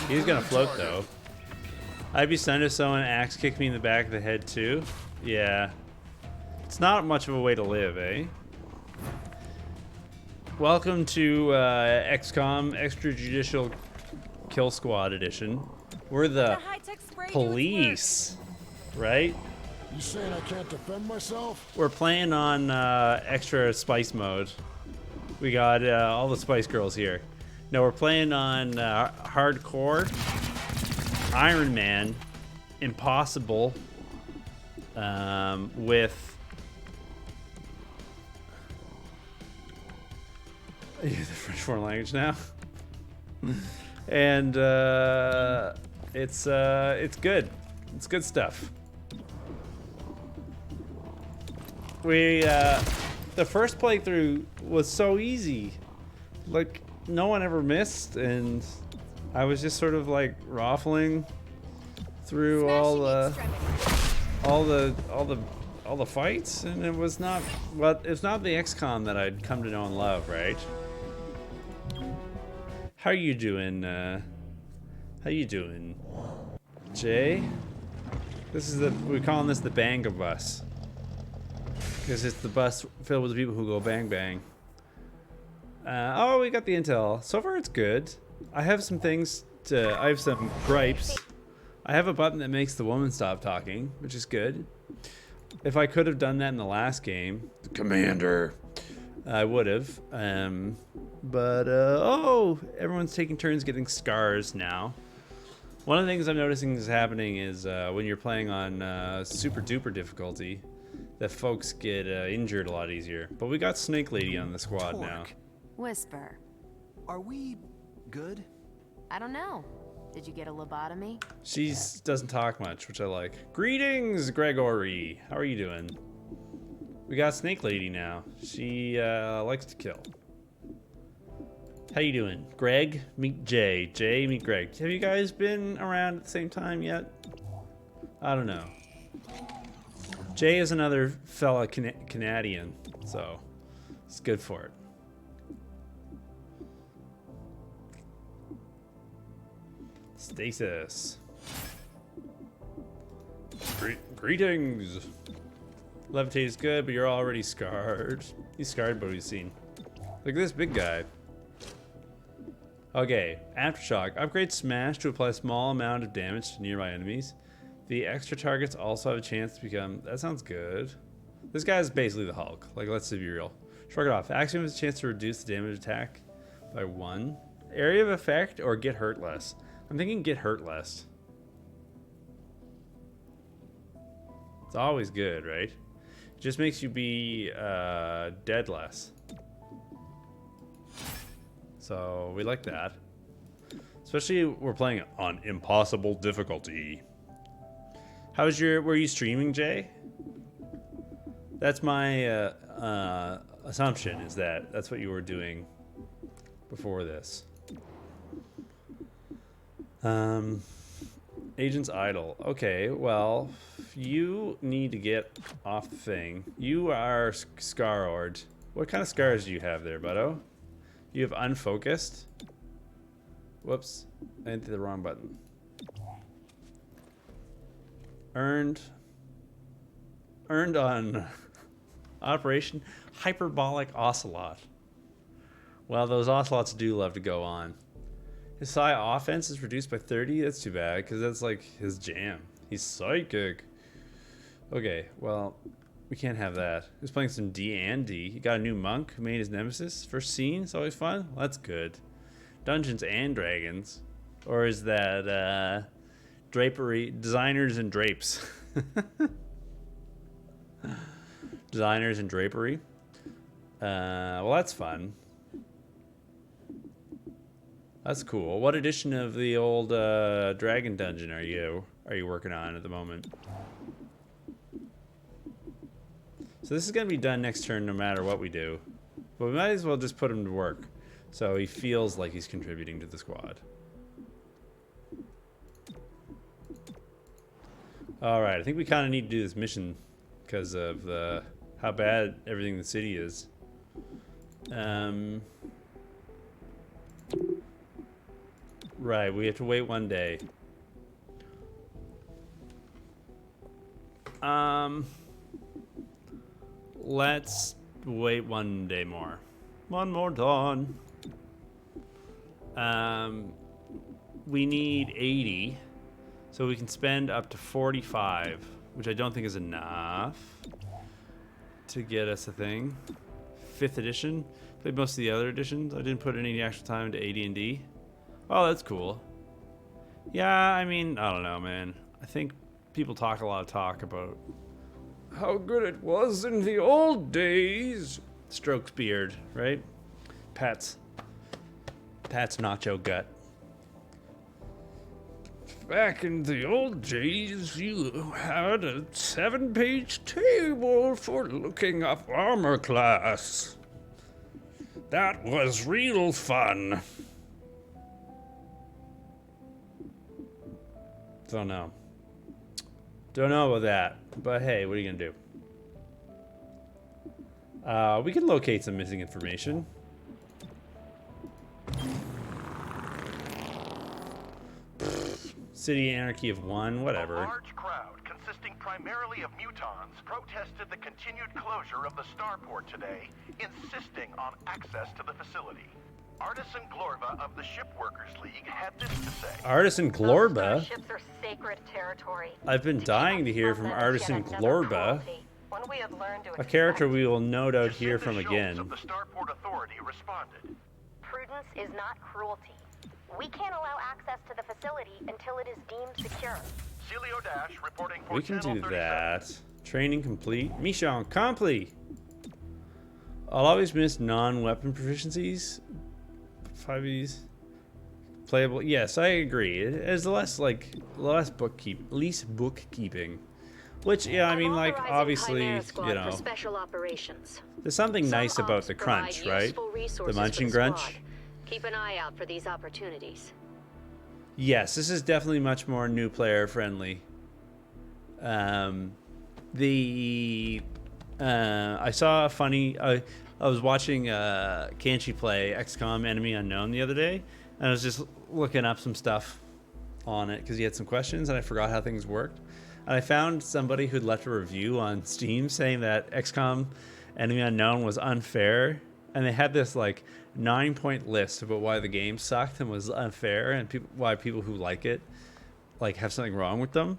He's gonna float though. I'd be stunned if someone axe kicked me in the back of the head too. Yeah. It's not much of a way to live, eh? Welcome to XCOM Extrajudicial Kill Squad Edition. We're the police, right? You saying I can't defend myself? We're playing on extra spice mode. We got all the Spice Girls here. No, we're playing on hardcore, Ironman, impossible, with the French foreign language now, and it's good. It's good stuff. We the first playthrough was so easy, like no one ever missed, and I was just sort of like raffling through all the fights, and it was not, well, it's not the XCOM that I'd come to know and love, right? How you doing? How you doing, Jay? This is we're calling this the Banga bus, because it's the bus filled with people who go bang bang. Oh, we got the intel. So far, it's good. I have some gripes. I have a button that makes the woman stop talking, which is good. If I could have done that in the last game, the commander, I would have. Oh, everyone's taking turns getting scars now. One of the things I'm noticing is happening is when you're playing on super duper difficulty, that folks get injured a lot easier. But we got Snake Lady on the squad now. Whisper. Are we good? I don't know. Did you get a lobotomy? She doesn't talk much, which I like. Greetings, Gregory. How are you doing? We got Snake Lady now. She likes to kill. How you doing? Greg, meet Jay. Jay, meet Greg. Have you guys been around at the same time yet? I don't know. Jay is another fella Canadian, so it's good for it. Stasis. Greetings. Levitate is good, but you're already scarred. He's scarred, but he's seen. Look at this big guy. Okay, Aftershock. Upgrade Smash to apply a small amount of damage to nearby enemies. The extra targets also have a chance to become... That sounds good. This guy's basically the Hulk. Like, let's be real. Shrug it off. Axiom has a chance to reduce the damage attack by 1. Area of effect or get hurt less. I'm thinking get hurt less. It's always good, right? It just makes you be dead less. So we like that. Especially we're playing on impossible difficulty. Were you streaming, Jay? That's my assumption, is that that's what you were doing before this. Agent's idle. Okay, well, you need to get off the thing. You are scarred. What kind of scars do you have there, buddo? You have unfocused. Whoops. I hit the wrong button. Earned on Operation Hyperbolic Ocelot. Well, those ocelots do love to go on. His psi offense is reduced by 30. That's too bad, because that's like his jam. He's psychic. Okay, well, we can't have that. He's playing some D&D. He got a new monk who made his nemesis. First scene, it's always fun. Well, that's good. Dungeons and Dragons. Or is that drapery? Designers and drapes. Designers and drapery. Well, that's fun. That's cool. What edition of the old Dragon Dungeon are you working on at the moment? So this is gonna be done next turn, no matter what we do. But we might as well just put him to work, so he feels like he's contributing to the squad. All right, I think we kind of need to do this mission because of how bad everything in the city is. Right, we have to wait 1 day. Let's wait 1 day more. One more dawn. We need 80, so we can spend up to 45, which I don't think is enough to get us a thing. 5th edition. Played most of the other editions. I didn't put any actual time into AD&D. Oh, that's cool. Yeah, I mean, I don't know, man. I think people talk a lot of talk about how good it was in the old days. Strokes beard, right? Pat's nacho gut. Back in the old days, you had a 7-page table for looking up armor class. That was real fun. Don't know. Don't know about that. But hey, what are you gonna do? We can locate some missing information. City anarchy of 1, whatever. A large crowd consisting primarily of mutons protested the continued closure of the starport today, insisting on access to the facility. Artisan Glorba of the Shipworkers League had this to say. Artisan Glorba? Ships are sacred territory. I've been dying to hear from Artisan Glorba. A character we will no doubt hear from again. The Starport Authority responded. Prudence is not cruelty. We can't allow access to the facility until it is deemed secure. Celio Dash reporting for We can Channel do 37. that. Training complete. Mission accompli. I'll always miss non-weapon proficiencies. 5Es. Playable. Yes, I agree. It is less bookkeeping. Which, yeah, I mean, like, obviously, Chimera Squad you know, for special operations. there's something nice Some about ops the provide crunch, right? useful The resources munching for the grunch. squad. Keep an eye out for these opportunities. Yes, this is definitely much more new player friendly. I saw a funny. I was watching Kanchi play XCOM Enemy Unknown the other day, and I was just looking up some stuff on it because he had some questions and I forgot how things worked. And I found somebody who'd left a review on Steam saying that XCOM Enemy Unknown was unfair. And they had this like 9-point list about why the game sucked and was unfair and why people who like it like have something wrong with them.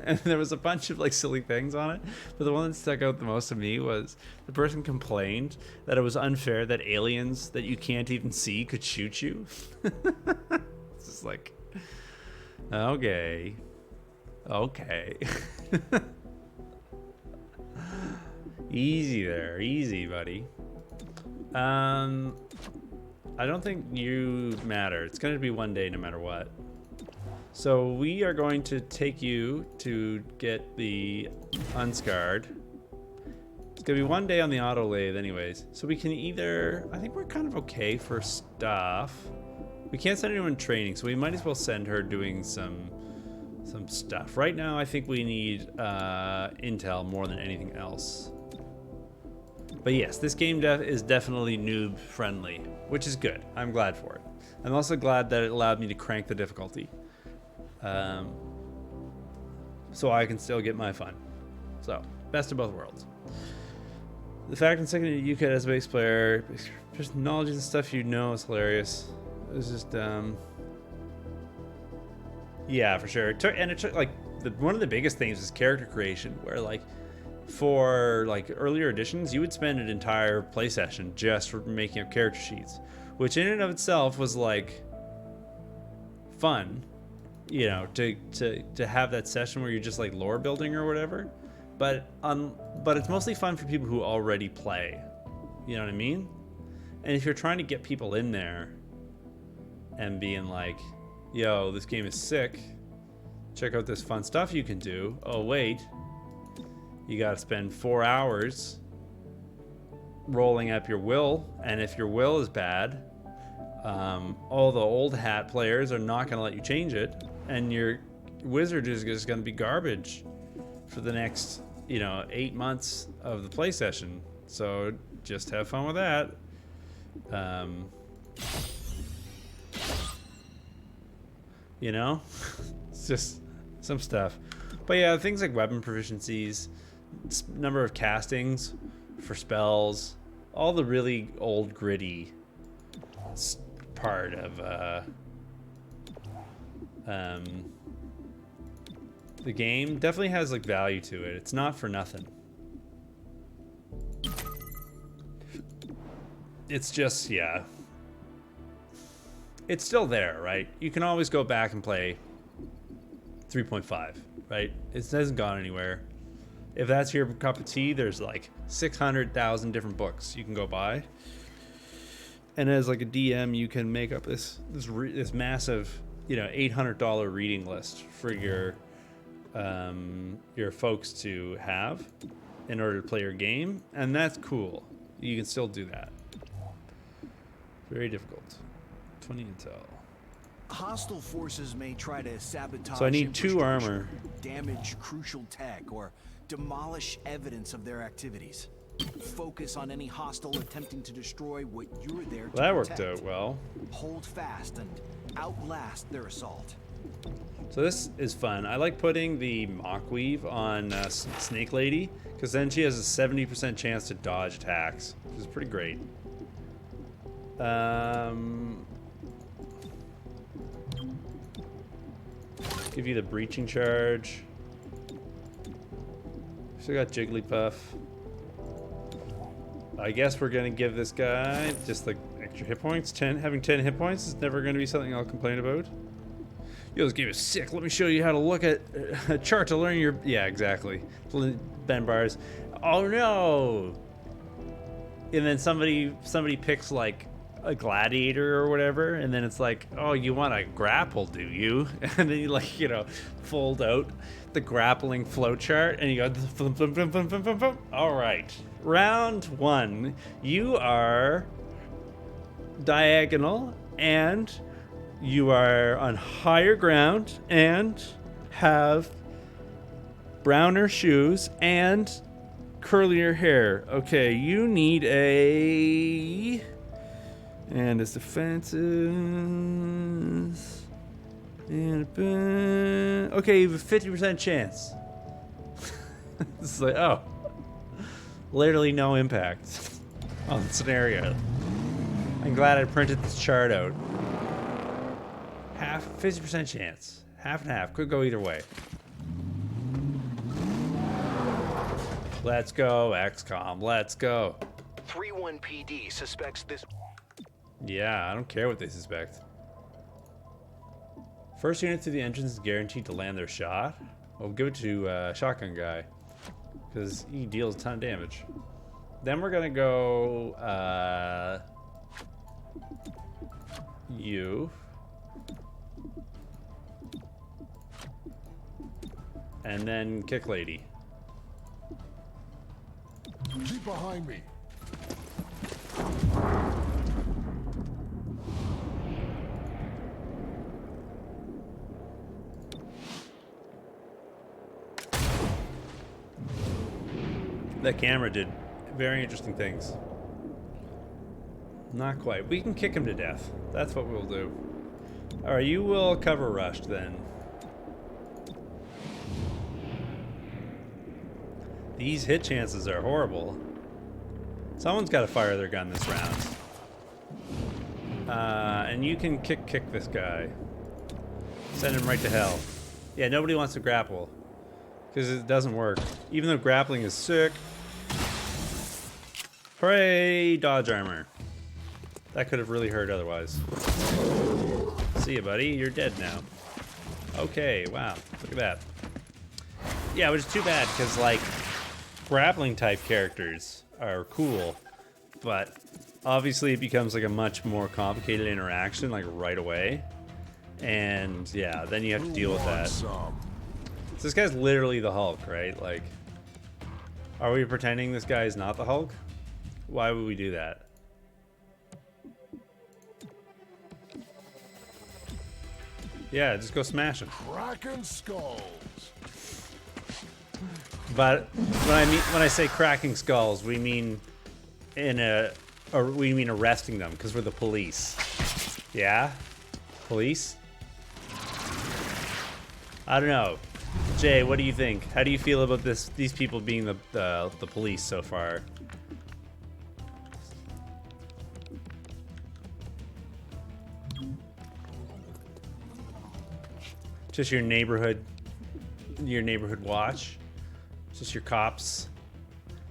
And there was a bunch of like silly things on it, but the one that stuck out the most to me was the person complained that it was unfair that aliens that you can't even see could shoot you. It's just like, okay. Easy there, easy, buddy. I don't think you matter. It's going to be one day no matter what. So we are going to take you to get the unscarred. It's going to be one day on the auto lathe anyways. So we can either... I think we're kind of okay for stuff. We can't send anyone training, so we might as well send her doing some stuff. Right now, I think we need intel more than anything else. But yes, this game is definitely noob friendly, which is good. I'm glad for it. I'm also glad that it allowed me to crank the difficulty. So I can still get my fun. So, best of both worlds. The fact and second you could as a bass player, just knowledge and stuff you know is hilarious. It was just, yeah, for sure. It took like, one of the biggest things is character creation, where like, for like earlier editions, you would spend an entire play session just for making up character sheets, which in and of itself was like fun, you know, to have that session where you're just like lore building or whatever. But it's mostly fun for people who already play. You know what I mean? And if you're trying to get people in there and being like, yo, this game is sick, check out this fun stuff you can do. Oh wait, you gotta spend 4 hours rolling up your will, and if your will is bad, all the old hat players are not gonna let you change it, and your wizard is just gonna be garbage for the next, 8 months of the play session. So just have fun with that. It's just some stuff. But yeah, things like weapon proficiencies, number of castings for spells, all the really old gritty part of the game definitely has like value to it. It's not for nothing. It's just, yeah, it's still there, right? You can always go back and play 3.5, right? It hasn't gone anywhere. If that's your cup of tea, there's like 600,000 different books you can go buy. And as like a DM, you can make up this massive, $800 reading list for your folks to have in order to play your game, and that's cool. You can still do that. Very difficult. 20 intel. Hostile forces may try to sabotage. So I need 2 armor. Damage crucial tech, or demolish evidence of their activities. Focus on any hostile attempting to destroy what you're there to That protect. worked out well. Hold fast and outlast their assault. So this is fun. I like putting the mock weave on Snake Lady, because then she has a 70% chance to dodge attacks, which is pretty great. Give you the breaching charge. Still got Jigglypuff. I guess we're gonna give this guy just like extra hit points. Having 10 hit points is never gonna be something I'll complain about. Yo, this game is sick. Let me show you how to look at a chart to learn your... Yeah, exactly. Ben bars. Oh no! And then somebody picks like a gladiator or whatever, and then it's like, oh, you want to grapple, do you? And then you fold out the grappling flowchart, and you go flum, flum, flum, flum, flum, flum, flum. All right, round 1. You are diagonal, and you are on higher ground, and have browner shoes and curlier hair. Okay, you need a... And his defenses, and Okay, you have a 50% chance. It's like, oh. Literally no impact on the scenario. I'm glad I printed this chart out. 50% chance. Half and half. Could go either way. Let's go, XCOM. Let's go. 3-1 PD suspects this. Yeah, I don't care what they suspect. First unit to the entrance is guaranteed to land their shot. We'll give it to Shotgun Guy, because he deals a ton of damage. Then we're gonna go you. And then Kick Lady. Keep behind me. That camera did very interesting things. Not quite. We can kick him to death. That's what we'll do. Alright, you will cover rushed then. These hit chances are horrible. Someone's got to fire their gun this round. And you can kick this guy. Send him right to hell. Yeah, nobody wants to grapple. Because it doesn't work. Even though grappling is sick. Hooray! Dodge armor. That could have really hurt otherwise. See ya, buddy. You're dead now. Okay, wow. Look at that. Yeah, which is too bad, because, like, grappling type characters are cool, but obviously it becomes, like, a much more complicated interaction, like, right away. And, yeah, then you have to deal with that. So this guy's literally the Hulk, right? Like, are we pretending this guy is not the Hulk? Why would we do that? Yeah, just go smash him. Cracking skulls. But when I say cracking skulls, we mean arresting them because we're the police. Yeah, police. I don't know, Jay. What do you think? How do you feel about these people being the police so far? Just your neighborhood watch. Just your cops,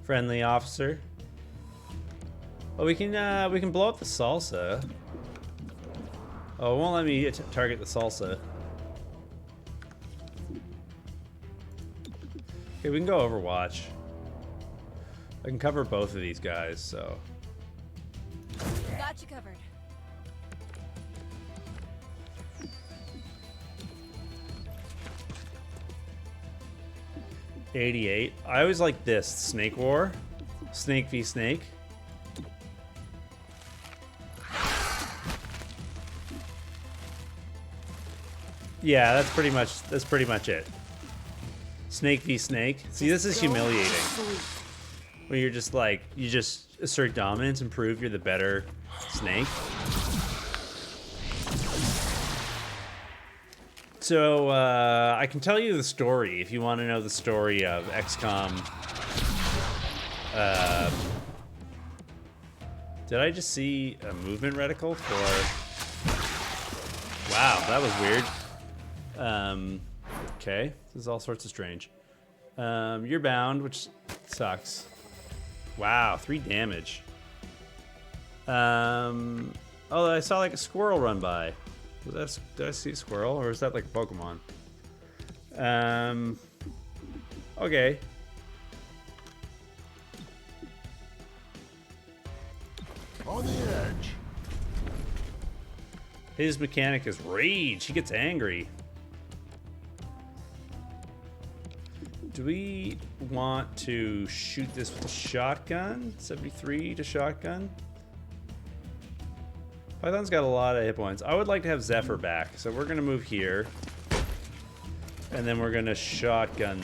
friendly officer. Well, we can blow up the salsa. Oh, it won't let me target the salsa. Okay, we can go Overwatch. I can cover both of these guys, so. Got you covered. '88. I always like this Snake War, Snake v Snake. Yeah, that's pretty much it. Snake v Snake. See, this is humiliating. Where you're just like, you just assert dominance and prove you're the better snake. So, I can tell you the story if you want to know the story of XCOM. Did I just see a movement reticle for... Wow, that was weird. Okay, this is all sorts of strange. You're bound, which sucks. Wow, 3 damage. Oh, I saw like a squirrel run by. Did I see a squirrel, or is that like a Pokemon? Okay. On the edge. His mechanic is rage. He gets angry. Do we want to shoot this with a shotgun? 73 to shotgun? Python's got a lot of hit points. I would like to have Zephyr back, so we're gonna move here. And then we're gonna shotgun.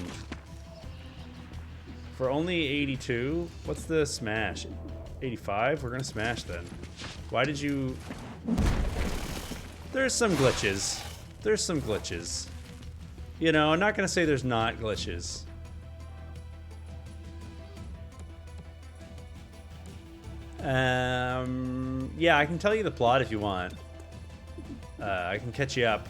For only 82, what's the smash? 85? We're gonna smash then. Why did you... There's some glitches. there's some glitches. You know, I'm not gonna say there's not glitches. Yeah, I can tell you the plot if you want. I can catch you up.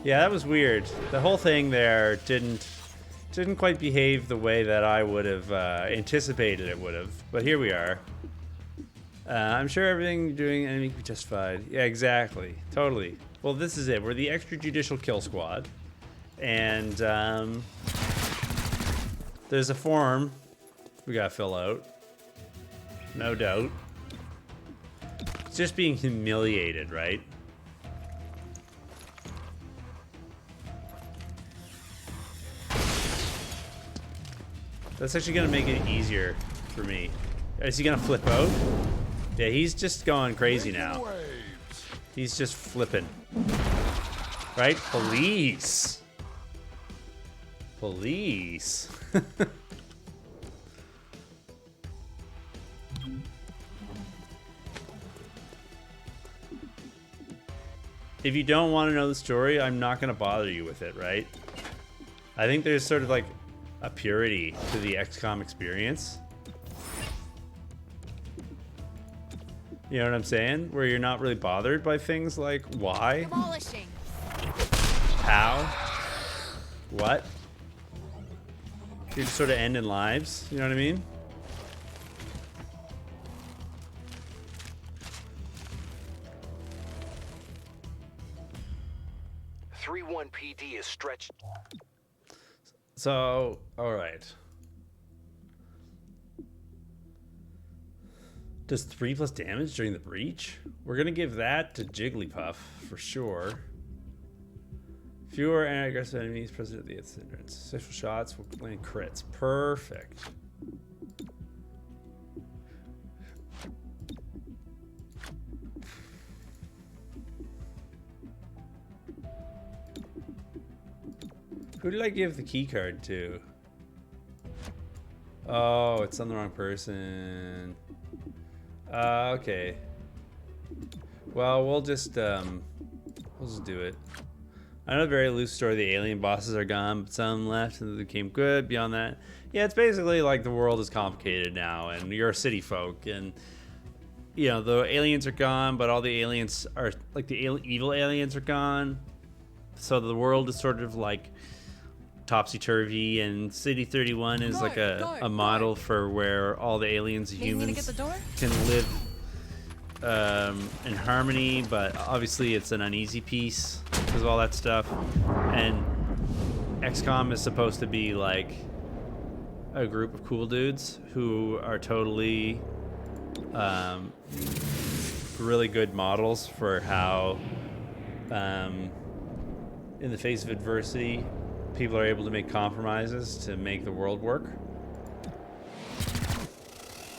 Yeah, that was weird. The whole thing there didn't quite behave the way that I would have anticipated it would have. But here we are. I'm sure everything you're doing enemy can be justified. Yeah, exactly. Totally. Well, this is it. We're the extrajudicial kill squad. And there's a form we gotta fill out. No doubt. It's just being humiliated, right? That's actually gonna make it easier for me. Is he gonna flip out? Yeah, he's just going crazy now. He's just flipping. Right? Police. Police. If you don't want to know the story, I'm not going to bother you with it, right? I think there's sort of like a purity to the XCOM experience. You know what I'm saying? Where you're not really bothered by things like why, Demolishing. how, what. You're just sort of ending lives. You know what I mean? PD is stretched. So, all right. Does 3+ damage during the breach? We're gonna give that to Jigglypuff for sure. Fewer aggressive enemies present at the entrance. Special shots will land crits. Perfect. Who did I give the key card to? Oh, it's on the wrong person. Okay. Well, we'll just do it. I know, a very loose story. The alien bosses are gone, but some left and they became good. Beyond that, yeah, it's basically like the world is complicated now, and you're a city folk, and you know the aliens are gone, but all the aliens are like the evil aliens are gone. So the world is sort of like topsy-turvy, and City 31 is like a model for where all the aliens and humans can live in harmony, but obviously it's an uneasy piece because of all that stuff. And XCOM is supposed to be like a group of cool dudes who are totally really good models for how in the face of adversity people are able to make compromises to make the world work,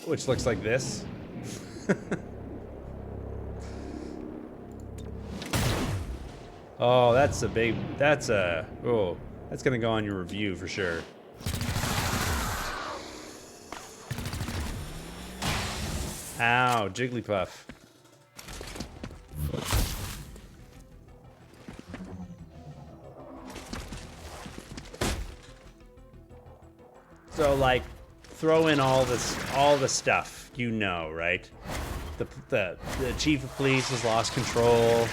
which looks like this. Oh, that's gonna go on your review for sure. Ow, Jigglypuff. So like, throw in all the stuff, you know, right? The chief of police has lost control.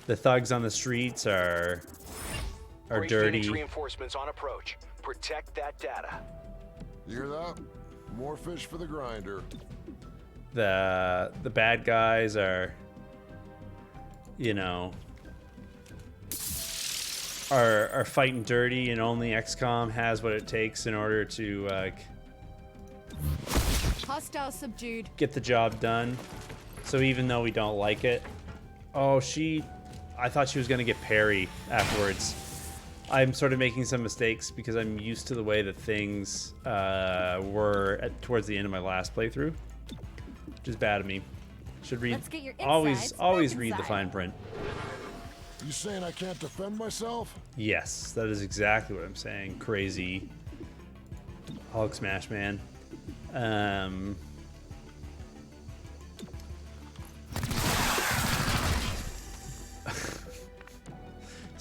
The thugs on the streets are dirty. Phoenix reinforcements on approach. Protect that data. You hear that? More fish for the grinder. The bad guys are, you know, are fighting dirty, and only XCOM has what it takes in order to Hostile subdued. get the job done. So even though we don't like it, I thought she was gonna get parry afterwards. I'm sort of making some mistakes because I'm used to the way that things were towards the end of my last playthrough, which is bad of me. Should read. Let's get your always read the fine print. You saying I can't defend myself? Yes, that is exactly what I'm saying. Crazy Hulk Smash Man.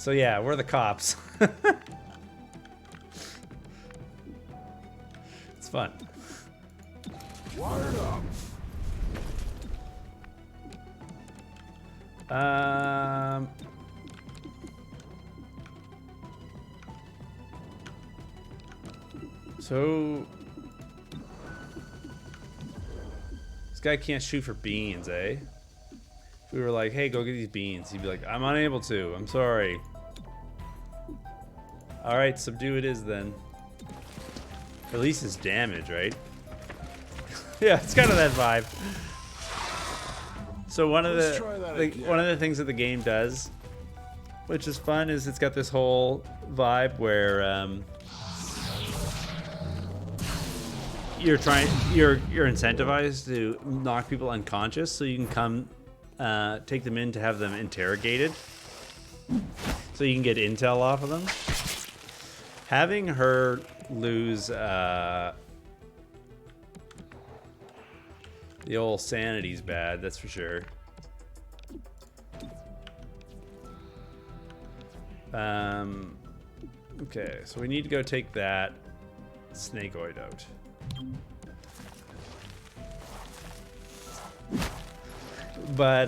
So yeah, we're the cops. It's fun. Wired up. So this guy can't shoot for beans, eh? If we were like, hey, go get these beans, he'd be like, I'm unable to. I'm sorry. All right, subdue it is then. Releases damage, right? Yeah, it's kind of that vibe. So one of the things that the game does, which is fun, is it's got this whole vibe where you're incentivized to knock people unconscious, so you can come take them in to have them interrogated, so you can get intel off of them. Having her lose the old sanity's bad, that's for sure. Okay, so we need to go take that snakeoid out. But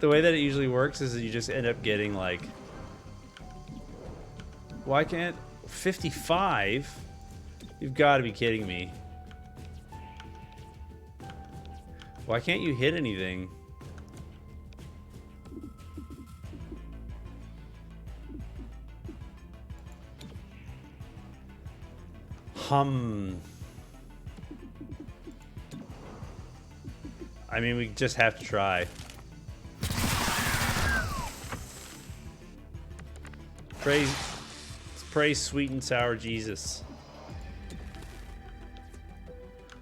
the way that it usually works is that you just end up getting like, why can't 55? You've got to be kidding me. Why can't you hit anything? I mean, we just have to try. Praise sweet and sour Jesus.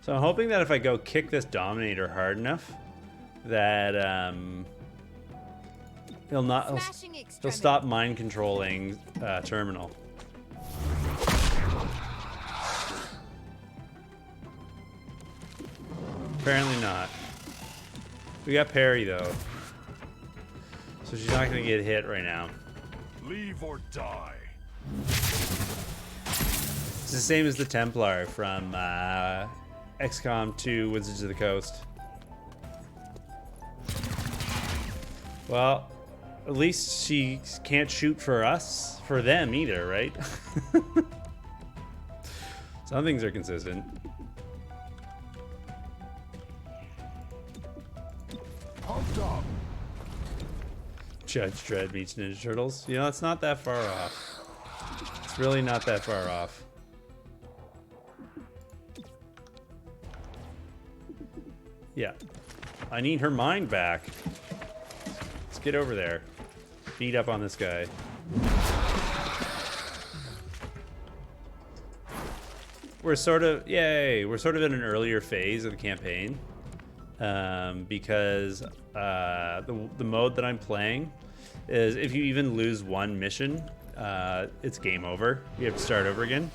So I'm hoping that if I go kick this Dominator hard enough, that he'll stop mind controlling Terminal. Apparently not. We got Perry though, so she's not gonna get hit right now. Leave or die. It's the same as the Templar from XCOM 2 Wizards of the Coast. Well, at least she can't shoot for us, for them either, right? Some things are consistent. Pumped up. Judge Dredd meets Ninja Turtles. You know, it's not that far off. It's really not that far off. Yeah. I need her mind back. Let's get over there. Beat up on this guy. We're sort of, yay, we're sort of in an earlier phase of the campaign. Because the mode that I'm playing is if you even lose one mission, it's game over. You have to start over again.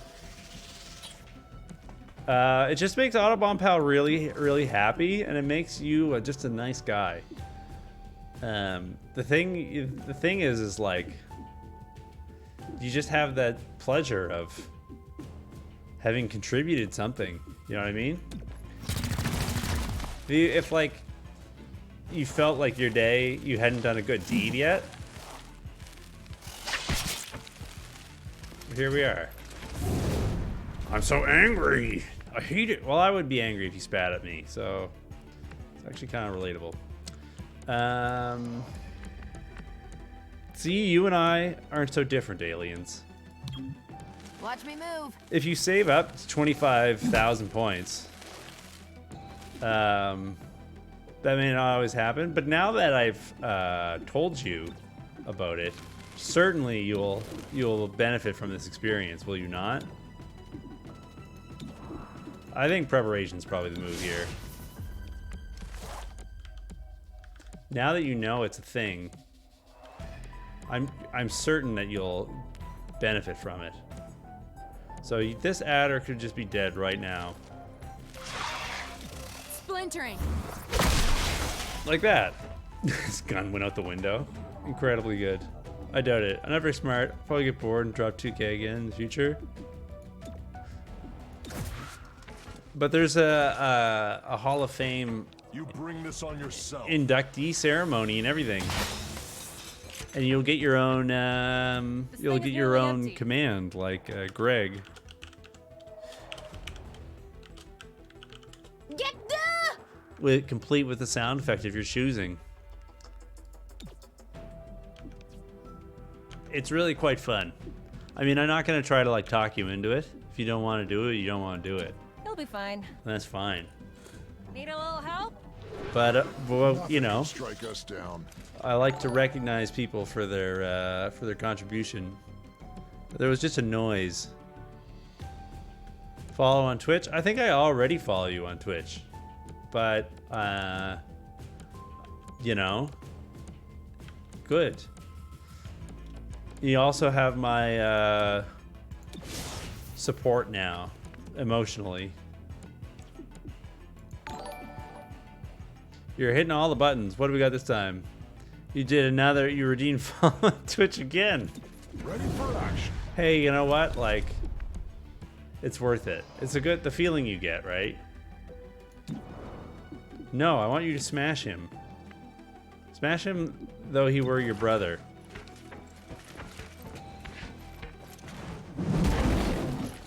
It just makes Autobomb Pal really, really happy, and it makes you just a nice guy. The thing is like, you just have that pleasure of having contributed something. You know what I mean? If like you felt like your day you hadn't done a good deed yet, here we are. I'm so angry. I hate it. Well, I would be angry if you spat at me, so it's actually kind of relatable. See, you and I aren't so different, aliens. Watch me move. If you save up to 25,000 points, that may not always happen, but now that I've told you about it, certainly you'll benefit from this experience, will you not? I think preparation's probably the move here. Now that you know it's a thing, I'm certain that you'll benefit from it. So this adder could just be dead right now. Splintering. Like that. This gun went out the window. Incredibly good. I doubt it. I'm not very smart. I'll probably get bored and drop 2K again in the future. But there's a Hall of Fame You bring this on yourself. inductee ceremony and everything. And you'll get your own command, like Greg. Get Complete with the sound effect of your choosing. It's really quite fun. I mean, I'm not gonna try to like talk you into it. If you don't want to do it, you don't want to do it. He'll be fine. That's fine. Need a little help? But well, you know, Strike us down. I like to recognize people for their contribution. But there was just a noise. Follow on Twitch? I think I already follow you on Twitch. But you know, good. You also have my support now, emotionally. You're hitting all the buttons. What do we got this time? You did another. You redeemed follow on Twitch again. Ready for action. Hey, you know what? Like, it's worth it. It's the feeling you get, right? No, I want you to smash him. Smash him though he were your brother.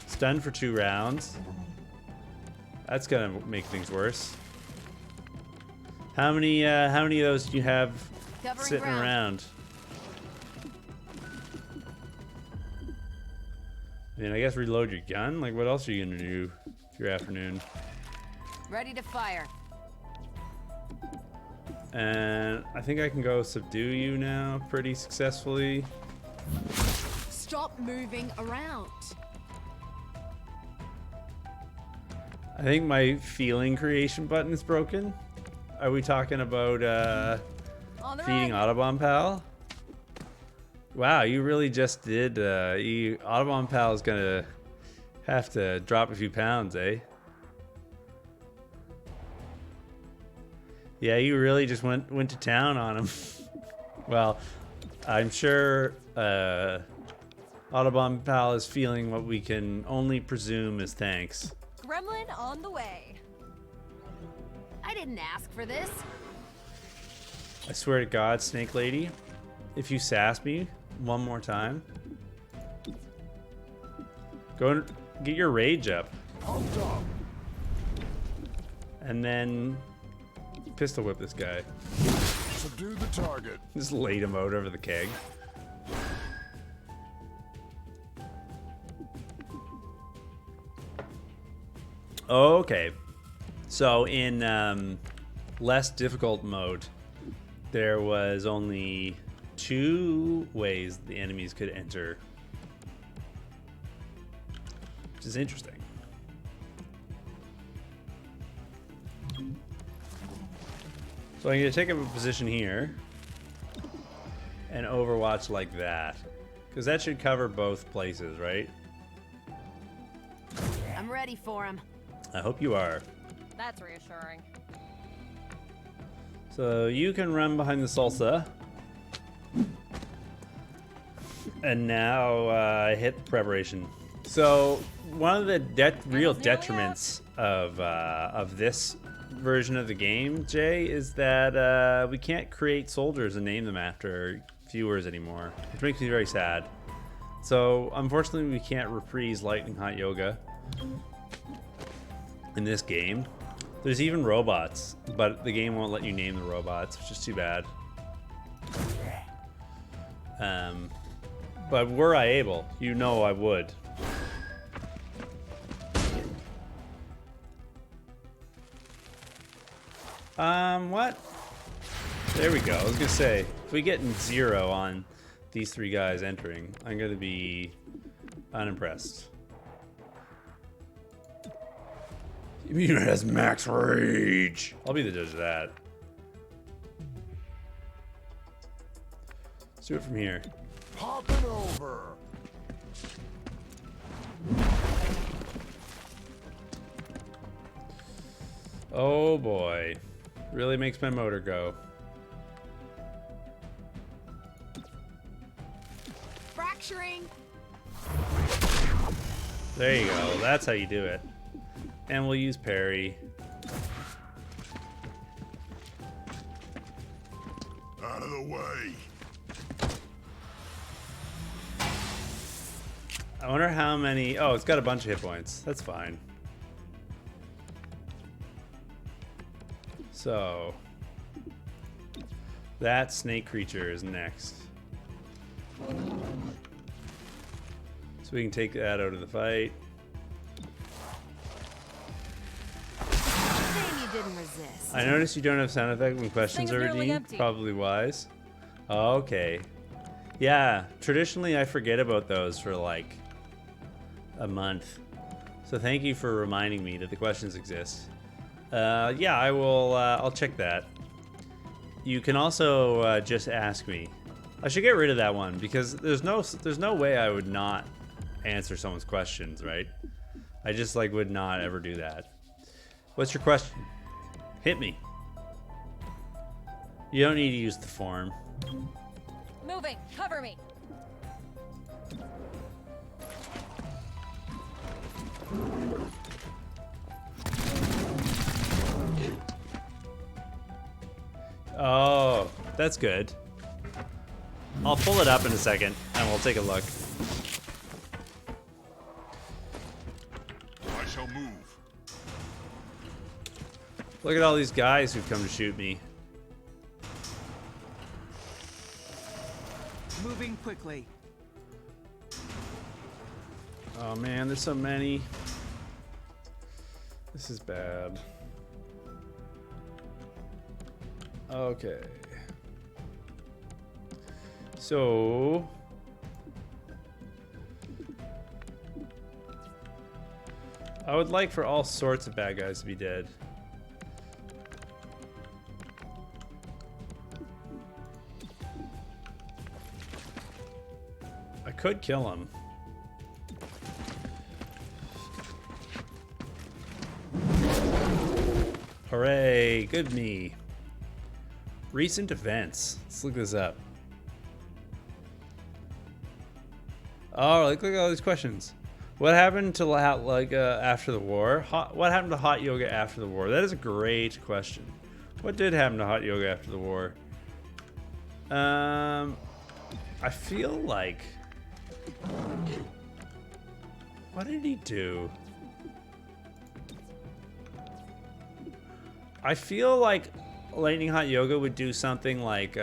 Stunned for 2 rounds. That's gonna make things worse. How many of those do you have sitting around? I mean, I guess reload your gun. Like, what else are you gonna do for your afternoon? Ready to fire. And I think I can go subdue you now pretty successfully. Stop moving around. I think my feeling creation button is broken. Are we talking about feeding Autobahn Pal? Wow, you really just did. Autobahn Pal is gonna have to drop a few pounds, eh? Yeah, you really just went to town on him. Well, I'm sure Autobahn Pal is feeling what we can only presume is thanks. Gremlin on the way. I didn't ask for this. I swear to God, Snake Lady, if you sass me one more time, go and get your rage up. And then pistol whip this guy. Subdue the target. Just laid him out over the keg. Okay. So in less difficult mode, there was only 2 ways the enemies could enter, which is interesting. So I'm going to take up a position here and overwatch like that, because that should cover both places, right? I'm ready for him. I hope you are. That's reassuring. So you can run behind the salsa. And now hit preparation. So one of the real detriments of this version of the game, Jay, is that we can't create soldiers and name them after viewers anymore, which makes me very sad. So unfortunately we can't reprise Lightning Hot Yoga in this game. There's even robots, but the game won't let you name the robots, which is too bad. But were I able, you know I would. What? There we go. I was gonna say, if we get 0 on these 3 guys entering, I'm gonna be unimpressed. Unit has max rage. I'll be the judge of that. Let's do it from here. Popping over. Oh boy. Really makes my motor go. Fracturing. There you go. That's how you do it. And we'll use parry. Out of the way. I wonder how many... Oh, it's got a bunch of hit points. That's fine. So... that snake creature is next. So we can take that out of the fight. Shame you didn't resist. I noticed you don't have sound effect when questions Thing are is nearly redeemed. empty. Probably wise. Okay. Yeah, traditionally I forget about those for like a month. So thank you for reminding me that the questions exist. Yeah, I will. I'll check that. You can also just ask me. I should get rid of that one because there's no way I would not answer someone's questions, right? I just like would not ever do that. What's your question? Hit me. You don't need to use the form. Moving. Cover me. Oh, that's good. I'll pull it up in a second and we'll take a look. I shall move. Look at all these guys who've come to shoot me. Moving quickly. Oh man, there's so many. This is bad. Okay. So... I would like for all sorts of bad guys to be dead. I could kill him. Hooray, good me. Recent events. Let's look this up. Oh, look at all these questions. What happened to after the war? What happened to hot yoga after the war? That is a great question. What did happen to hot yoga after the war? I feel like... What did he do? I feel like Lightning Hot Yoga would do something like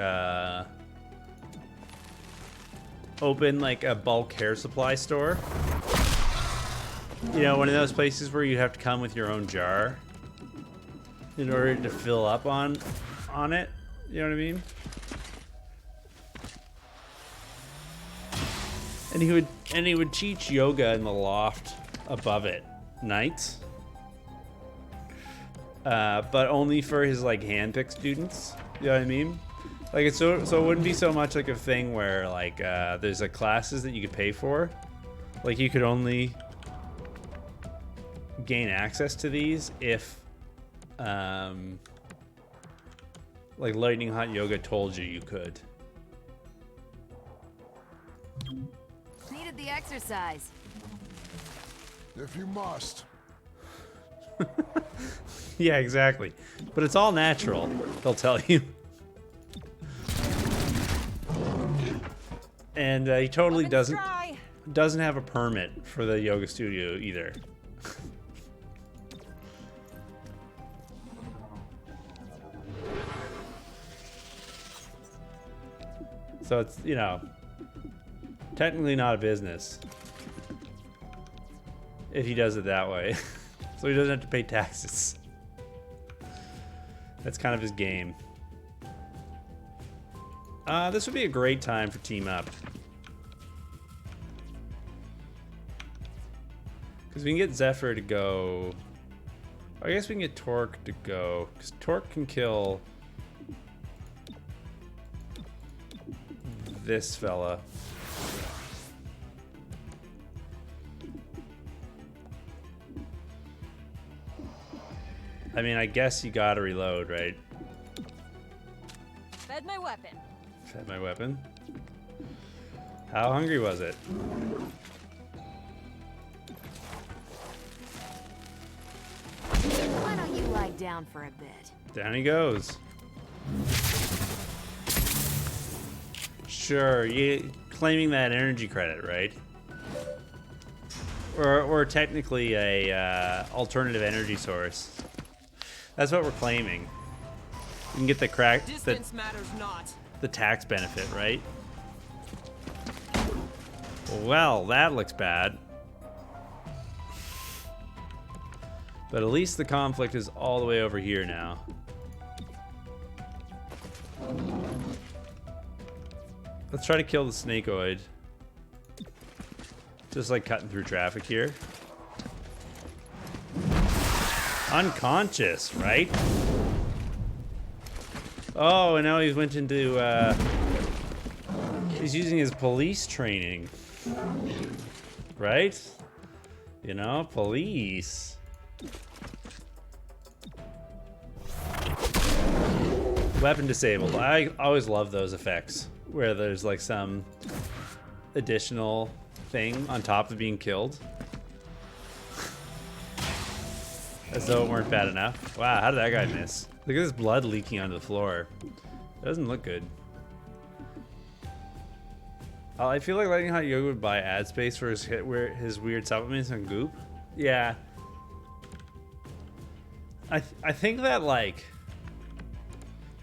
open like a bulk hair supply store. You know, one of those places where you have to come with your own jar in order to fill up on it. You know what I mean? And he would teach yoga in the loft above it nights. But only for his like hand-picked students. You know what I mean? Like it's so it wouldn't be so much like a thing where like there's like classes that you could pay for. Like you could only gain access to these if like Lightning Hot Yoga told you could. Needed the exercise. If you must. Yeah, exactly. But it's all natural, they'll tell you. And he totally doesn't have a permit for the yoga studio either. So it's, you know, technically not a business if he does it that way. So he doesn't have to pay taxes. That's kind of his game. This would be a great time for team up. Because we can get Zephyr to go. I guess we can get Torque to go. Because Torque can kill this fella. I mean, I guess you gotta reload, right? Fed my weapon. Fed my weapon. How hungry was it? Why don't you lie down for a bit? Down he goes. Sure, you claiming that energy credit, right? Or technically a alternative energy source. That's what we're claiming. You can get the Distance matters not. the tax benefit, right? Well, that looks bad. But at least the conflict is all the way over here now. Let's try to kill the snakeoid. Just like cutting through traffic here. Unconscious, right? Oh, and now he went into, he's using his police training. Right? You know, police. Weapon disabled. I always love those effects where there's like some additional thing on top of being killed. As though it weren't bad enough. Wow, how did that guy miss? Look at this blood leaking onto the floor. It doesn't look good. I feel like Lightning Hot Yoga would buy ad space for his weird supplements and goop. Yeah. I think that like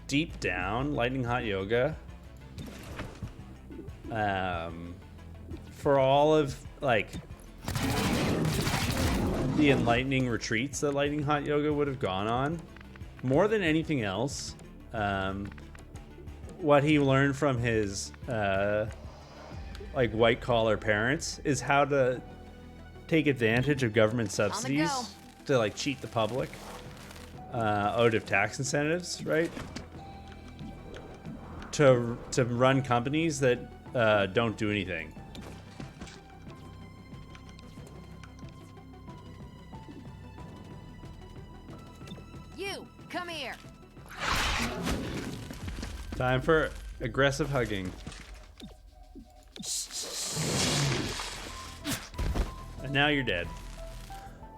deep down, Lightning Hot Yoga, for all of like the enlightening retreats that Lightning Hot Yoga would have gone on, more than anything else, what he learned from his like white collar parents is how to take advantage of government subsidies to like cheat the public out of tax incentives, right? To run companies that don't do anything. You, come here. Time for aggressive hugging. And now you're dead.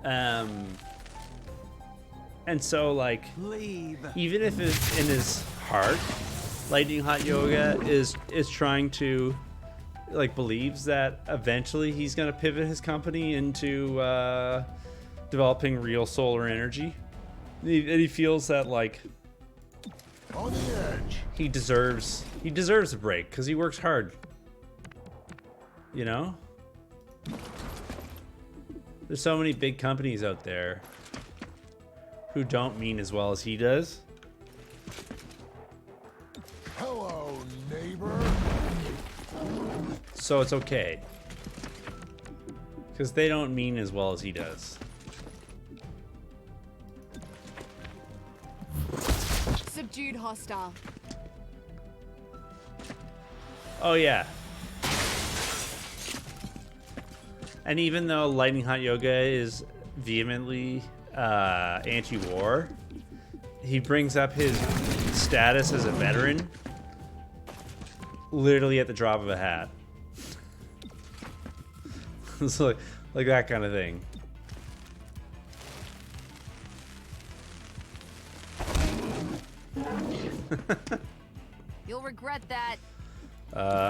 And so like, even if it's in his heart, Lightning Hot Yoga is trying to, like, believes that eventually he's gonna pivot his company into developing real solar energy. And he feels that like on the edge. He deserves a break because he works hard. You know? There's so many big companies out there who don't mean as well as he does. Hello, neighbor. So it's okay. Because they don't mean as well as he does. Subdued hostile. Oh yeah. And even though Lightning Hot Yoga is vehemently anti-war, he brings up his status as a veteran literally at the drop of a hat. It's like that kind of thing. You'll regret that.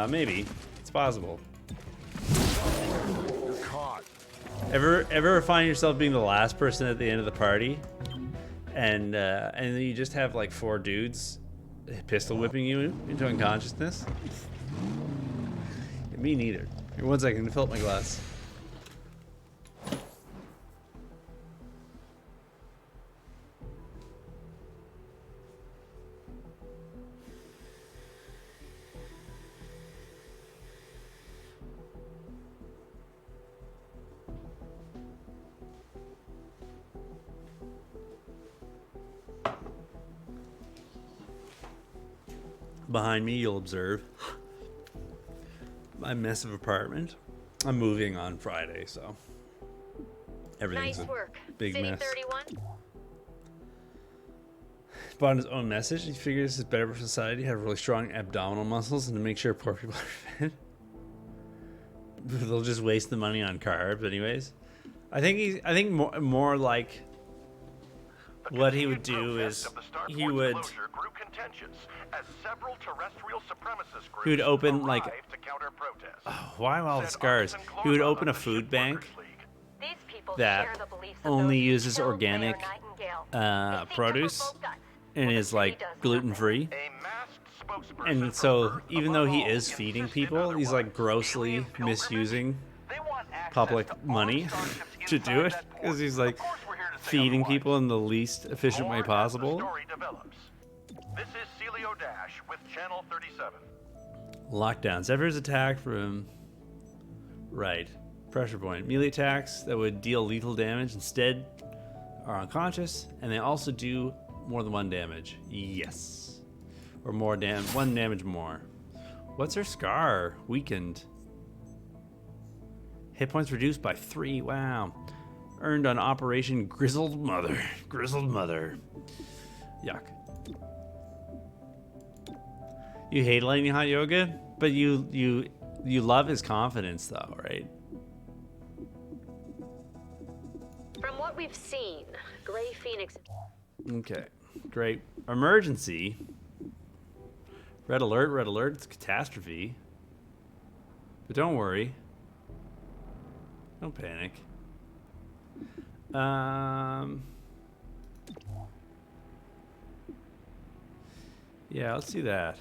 Maybe. It's possible. You're caught. Ever find yourself being the last person at the end of the party, and then you just have like 4 dudes pistol whipping you into unconsciousness? Me neither. Here, 1 second, fill up my glass. Behind me, you'll observe my mess of apartment. I'm moving on Friday, so everything's Nice work. a big City mess. 31. But on his own message, he figures it's better for society to have really strong abdominal muscles and to make sure poor people are fed. they'll just waste the money on carbs anyways. I think more like what he would do is he would open like why all the scars? He would open a food bank that only uses organic produce and is like gluten-free. And so even though he is feeding people, he's like grossly misusing public money to do it, because he's like feeding people in the least efficient way possible. This is Celio Dash with Channel 37. Lockdown. Zephyrs attack from right. Pressure point. Melee attacks that would deal lethal damage instead are unconscious, and they also do more than 1 damage. Yes. Or more 1 damage more. What's her scar? Weakened. Hit points reduced by 3. Wow. Earned on Operation Grizzled Mother. Grizzled Mother. Yuck. You hate Lightning Hot Yoga, but you love his confidence though, right? From what we've seen, Gray Phoenix... Okay, great. Emergency. Red alert, it's a catastrophe. But don't worry. Don't panic. Yeah, let's do that.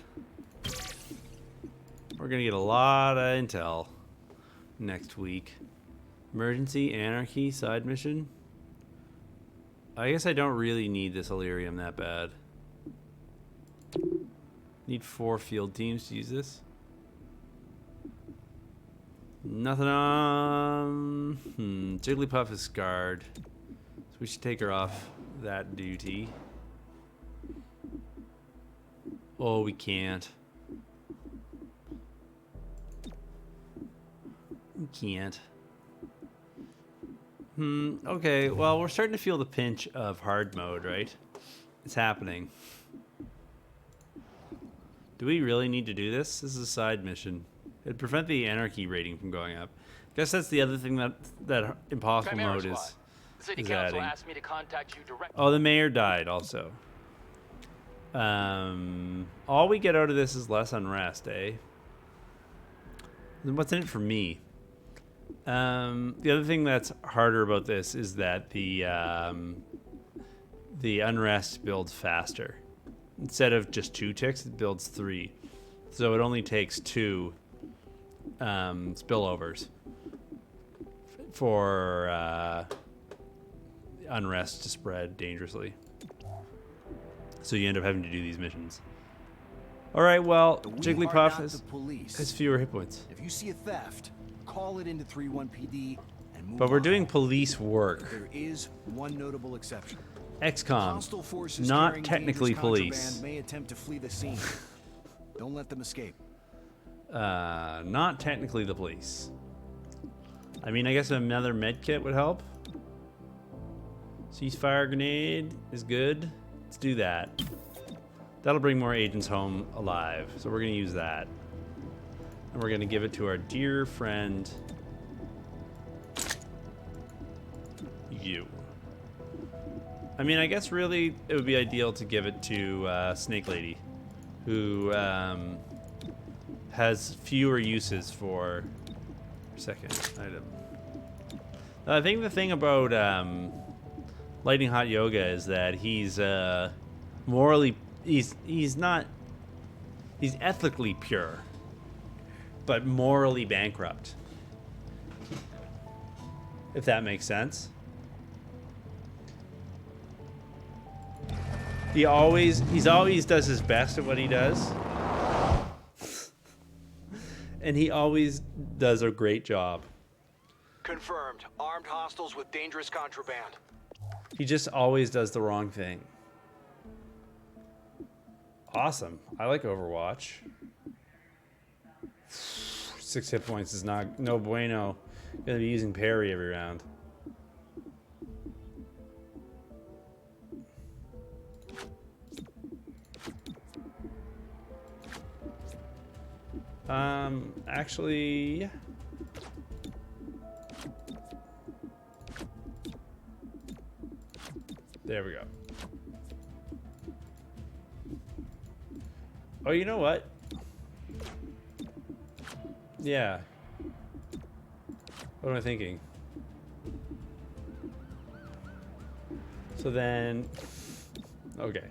We're gonna get a lot of intel next week. Emergency, anarchy, side mission. I guess I don't really need this Illyrium that bad. Need 4 field teams to use this. Nothing on... Jigglypuff is scarred. So we should take her off that duty. Oh, we can't. We can't. Okay, well, we're starting to feel the pinch of hard mode, right? It's happening. Do we really need to do this? This is a side mission. It'd prevent the anarchy rating from going up. Guess that's the other thing that impossible Chimera mode Squad. is City is Council adding. asked me to contact you directly. Oh, the mayor died also. All we get out of this is less unrest, eh? Then what's in it for me? The other thing that's harder about this is that the unrest builds faster. Instead of just 2 ticks, it builds 3. So it only takes 2 spillovers for unrest to spread dangerously. So you end up having to do these missions. All right, well, Jigglypuff has fewer hit points. If you see a theft, call it into 31 PD and move But we're on. doing police work. There is one notable exception. XCOM, Hostile forces not carrying technically dangerous police. contraband may attempt to flee the scene. Don't let them escape. Not technically the police. I mean, I guess another med kit would help. Ceasefire grenade is good. Let's do that. That'll bring more agents home alive. So we're going to use that. And we're going to give it to our dear friend, you. I mean, I guess really it would be ideal to give it to Snake Lady, who has fewer uses for second item. I think the thing about Lightning Hot Yoga is that he's morally he's ethically pure, but morally bankrupt. If that makes sense. He always does his best at what he does. And he always does a great job. Confirmed. Armed hostiles with dangerous contraband. He just always does the wrong thing. Awesome. I like Overwatch. 6 hit points is no bueno. Gonna be using parry every round. Actually, There we go. Oh, you know what? Yeah. What am I thinking? So then... Okay.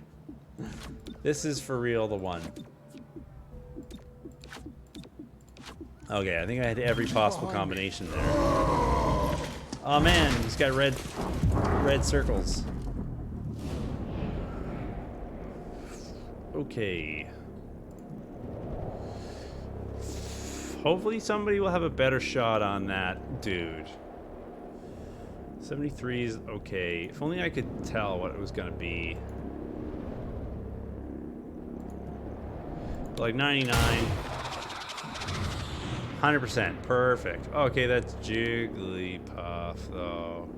This is for real the one. Okay, I think I had every possible combination there. Oh man, he's got red circles. Okay. Hopefully somebody will have a better shot on that dude. 73 is okay. If only I could tell what it was gonna be. Like 99. 100%. Perfect. Okay, that's Jigglypuff, though.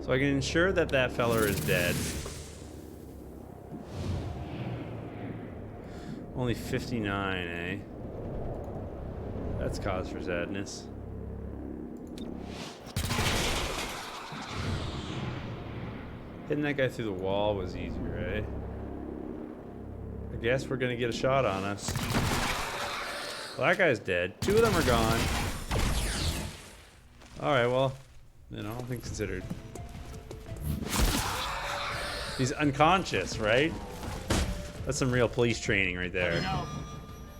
So I can ensure that that feller is dead. Only 59, eh? That's cause for sadness. Hitting that guy through the wall was easier, eh? I guess we're gonna get a shot on us. Well, that guy's dead. 2 of them are gone. Alright, well, you know, all things considered. He's unconscious, right? That's some real police training right there.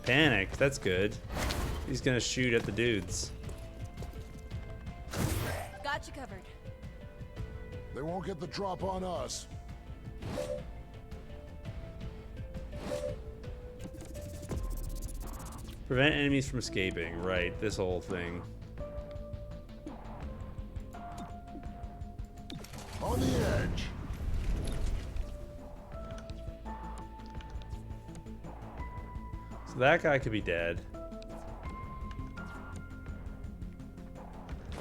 Panic, that's good. He's gonna shoot at the dudes. Got you covered. They won't get the drop on us. Prevent enemies from escaping. Right, this whole thing. On the edge. So that guy could be dead.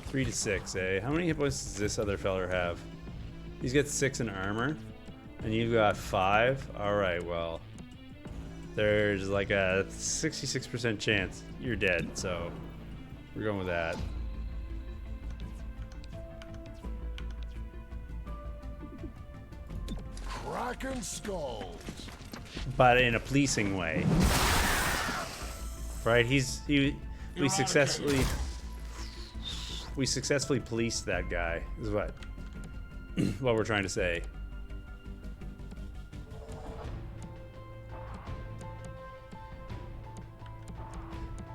3 to 6, eh? How many hit points does this other feller have? He's got 6 in armor, and you've got 5? Alright, well. There's like a 66% chance you're dead, so we're going with that. Cracking skulls. But in a policing way. Right? We successfully policed that guy, is what we're trying to say.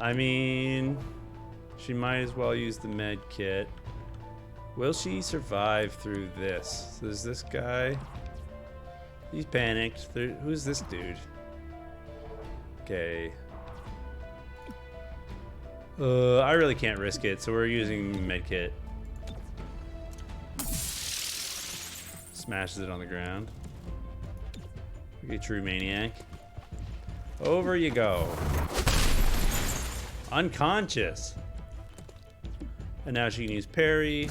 I mean, she might as well use the med kit. Will she survive through this? So there's this guy. He's panicked. Who's this dude? Okay. I really can't risk it, so we're using medkit. Smashes it on the ground. Like a true maniac. Over you go. Unconscious. And now she can use parry.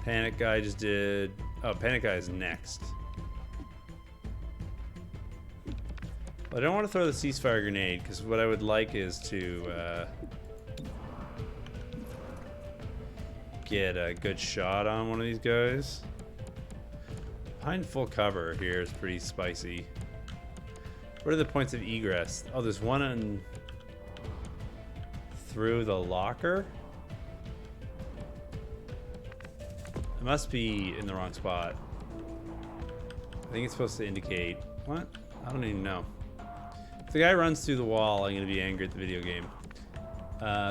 Panic guy just did... Oh, panic guy is next. I don't want to throw the ceasefire grenade, because what I would like is to get a good shot on one of these guys. Behind full cover here is pretty spicy. What are the points of egress? Oh, there's one on through the locker? It must be in the wrong spot. I think it's supposed to indicate... What? I don't even know. If the guy runs through the wall, I'm going to be angry at the video game.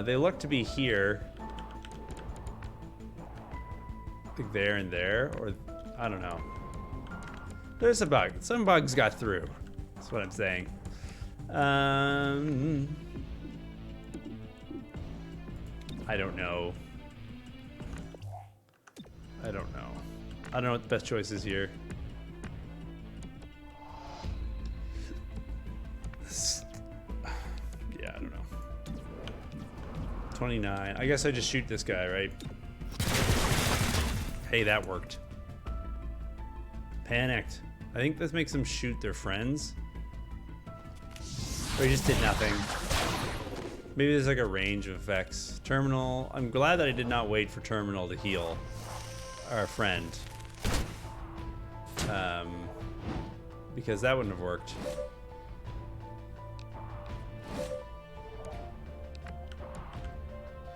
They look to be here. I think there and there, or... I don't know. There's a bug. Some bugs got through. That's what I'm saying. I don't know. I don't know. I don't know what the best choice is here. Yeah, I don't know. 29. I guess I just shoot this guy, right? Hey, that worked. Panicked. I think this makes them shoot their friends. Or he just did nothing. Maybe there's like a range of effects. Terminal. I'm glad that I did not wait for Terminal to heal our friend. Because that wouldn't have worked.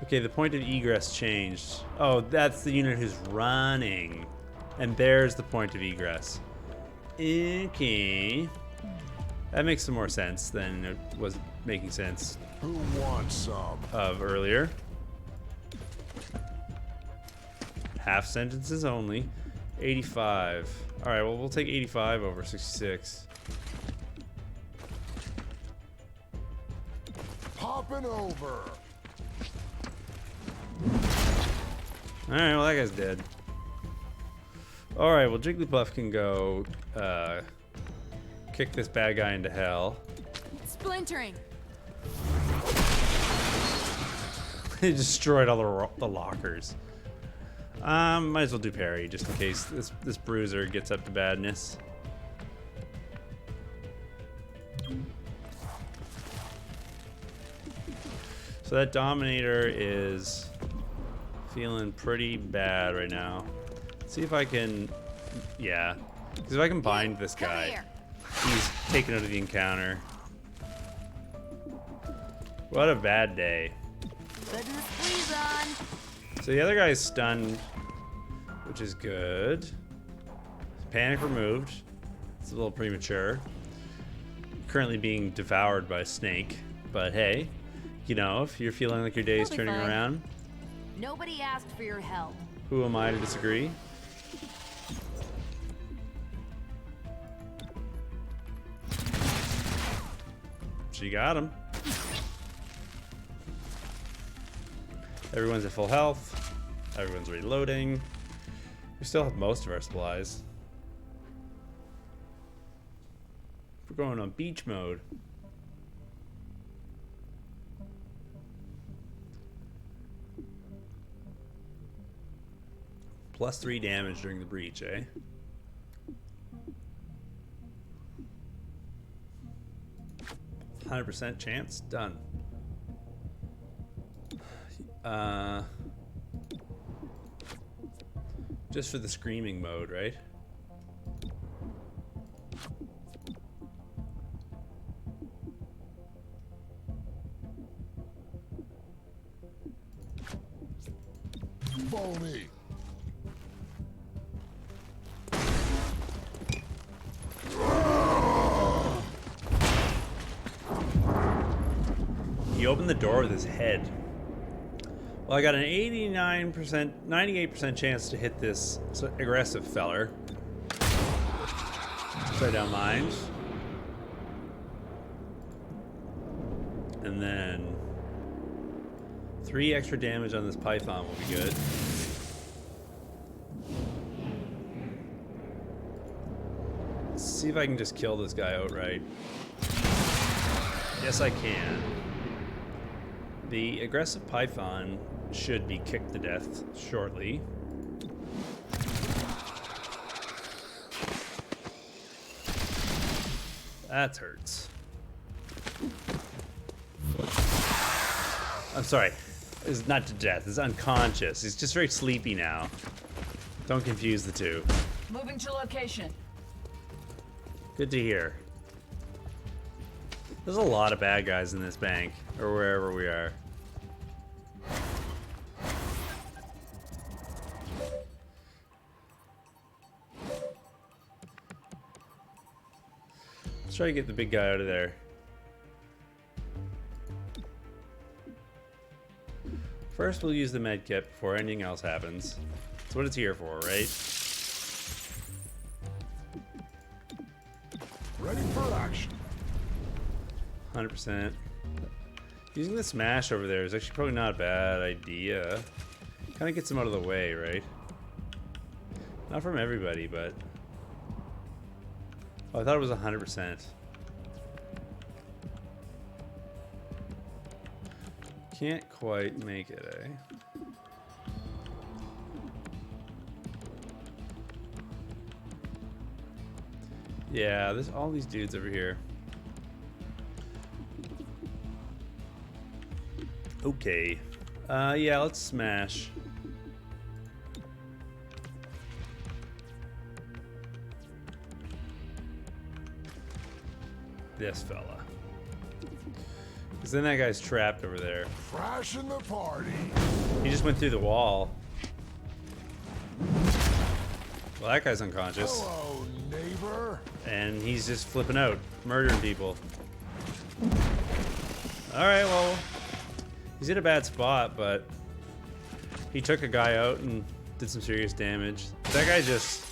Okay, the point of egress changed. Oh, that's the unit who's running. And there's the point of egress. Okay. That makes some more sense than it was making sense. Who wants some? Of earlier. Half sentences only. 85. Alright, well, we'll take 85 over 66. Popping over. Alright, well, that guy's dead. Alright, well, Jigglypuff can go kick this bad guy into hell. Splintering. He destroyed all the lockers. Might as well do parry just in case this bruiser gets up to badness. So that Dominator is feeling pretty bad right now. Let's see if I can, yeah. Because if I can bind this guy, he's taken out of the encounter. What a bad day. Putting the squeeze on. So the other guy's stunned, which is good. Panic removed. It's a little premature. Currently being devoured by a snake, but hey, you know, if you're feeling like your day is turning around, Nobody asked for your help. who am I to disagree? She got him. Everyone's at full health. Everyone's reloading. We still have most of our supplies. We're going on beach mode. +3 damage during the breach, eh? %100 chance? Done. Just for the screaming mode, right? Follow me. He opened the door with his head. Well, I got an 89%, 98% chance to hit this aggressive feller. So I don't mind. And then 3 extra damage on this python will be good. Let's see if I can just kill this guy outright. Yes, I can. The aggressive python should be kicked to death shortly. That hurts. I'm sorry. It's not to death. It's unconscious. He's just very sleepy now. Don't confuse the two. Moving to location. Good to hear. There's a lot of bad guys in this bank, or wherever we are. Let's try to get the big guy out of there. First, we'll use the med kit before anything else happens. That's what it's here for, right? Ready for action. 100%. Using the smash over there is actually probably not a bad idea. Kind of gets them out of the way, right? Not from everybody, but... Oh, I thought it was 100%. Can't quite make it, eh? Yeah, there's all these dudes over here. Okay. Yeah, let's smash. This fella. Because then that guy's trapped over there. Crashing the party. He just went through the wall. Well, that guy's unconscious. Hello, neighbor. And he's just flipping out, murdering people. Alright, well, he's in a bad spot, but he took a guy out and did some serious damage. That guy just...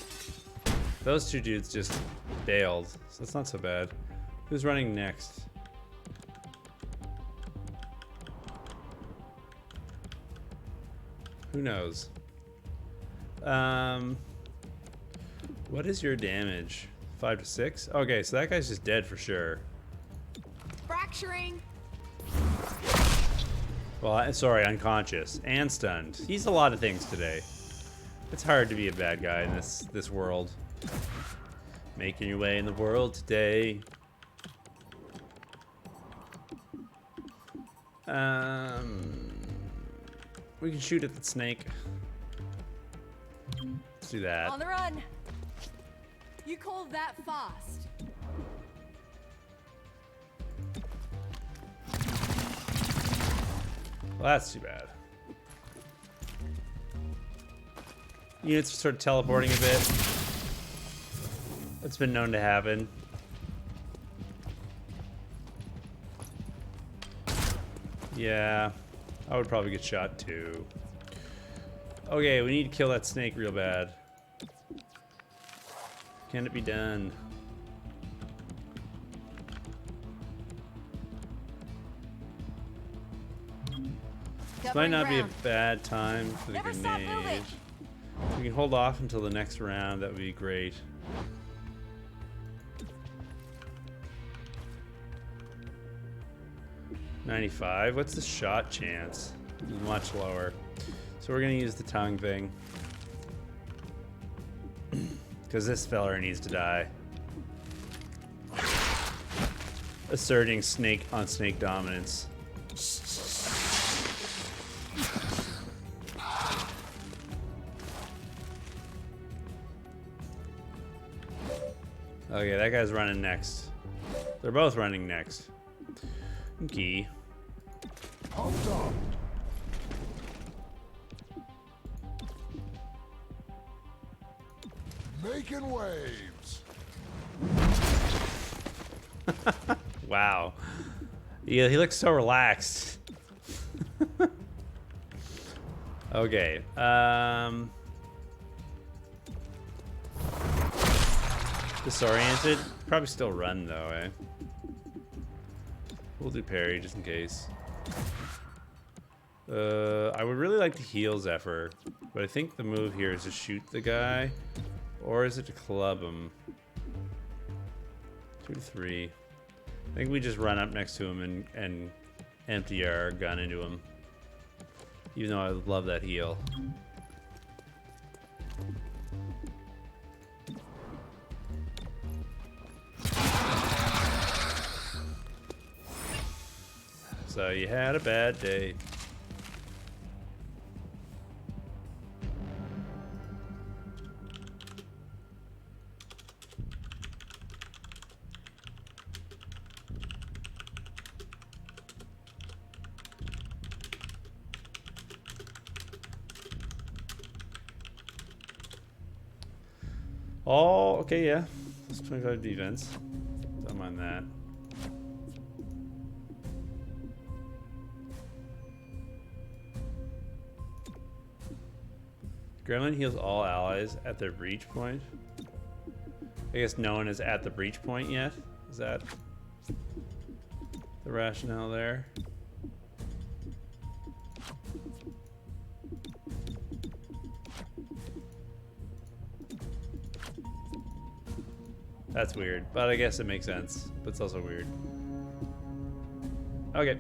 Those two dudes just bailed, so it's not so bad. Who's running next? Who knows? What is your damage? 5 to 6? Okay, so that guy's just dead for sure. Fracturing. Well, sorry, unconscious and stunned. He's a lot of things today. It's hard to be a bad guy in this world. Making your way in the world today. We can shoot at the snake. Let's do that. On the run. You call that fast? Well, that's too bad. Units are sort of teleporting a bit. That's been known to happen. Yeah, I would probably get shot too. Okay, we need to kill that snake real bad. Can it be done? This might not be a bad time for the grenade. If we can hold off until the next round, that would be great. $95. What's the shot chance? Much lower. So we're gonna use the tongue thing. Because this feller needs to die. Asserting snake on snake dominance. Okay, that guy's running next. They're both running next. Okay. Pumped up. Making waves. Wow. Yeah, he looks so relaxed. Okay. Disoriented. Probably still run though, eh? We'll do parry just in case. I would really like to heal Zephyr, but I think the move here is to shoot the guy, or is it to club him? 2 to 3. I think we just run up next to him and empty our gun into him. Even though I love that heal. So you had a bad day. Oh, okay, yeah. That's 25 defense. Don't mind that. Gremlin heals all allies at their breach point. I guess no one is at the breach point yet. Is that the rationale there? That's weird, but I guess it makes sense. But it's also weird. Okay.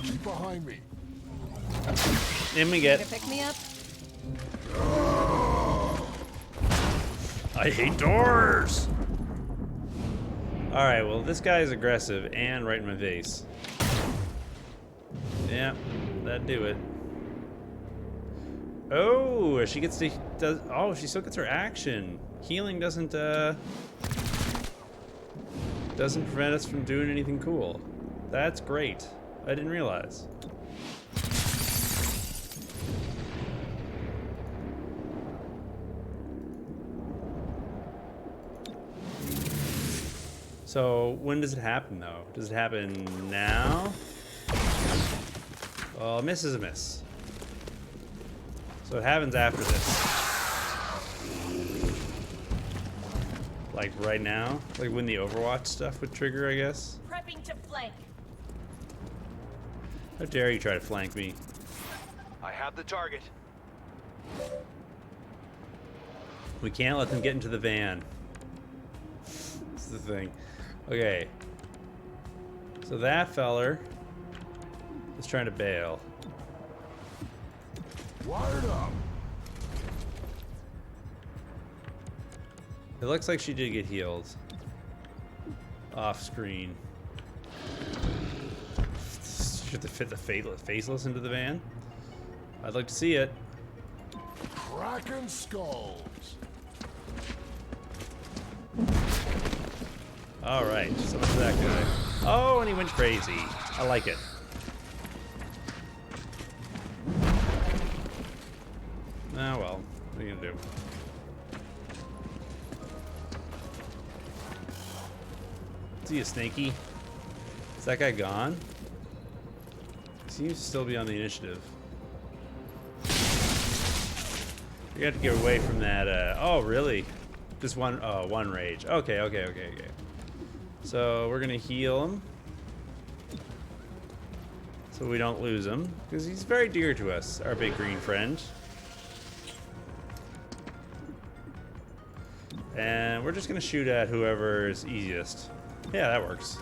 Keep behind me. In we get. Pick me up. I hate doors! Alright, well this guy is aggressive and right in my face. Yeah, That'd do it. Oh, she gets to oh, she still gets her action. Healing doesn't prevent us from doing anything cool. That's great. I didn't realize. So when does it happen though? Does it happen now? Well, a miss is a miss. So it happens after this. Like right now? Like when the Overwatch stuff would trigger, I guess? Prepping to flank. How dare you try to flank me? I have the target. We can't let them get into the van. That's the thing. Okay. So that feller is trying to bail. Wired up. It looks like she did get healed. Off screen. Should they fit the faceless into the van? I'd like to see it. Cracking skulls. Alright, so much for that guy. Oh, and he went crazy. I like it. Ah, well. What are you gonna do? See you, Snaky. Is that guy gone? He seems to still be on the initiative. You have to get away from that, oh, really? Just one rage. Okay. So we're gonna heal him. So we don't lose him. Because he's very dear to us, our big green friend. And we're just gonna shoot at whoever is easiest. Yeah, that works.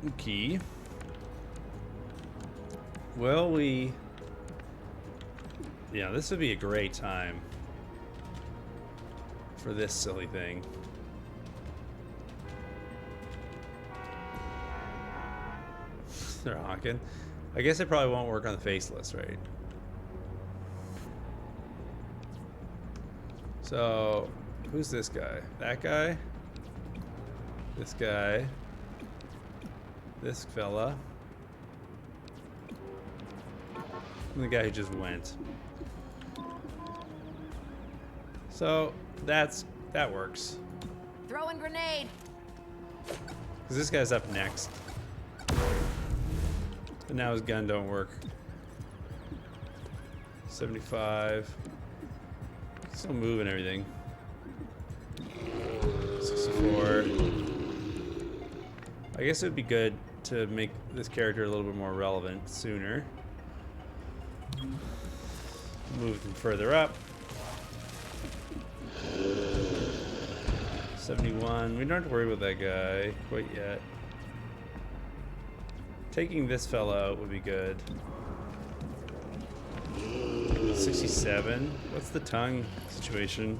Okay. Well, yeah, this would be a great time for this silly thing. They're honking. I guess it probably won't work on the faceless, right? So, who's this guy? That guy? This guy? This fella? And the guy who just went. So, that works. Throwing grenade. Because this guy's up next. But now his gun don't work. 75. Still moving everything. 64. I guess it would be good to make this character a little bit more relevant sooner. Move them further up. 71. We don't have to worry about that guy quite yet. Taking this fella out would be good. 67. What's the tongue situation?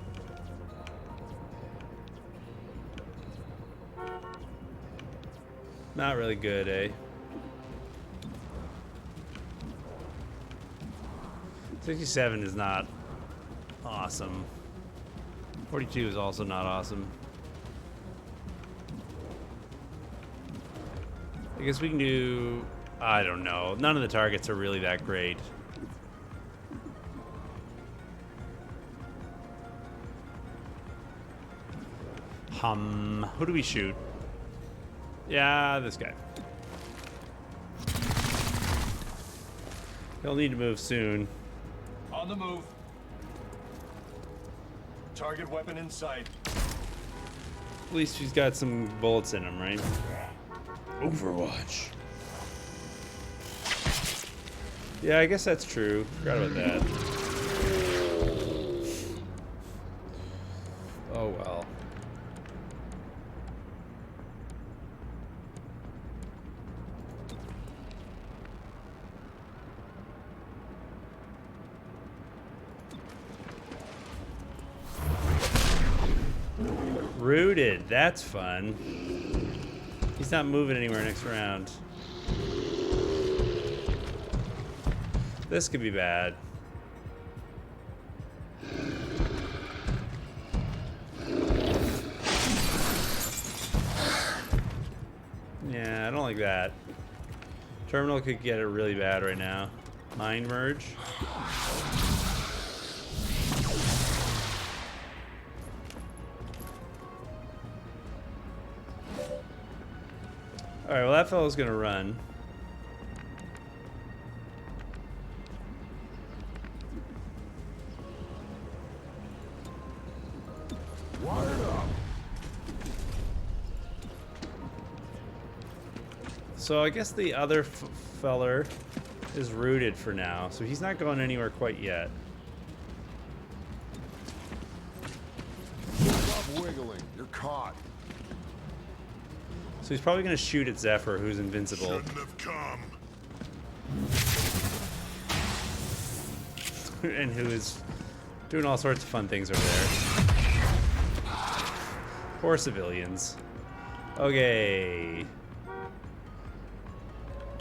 Not really good, eh? 67 is not awesome. 42 is also not awesome. I guess we can do... I don't know. None of the targets are really that great. Who do we shoot? Yeah, this guy. He'll need to move soon. On the move. Target weapon in sight. At least he's got some bullets in him, right? Overwatch. Yeah, I guess that's true. Forgot about that. Oh well. rooted. That's fun. He's not moving anywhere next round. This could be bad. Yeah, I don't like that. Terminal could get it really bad right now. Mind merge. Alright, well that fellow's gonna run. Wired up. So I guess the other feller is rooted for now, so he's not going anywhere quite yet. Stop wiggling. You're caught. So he's probably going to shoot at Zephyr, who's invincible. Shouldn't have come. And who is doing all sorts of fun things over there. Poor civilians. Okay.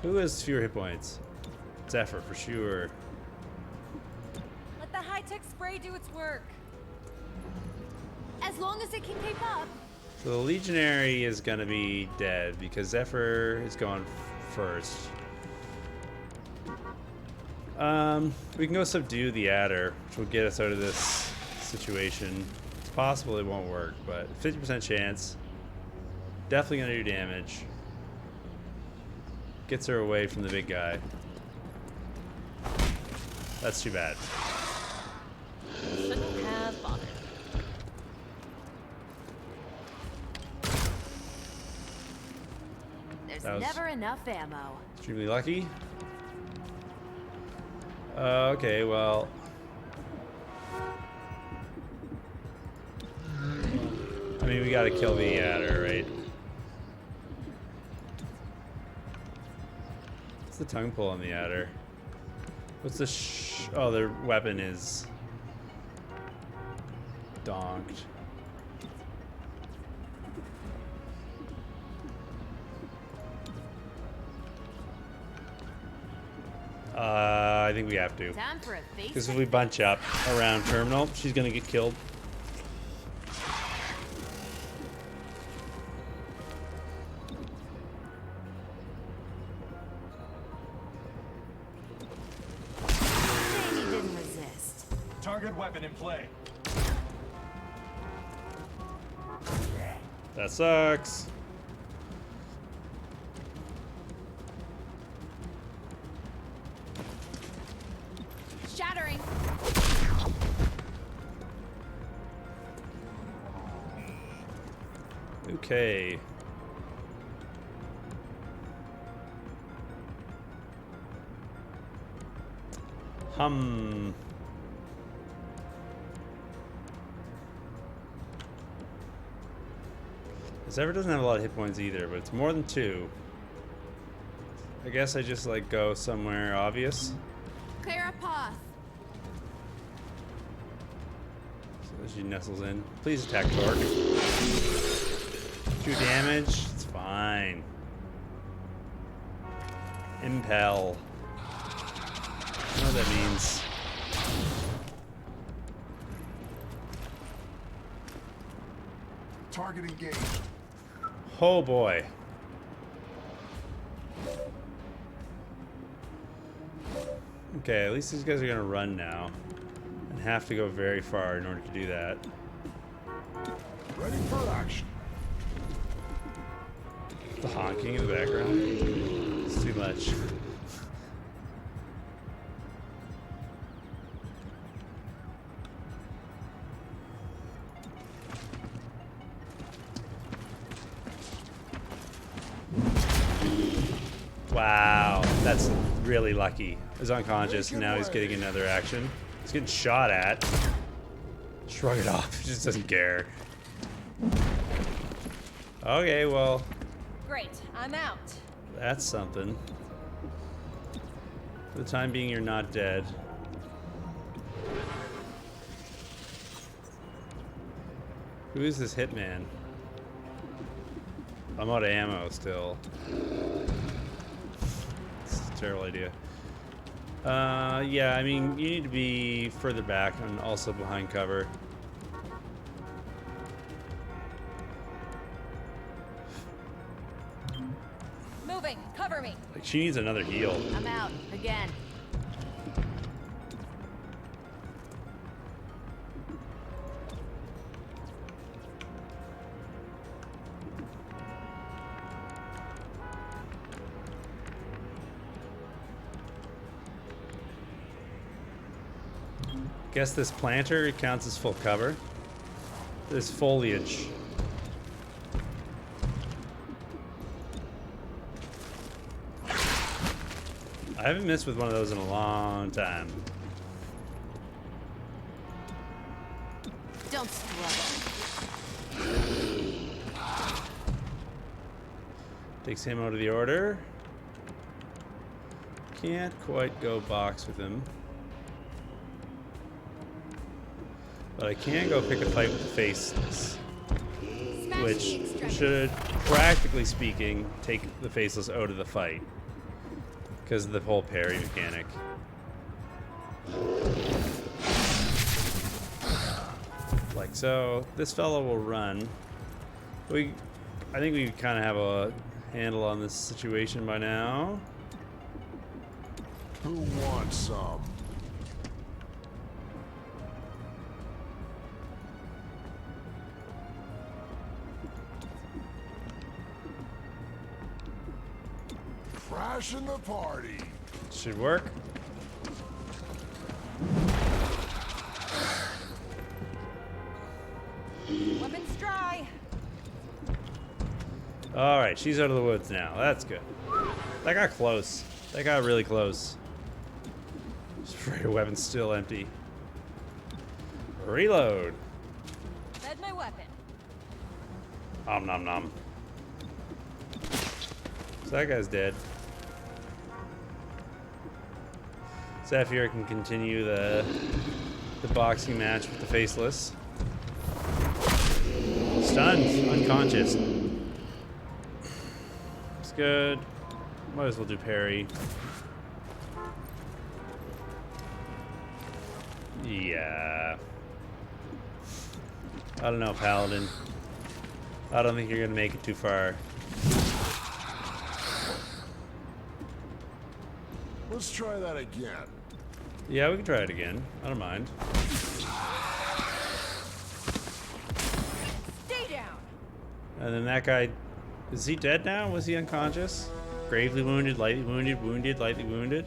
Who has fewer hit points? Zephyr, for sure. Let the high-tech spray do its work. As long as it can keep up. So the Legionary is going to be dead because Zephyr is going first. We can go subdue the Adder, which will get us out of this situation. It's possible it won't work, but 50% chance. Definitely going to do damage. Gets her away from the big guy. That's too bad. Shouldn't have bothered. There's never enough ammo. Extremely lucky. Okay, well. I mean, we gotta kill the Adder, right? What's the tongue pull on the Adder? What's the oh, their weapon is donked. I think we have to. Time for a face. Because if we bunch up around Terminal, she's gonna get killed. Shame you didn't resist. Target weapon in play. That sucks. Shattering. Okay. Zephyr doesn't have a lot of hit points either, but it's more than 2. I guess I just like go somewhere obvious. Clear a path. So she nestles in. Please attack Torque. 2 damage. It's fine. Impel. I know what that means. Target engaged. Oh boy. Okay, at least these guys are gonna run now. And have to go very far in order to do that. Ready for action. The honking in the background. It's too much. Wow, that's really lucky. He's unconscious and now he's getting another action. He's getting shot at. Shrug it off, he just doesn't care. Okay, well. Great, I'm out. That's something. For the time being, you're not dead. Who is this hitman? I'm out of ammo still. It's a terrible idea. Yeah, I mean, you need to be further back and also behind cover. Moving. Cover me. Like, she needs another heal. I'm out again. Guess this planter counts as full cover. This foliage. I haven't missed with one of those in a long time. Don't struggle. Takes him out of the order. Can't quite go box with him. But I can go pick a fight with the Faceless. Which should, practically speaking, take the Faceless out of the fight. Because of the whole parry mechanic. Like so. This fellow will run. I think we kind of have a handle on this situation by now. Who wants some? Crashing the party. Should work. Weapons dry. All right, she's out of the woods now. That's good. That got close. That got really close. Her weapon's still empty. Reload. Fed my weapon. Om nom nom. So that guy's dead. Zephyr can continue the boxing match with the Faceless. Stunned, unconscious. It's good. Might as well do parry. Yeah. I don't know, Paladin. I don't think you're gonna make it too far. Let's try that again. Yeah, we can try it again. I don't mind. Stay down. And then that guy, is he dead now? Was he unconscious? Gravely wounded, lightly wounded, wounded, lightly wounded.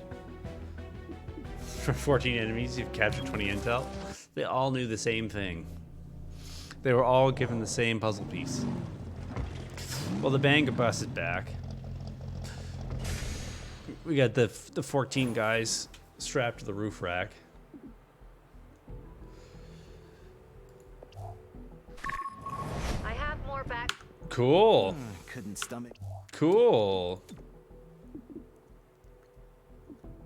For 14 enemies, you've captured 20 intel. They all knew the same thing. They were all given the same puzzle piece. Well, the bang bus is back. We got the 14 guys strapped to the roof rack. I have more back. Cool. Couldn't stomach. Cool.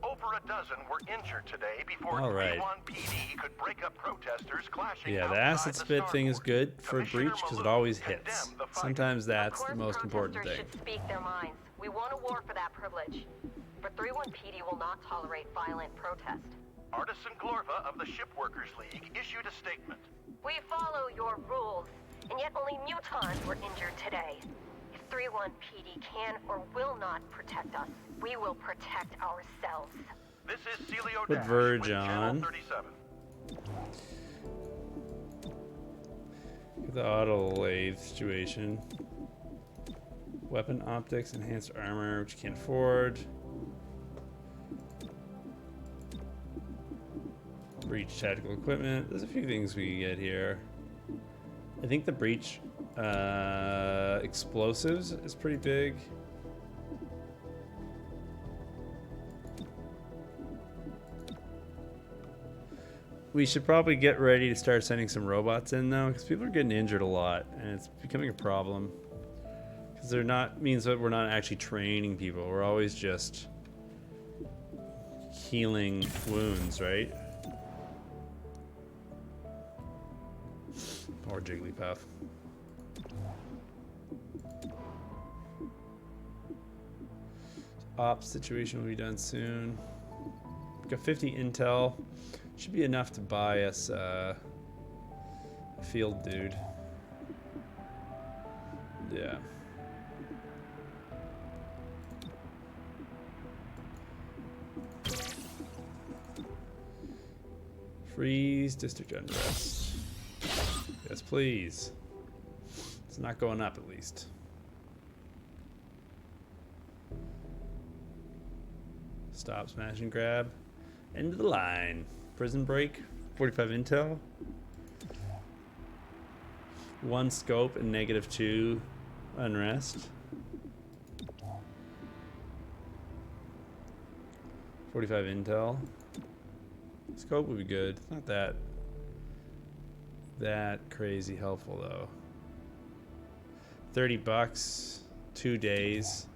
Over a dozen were injured today before All right. 31 PD could break up protesters clashing Yeah, the outside acid spit thing is good for a breach because it always hits. condemned the fight. Sometimes that's the most important Protesters thing. should speak their minds. We won a war for that privilege. But 31 PD will not tolerate violent protest. Artisan Glorva of the Shipworkers League issued a statement. We follow your rules, and yet only mutons were injured today. If 31 PD can or will not protect us, we will protect ourselves. This is Celio Put Dash Verge with Channel on. 37. Get the auto lathe situation. Weapon optics, enhanced armor, which you can't afford. Breach tactical equipment. There's a few things we can get here. I think the breach explosives is pretty big. We should probably get ready to start sending some robots in though, because people are getting injured a lot, and it's becoming a problem. Because they're not means that we're not actually training people. We're always just healing wounds, right? Poor Jigglypuff. ops situation will be done soon. Got 50 intel. Should be enough to buy us a field dude. Yeah. Freeze district unrest. Yes, please. It's not going up, at least. Stop, smash, and grab. End of the line. Prison break. 45 intel. 1 scope and -2 unrest. 45 intel. Scope would be good. It's not that crazy helpful though. $30, 2 days,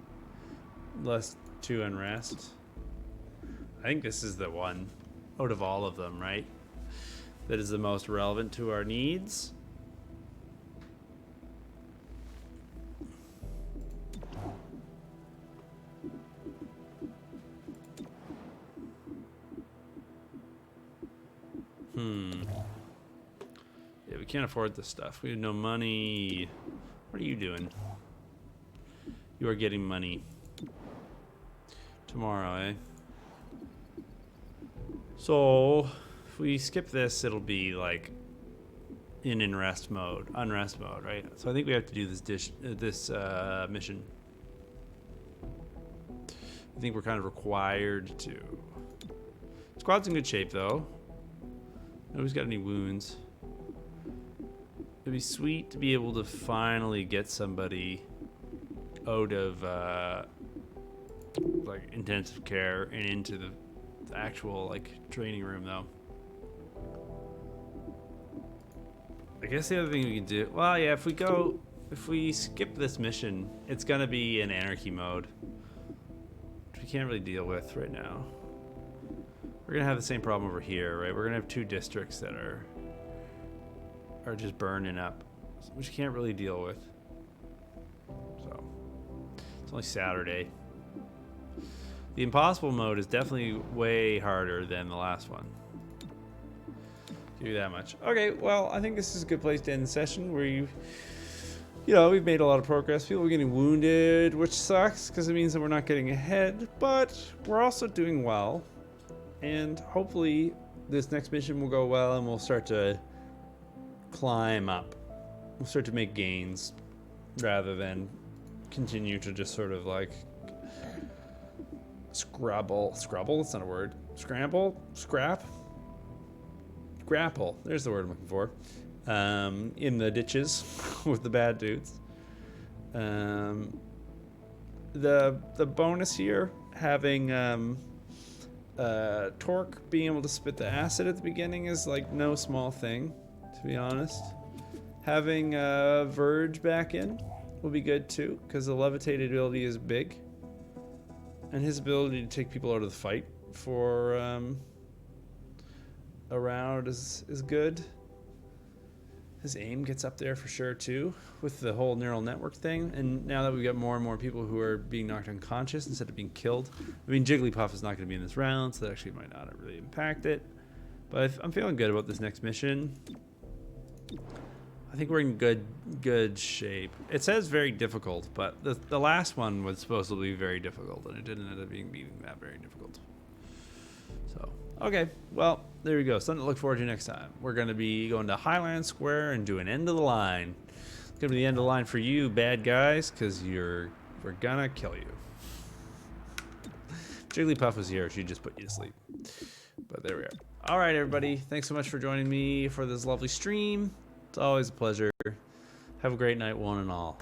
less 2 unrest. I think this is the one out of all of them, right? That is the most relevant to our needs. Yeah, we can't afford this stuff. We have no money. What are you doing? You are getting money. Tomorrow, eh? So, if we skip this, it'll be like in unrest mode, right? So I think we have to do this mission. I think we're kind of required to. Squad's in good shape though. Nobody's got any wounds. It'd be sweet to be able to finally get somebody out of like intensive care and into the actual like training room though. I guess the other thing we can do, well yeah, if we skip this mission, it's gonna be in anarchy mode, which we can't really deal with right now. We're gonna have the same problem over here, right? We're gonna have 2 districts that are just burning up, which you can't really deal with. So it's only Saturday. The impossible mode is definitely way harder than the last one. Give you that much. Okay, well, I think this is a good place to end the session where we've made a lot of progress. People are getting wounded, which sucks because it means that we're not getting ahead, but we're also doing well. And hopefully this next mission will go well and we'll start to climb up. We'll start to make gains rather than continue to just sort of like scrabble. That's not a word. Scramble? Scrap? Grapple. There's the word I'm looking for. In the ditches with the bad dudes. The bonus here, having Torque being able to spit the acid at the beginning is like no small thing, to be honest. Having Verge back in will be good too, because the levitate ability is big. And his ability to take people out of the fight for a round is good. His aim gets up there for sure too, with the whole neural network thing. And now that we've got more and more people who are being knocked unconscious instead of being killed. I mean, Jigglypuff is not going to be in this round, so that actually might not really impact it. But I'm feeling good about this next mission. I think we're in good shape. It says very difficult, but the last one was supposed to be very difficult, and it didn't end up being that very difficult. So, okay, well, there we go. Something to look forward to next time. We're going to be going to Highland Square and doing end of the line. It's going to be the end of the line for you, bad guys, because we're going to kill you. Jigglypuff was here. She'd just put you to sleep. But there we are. All right, everybody. Thanks so much for joining me for this lovely stream. It's always a pleasure. Have a great night, one and all.